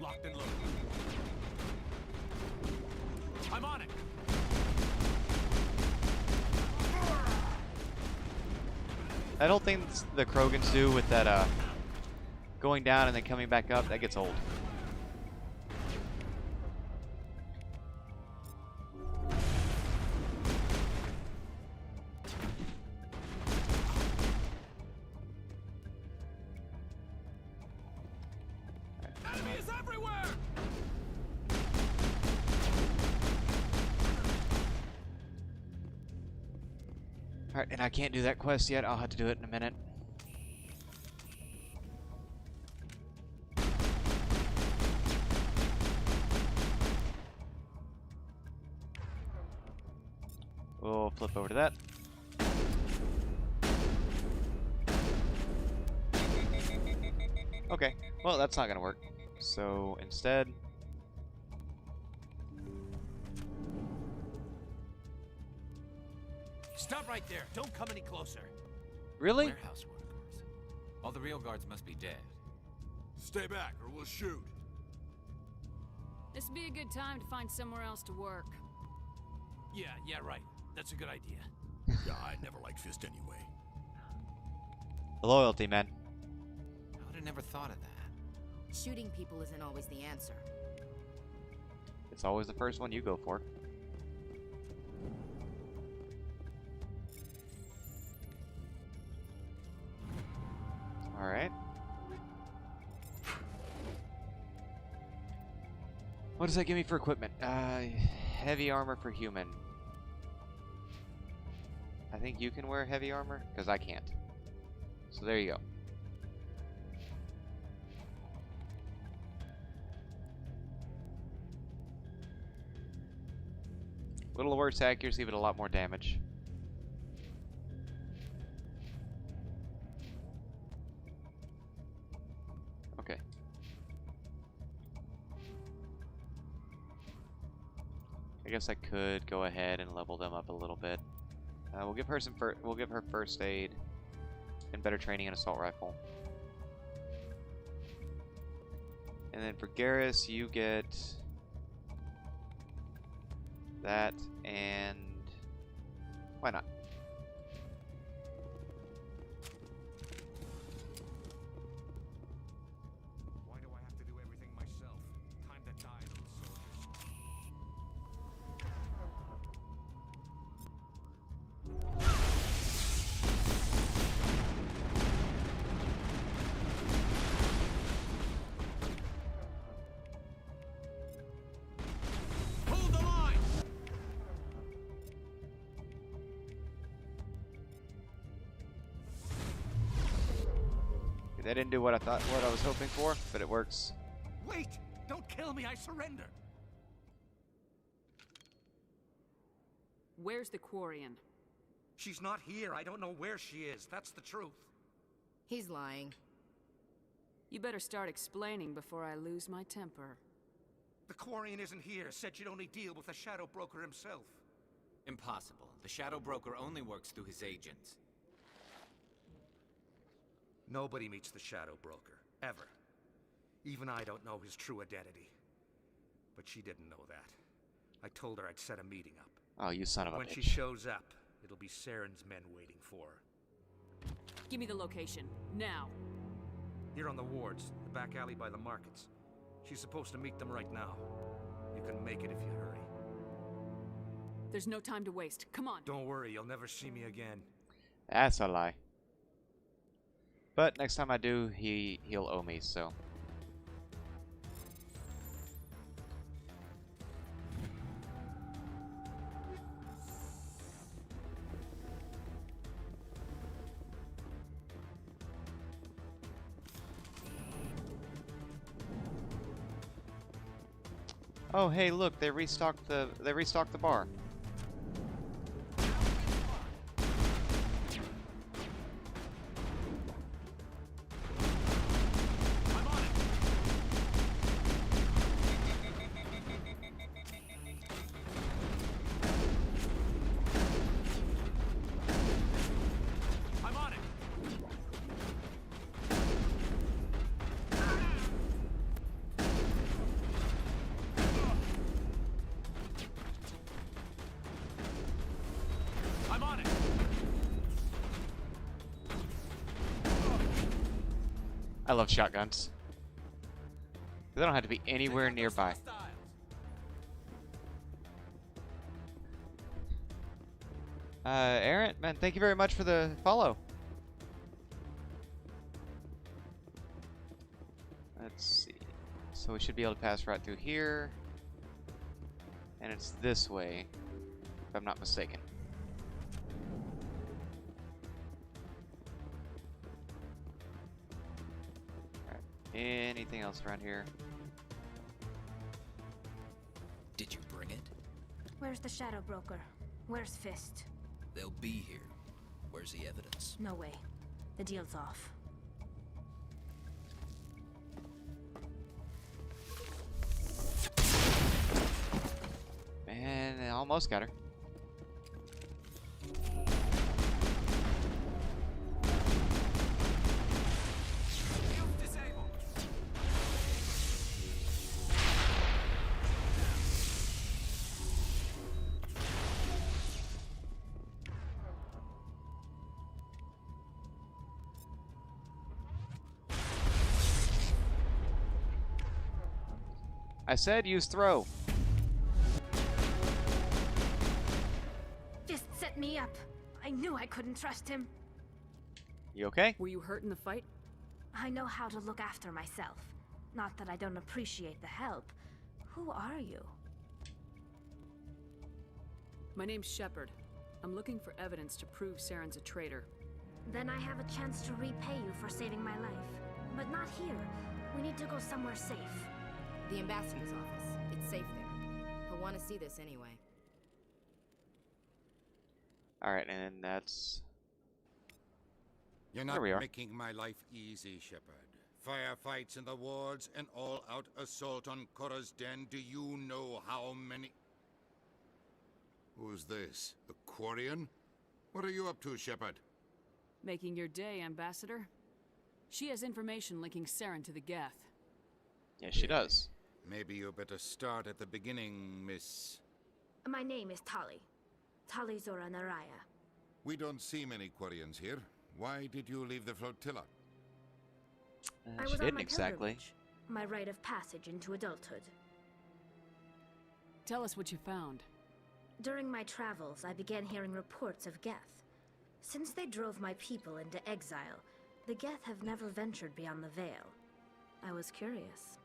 Locked and loaded. I'm on it. I don't think the Krogans do with that going down and then coming back up. That gets old. Alright, and I can't do that quest yet. I'll have to do it in a minute. We'll flip over to that. Okay, well that's not gonna work. So instead... Stop right there. Don't come any closer. Really? Warehouse workers. All the real guards must be dead. Stay back or we'll shoot. This would be a good time to find somewhere else to work. Yeah, right. That's a good idea. Yeah, I never liked Fist anyway. Loyalty, man. I would have never thought of that. Shooting people isn't always the answer. It's always the first one you go for. Alright. What does that give me for equipment? Heavy armor for human. I think you can wear heavy armor, because I can't. So there you go. A little worse accuracy, but a lot more damage. Okay. I guess I could go ahead and level them up a little bit. We'll give her we'll give her first aid and better training in assault rifle. And then for Garrus, you get that, and why not? Why do I have to do everything myself? Time to die, little Hold the line! That didn't do what I was hoping for, but it works. Wait! Don't kill me, I surrender! Where's the Quarian? She's not here. I don't know where she is. That's the truth. He's lying. You better start explaining before I lose my temper. The Quarian isn't here. Said she'd only deal with the Shadow Broker himself. Impossible. The Shadow Broker only works through his agents. Nobody meets the Shadow Broker. Ever. Even I don't know his true identity. But she didn't know that. I told her I'd set a meeting up. Oh, you son of a bitch. When she shows up, it'll be Saren's men waiting for her. Give me the location, now. Here on the wards, the back alley by the markets. She's supposed to meet them right now. You can make it if you hurry. There's no time to waste. Come on. Don't worry, you'll never see me again. That's a lie. But next time I do, he'll owe me, so. Oh, hey, look, they restocked the bar. I love shotguns. They don't have to be anywhere nearby. Aaron, man, thank you very much for the follow. Let's see. So we should be able to pass right through here. And it's this way, if I'm not mistaken. Anything else around here? Did you bring it? Where's the Shadow Broker? Where's Fist? They'll be here. Where's the evidence? No way. The deal's off. Man, I almost got her. I said use throw. Fist set me up. I knew I couldn't trust him. You okay? Were you hurt in the fight? I know how to look after myself. Not that I don't appreciate the help. Who are you? My name's Shepard. I'm looking for evidence to prove Saren's a traitor. Then I have a chance to repay you for saving my life. But not here. We need to go somewhere safe. The ambassador's office. It's safe there. He'll want to see this anyway. Alright, and that's... You're There not we are. making my life easy, Shepard. Firefights in the wards, an all-out assault on Korra's den. Do you know how many... Who's this? A Quarian? What are you up to, Shepard? Making your day, Ambassador. She has information linking Saren to the Geth. Yeah, she does. Maybe you better start at the beginning, Miss... My name is Tali. Tali Zora Naraya. We don't see many Quarians here. Why did you leave the flotilla? I She was on didn't my exactly. pilgrimage, my rite of passage into adulthood. Tell us what you found. During my travels, I began hearing reports of Geth. Since they drove my people into exile, the Geth have never ventured beyond the Veil. I was curious.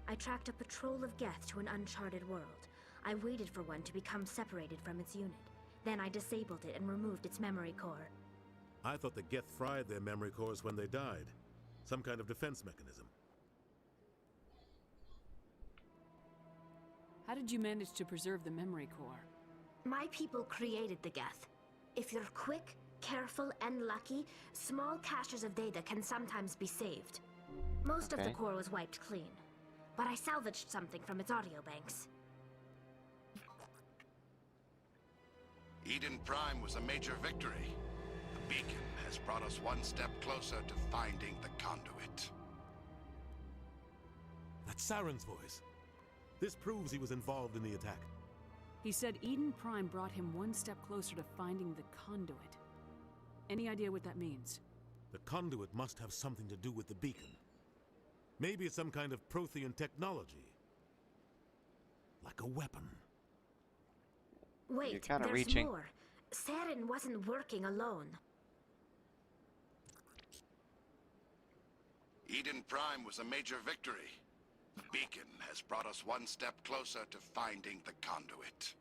I tracked a patrol of Geth to an uncharted world. I waited for one to become separated from its unit. Then I disabled it and removed its memory core. I thought the Geth fried their memory cores when they died. Some kind of defense mechanism. How did you manage to preserve the memory core? My people created the Geth. If you're quick, careful, and lucky, small caches of data can sometimes be saved. Most of the Okay. core was wiped clean, but I salvaged something from its audio banks. Eden Prime was a major victory. The beacon has brought us one step closer to finding the conduit. That's Saren's voice. This proves he was involved in the attack. He said Eden Prime brought him one step closer to finding the conduit. Any idea what that means? The conduit must have something to do with the beacon. Maybe it's some kind of Prothean technology. Like a weapon. Wait, You're kinda there's reaching. more. Saren wasn't working alone. Eden Prime was a major victory. The beacon has brought us one step closer to finding the conduit.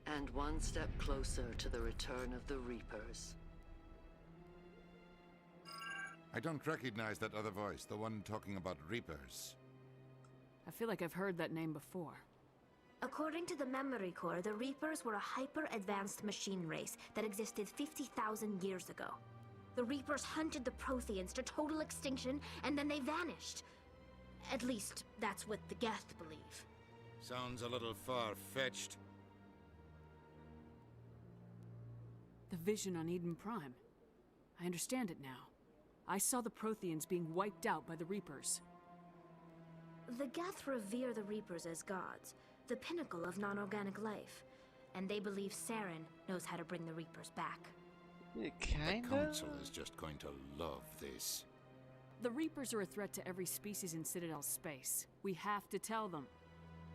And one step closer to the return of the Reapers. I don't recognize that other voice, the one talking about Reapers. I feel like I've heard that name before. According to the memory core, the Reapers were a hyper-advanced machine race that existed 50,000 years ago. The Reapers hunted the Protheans to total extinction, and then they vanished. At least, that's what the Geth believe. Sounds a little far-fetched. The vision on Eden Prime. I understand it now. I saw the Protheans being wiped out by the Reapers. The Geth revere the Reapers as gods, the pinnacle of non-organic life, and they believe Saren knows how to bring the Reapers back. The Council is just going to love this. The Reapers are a threat to every species in Citadel space. We have to tell them.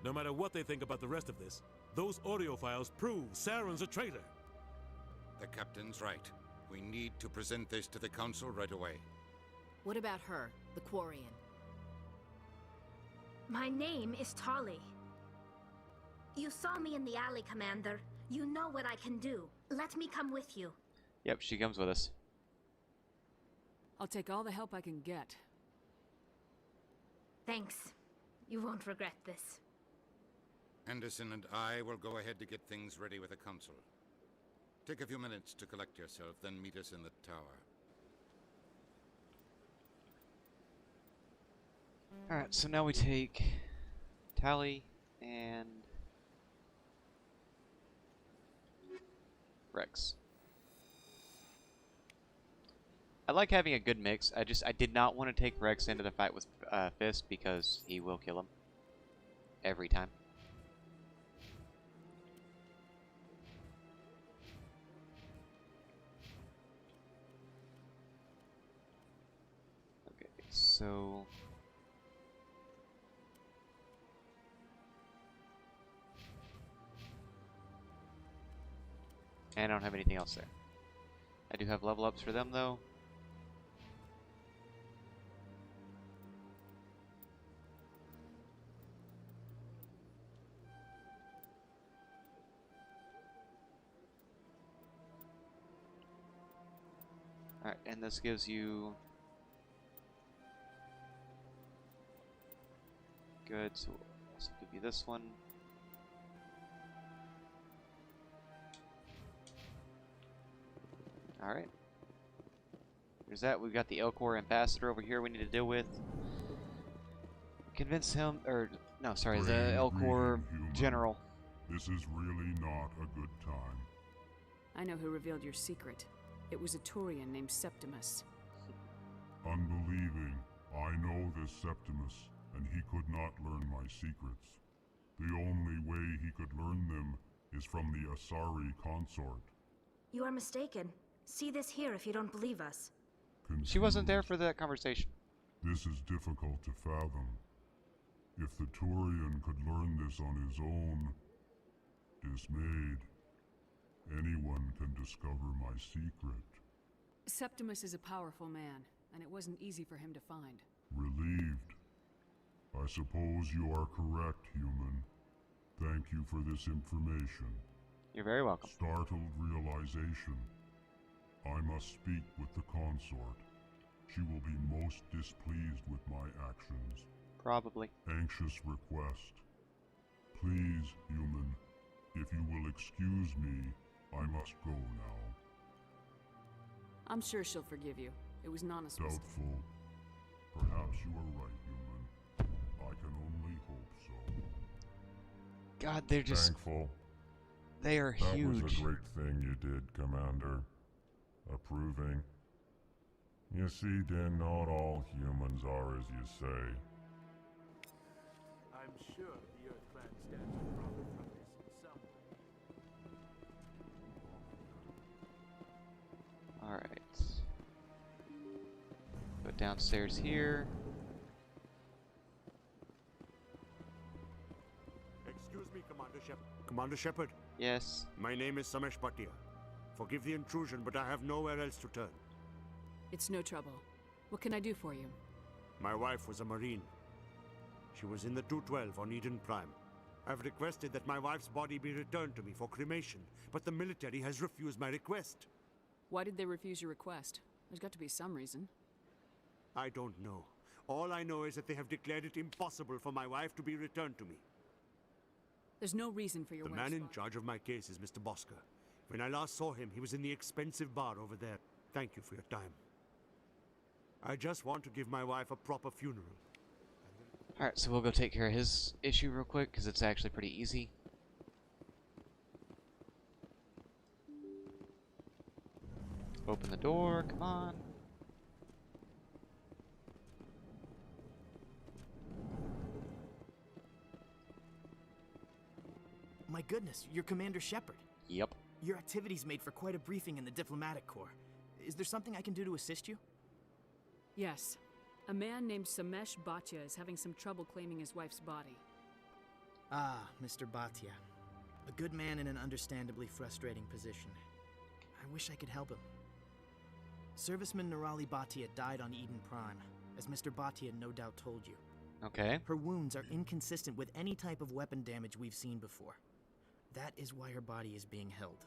No matter what they think about the rest of this, those audio files prove Saren's a traitor. The Captain's right. We need to present this to the Council right away. What about her, the Quarian? My name is Tali. You saw me in the alley, Commander. You know what I can do. Let me come with you. Yep, she comes with us. I'll take all the help I can get. Thanks. You won't regret this. Anderson and I will go ahead to get things ready with the Council. Take a few minutes to collect yourself, then meet us in the tower. Alright, so now we take Tali and Rex. I like having a good mix. I did not want to take Rex into the fight with Fist because he will kill him every time. Okay, so And I don't have anything else there. I do have level ups for them though. Alright, and this gives you good, so we'll also give you this one. Alright. There's that. We've got the Elcor ambassador over here we need to deal with. Convince him, or, no, sorry, the Elcor general. This is really not a good time. I know who revealed your secret. It was a Turian named Septimus. Unbelieving, I know this Septimus, and he could not learn my secrets. The only way he could learn them is from the Asari consort. You are mistaken. See this here if you don't believe us. She wasn't there for that conversation. This is difficult to fathom. If the Turian could learn this on his own, dismayed, anyone can discover my secret. Septimus is a powerful man, and it wasn't easy for him to find. Relieved. I suppose you are correct, human. Thank you for this information. You're very welcome. Startled realization. I must speak with the consort. She will be most displeased with my actions. Probably. Anxious request. Please, human, if you will excuse me, I must go now. I'm sure she'll forgive you. It was non-specific. Doubtful. Perhaps you are right, human. I can only hope so. God, they're just... Thankful. They are huge. That was a great thing you did, Commander. Approving. You see, Din, not all humans are as you say. I'm sure the Earth Clan stands to profit from this in some way. Alright. Go downstairs here. Excuse me, Commander Shepard. Commander Shepard? Yes? My name is Samesh Bhatia. Forgive the intrusion, but I have nowhere else to turn. It's no trouble. What can I do for you? My wife was a Marine. She was in the 212 on Eden Prime. I've requested that my wife's body be returned to me for cremation, but the military has refused my request. Why did they refuse your request? There's got to be some reason. I don't know. All I know is that they have declared it impossible for my wife to be returned to me. There's no reason for your The man in charge of my case is Mr. Bosker. When I last saw him, he was in the expensive bar over there. Thank you for your time. I just want to give my wife a proper funeral. Alright, so we'll go take care of his issue real quick, because it's actually pretty easy. Open the door, come on. My goodness, you're Commander Shepard. Yep. Your activities made for quite a briefing in the diplomatic corps. Is there something I can do to assist you? Yes. A man named Samesh Bhatia is having some trouble claiming his wife's body. Ah, Mr. Bhatia. A good man in an understandably frustrating position. I wish I could help him. Serviceman Nirali Bhatia died on Eden Prime, as Mr. Bhatia no doubt told you. Okay. Her wounds are inconsistent with any type of weapon damage we've seen before. That is why her body is being held.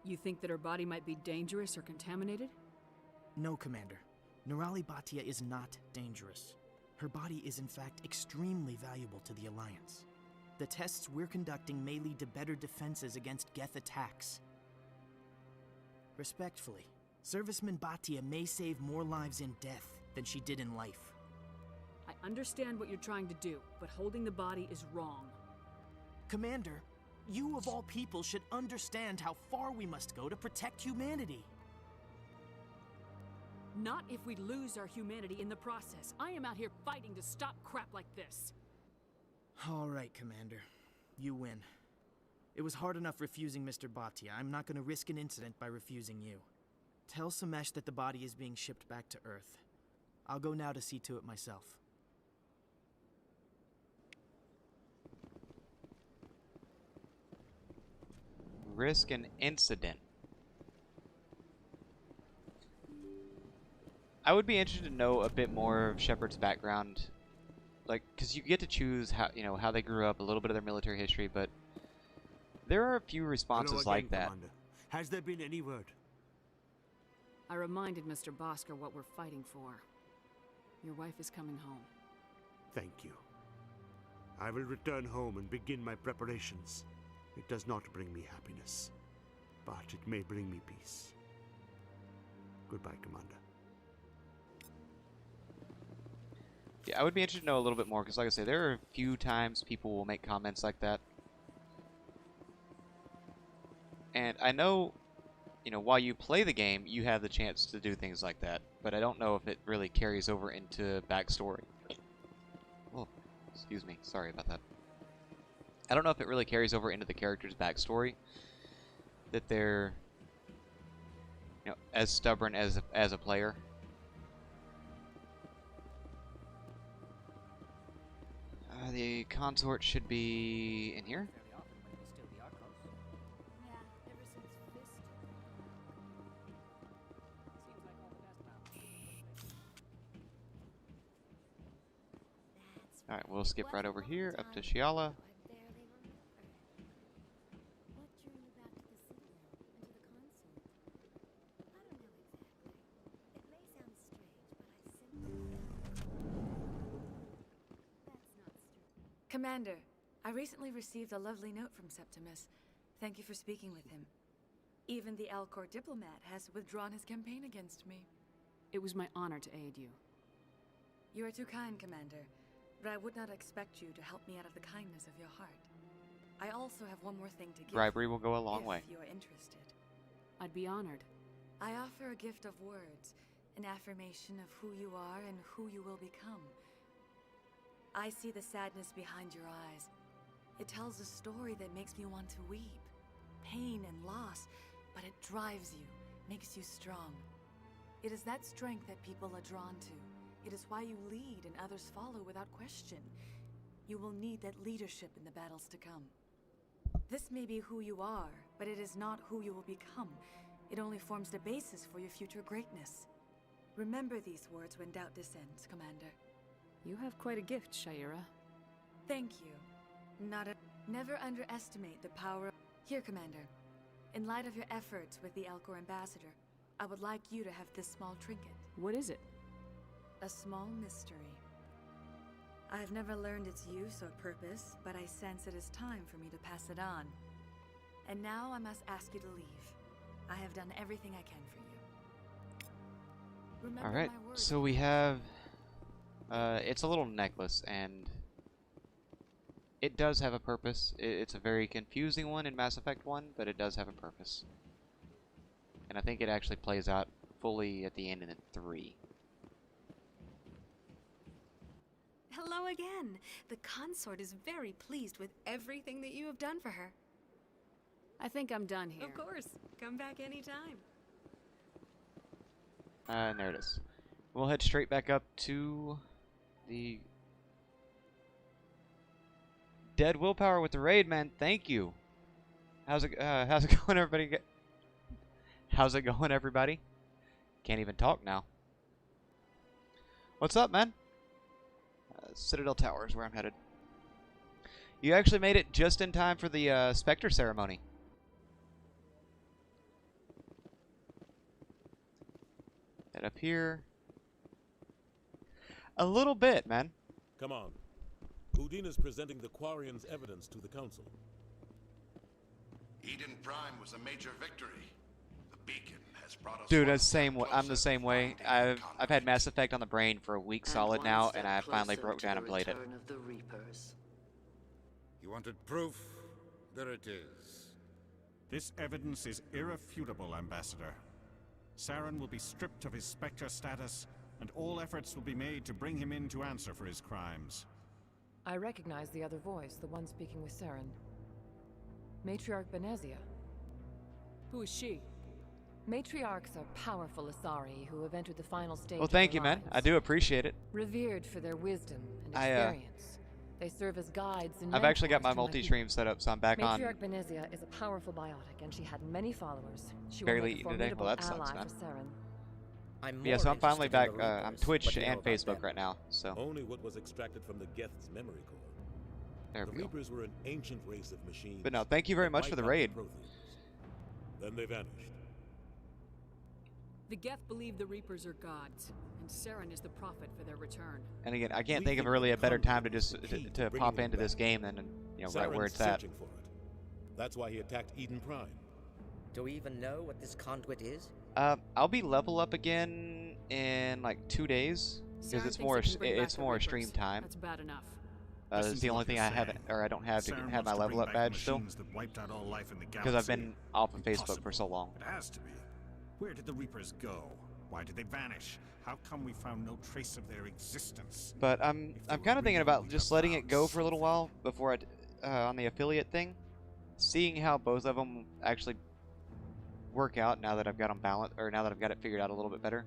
You think that her body might be dangerous or contaminated? No, Commander. Nirali Bhatia is not dangerous. Her body is in fact extremely valuable to the Alliance. The tests we're conducting may lead to better defenses against Geth attacks. Respectfully, Serviceman Bhatia may save more lives in death than she did in life. I understand what you're trying to do, but holding the body is wrong. Commander, you of all people should understand how far we must go to protect humanity. Not if we lose our humanity in the process. I am out here fighting to stop crap like this. All right, Commander. You win. It was hard enough refusing Mr. Bhatia. I'm not going to risk an incident by refusing you. Tell Samesh that the body is being shipped back to Earth. I'll go now to see to it myself. Risk an incident. I would be interested to know a bit more of Shepard's background, like, because you get to choose how, you know, how they grew up, a little bit of their military history, but there are a few responses Hello again, like that. Commander. Has there been any word? I reminded Mr. Bosker what we're fighting for. Your wife is coming home. Thank you. I will return home and begin my preparations. It does not bring me happiness, but it may bring me peace. Goodbye, Commander. Yeah, I would be interested to know a little bit more, because like I say, there are a few times people will make comments like that. And I know, you know, while you play the game, you have the chance to do things like that, but I don't know if it really carries over into backstory. Oh, excuse me, sorry about that. I don't know if it really carries over into the character's backstory, that they're, you know, as stubborn as a player. The consort should be in here. Alright, we'll skip right over here, up to Shiala. Commander, I recently received a lovely note from Septimus. Thank you for speaking with him. Even the Alcor diplomat has withdrawn his campaign against me. It was my honor to aid you. You are too kind, Commander, but I would not expect you to help me out of the kindness of your heart. I also have one more thing to give. Bribery will go a long way. If you are interested. I'd be honored. I offer a gift of words, an affirmation of who you are and who you will become. I see the sadness behind your eyes. It tells a story that makes me want to weep. Pain and loss, but it drives you, makes you strong. It is that strength that people are drawn to. It is why you lead and others follow without question. You will need that leadership in the battles to come. This may be who you are, but it is not who you will become. It only forms the basis for your future greatness. Remember these words when doubt descends, Commander. You have quite a gift, Shaira. Thank you. Never underestimate the power of... Here, Commander. In light of your efforts with the Alcor ambassador, I would like you to have this small trinket. What is it? A small mystery. I have never learned its use or purpose, but I sense it is time for me to pass it on. And now I must ask you to leave. I have done everything I can for you. Remember Alright, my words. so we have... it's a little necklace, and it does have a purpose. It's a very confusing one in Mass Effect 1, but it does have a purpose. And I think it actually plays out fully at the end in 3. Hello again. The consort is very pleased with everything that you have done for her. I think I'm done here. Of course. Come back anytime. And there it is. We'll head straight back up to the Dead Willpower with the raid, man. Thank you. How's it going, everybody? How's it going, everybody? Can't even talk now. What's up, man? Citadel Tower is where I'm headed. You actually made it just in time for the Spectre ceremony. Head up here. A little bit, man. Come on. Udina's presenting the Quarian's evidence to the Council. Eden Prime was a major victory. The beacon has brought us... Dude, I'm the same way. I've had Mass Effect on the brain for a week solid now, and I finally broke down and played it. You wanted proof? There it is. This evidence is irrefutable, Ambassador. Saren will be stripped of his Spectre status, and all efforts will be made to bring him in to answer for his crimes. I recognize the other voice, the one speaking with Saren. Matriarch Benezia. Who is she? Matriarchs are powerful Asari who have entered the final stage Well, of thank their you, man. lives. I do appreciate it. Revered for their wisdom and experience. They serve as guides and I've actually got my mentors to multi-stream set up, so I'm back on. Matriarch Benezia is a powerful biotic, and she had many followers. She Barely will make a eating today? Well, formidable that sucks, ally man. for Saren. Yeah, so I'm finally back. I'm Twitch and Facebook right now. So only what was extracted from the Geth's memory core. There we go. The Reapers were an ancient race of machines. But no, thank you very much for the raid. Then they vanished. The Geth believe the Reapers are gods, and Saren is the prophet for their return. And again, I can't think of really a better time to just to pop into this game than right where it's at. For it. That's why he attacked Eden Prime. Do we even know what this conduit is? I'll be level up again in like 2 days because it's more stream time. That's bad enough. That's the only thing I haven't, or I don't have to have my level up badge still. Because I've been off of Facebook for so long. It has to be. Where did the Reapers go? Why did they vanish? How come we found no trace of their existence? But I'm kind of thinking about just letting it go for a little while before on the affiliate thing, seeing how both of them actually work out now that I've got them balanced, or now that I've got it figured out a little bit better.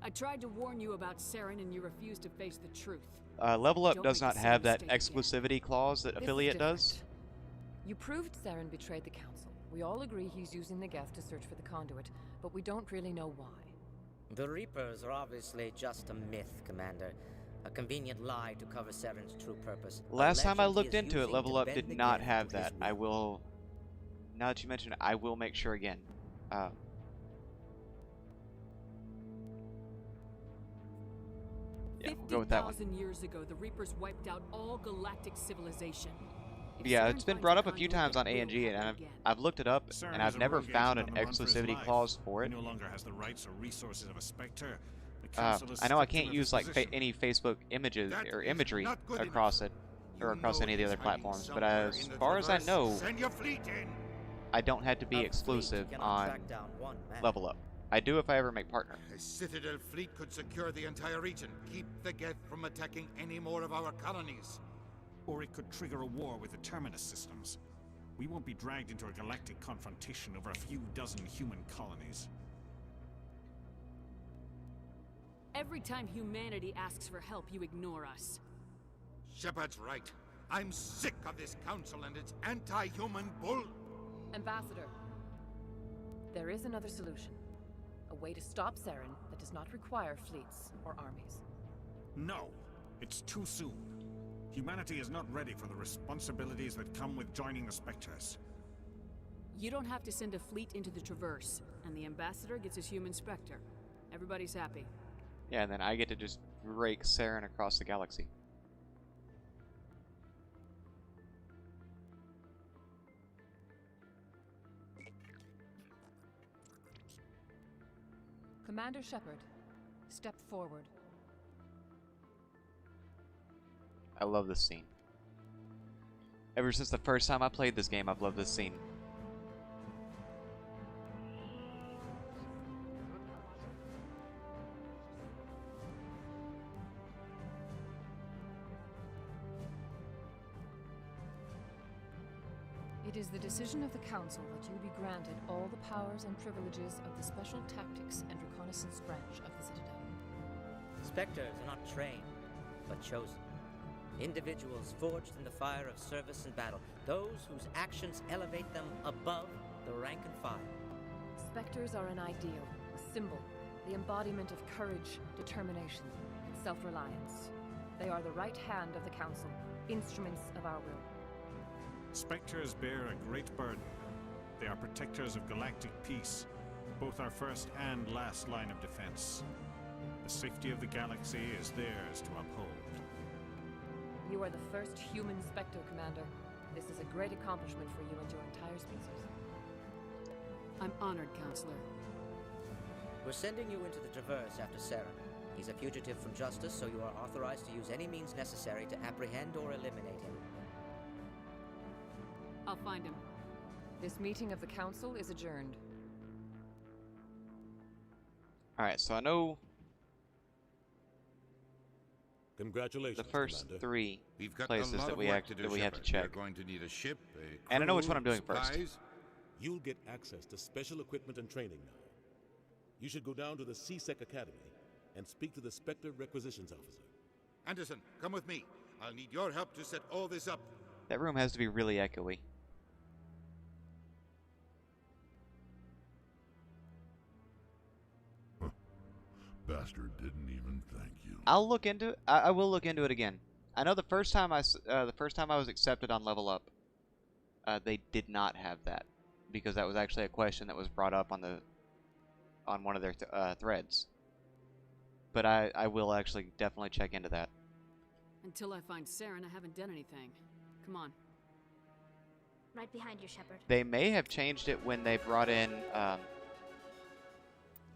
I tried to warn you about Saren, and you refused to face the truth. Level Up does not have that exclusivity clause that Affiliate does. You proved Saren betrayed the Council. We all agree he's using the Geth to search for the conduit, but we don't really know why. The Reapers are obviously just a myth, Commander. A convenient lie to cover Saren's true purpose. Last time I looked into it, Level Up did not have that. I will, now that you mention it, I will make sure again. Yeah, we'll go with that one. 50,000 years ago, the Reapers wiped out all galactic civilization. Yeah, it's been brought up a few times on ANG, and I've looked it up, and I've never found an exclusivity clause for it. He no longer has the rights or resources of a Spectre. I know I can't use like any Facebook images or imagery across it, or across any of the other platforms, but as far as I know, I don't have to be exclusive on Level Up. I do if I ever make partner. A Citadel fleet could secure the entire region, keep the Geth from attacking any more of our colonies. Or it could trigger a war with the Terminus systems. We won't be dragged into a galactic confrontation over a few dozen human colonies. Every time humanity asks for help, you ignore us. Shepard's right. I'm sick of this council and its anti-human bull. Ambassador, there is another solution. A way to stop Saren that does not require fleets or armies. No, it's too soon. Humanity is not ready for the responsibilities that come with joining the Spectres. You don't have to send a fleet into the Traverse, and the Ambassador gets his human Spectre. Everybody's happy. Yeah, and then I get to just rake Saren across the galaxy. Commander Shepard, step forward. I love this scene. Ever since the first time I played this game, I've loved this scene. It is the decision of the Council that you be granted all the powers and privileges of the Special Tactics and Reconnaissance branch of the Citadel. Spectres are not trained, but chosen. Individuals forged in the fire of service and battle. Those whose actions elevate them above the rank and file. Spectres are an ideal, a symbol, the embodiment of courage, determination, and self-reliance. They are the right hand of the Council, instruments of our will. Spectres bear a great burden. They are protectors of galactic peace, both our first and last line of defense. The safety of the galaxy is theirs to uphold. You are the first human Spectre, Commander. This is a great accomplishment for you and your entire species. I'm honored, Counselor. We're sending you into the Traverse after Saren. He's a fugitive from justice, so you are authorized to use any means necessary to apprehend or eliminate him. I'll find him. This meeting of the Council is adjourned. Alright, so I know Congratulations, the first Commander. three We've got places a lot that of we work have to do, to Shepard. check. We're going to need a ship, a And I know which crew, one I'm doing first. supplies. You'll get access to special equipment and training now. You should go down to the C-Sec Academy and speak to the Spectre Requisitions Officer. Anderson, come with me. I'll need your help to set all this up. That room has to be really echoey. Bastard didn't even thank you. I'll look into it. I will look into it again. I know the first time I was accepted on Level Up, they did not have that, because that was actually a question that was brought up on one of their threads. But I will actually definitely check into that. Until I find Saren, I haven't done anything. Come on. Right behind you, Shepard. They may have changed it when they brought in.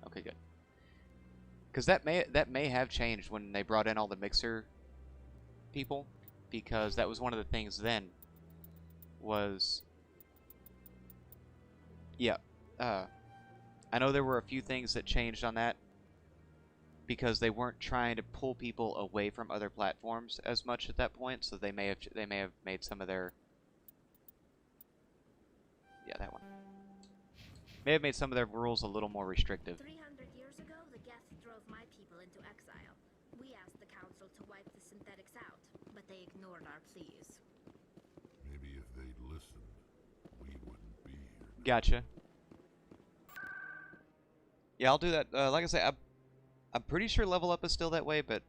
Okay, good. Because that may have changed when they brought in all the mixer people, because that was one of the things then. Was yeah. I know there were a few things that changed on that, because they weren't trying to pull people away from other platforms as much at that point, so they may have made some of their that one may have made some of their rules a little more restrictive. 300 years ago, the Geth drove my people into exile. We asked the Council to wipe the synthetics out, but they ignored our pleas. Maybe if they'd listened, we wouldn't be here. Gotcha. Yeah, I'll do that. Like I say, I'm pretty sure Level Up is still that way, but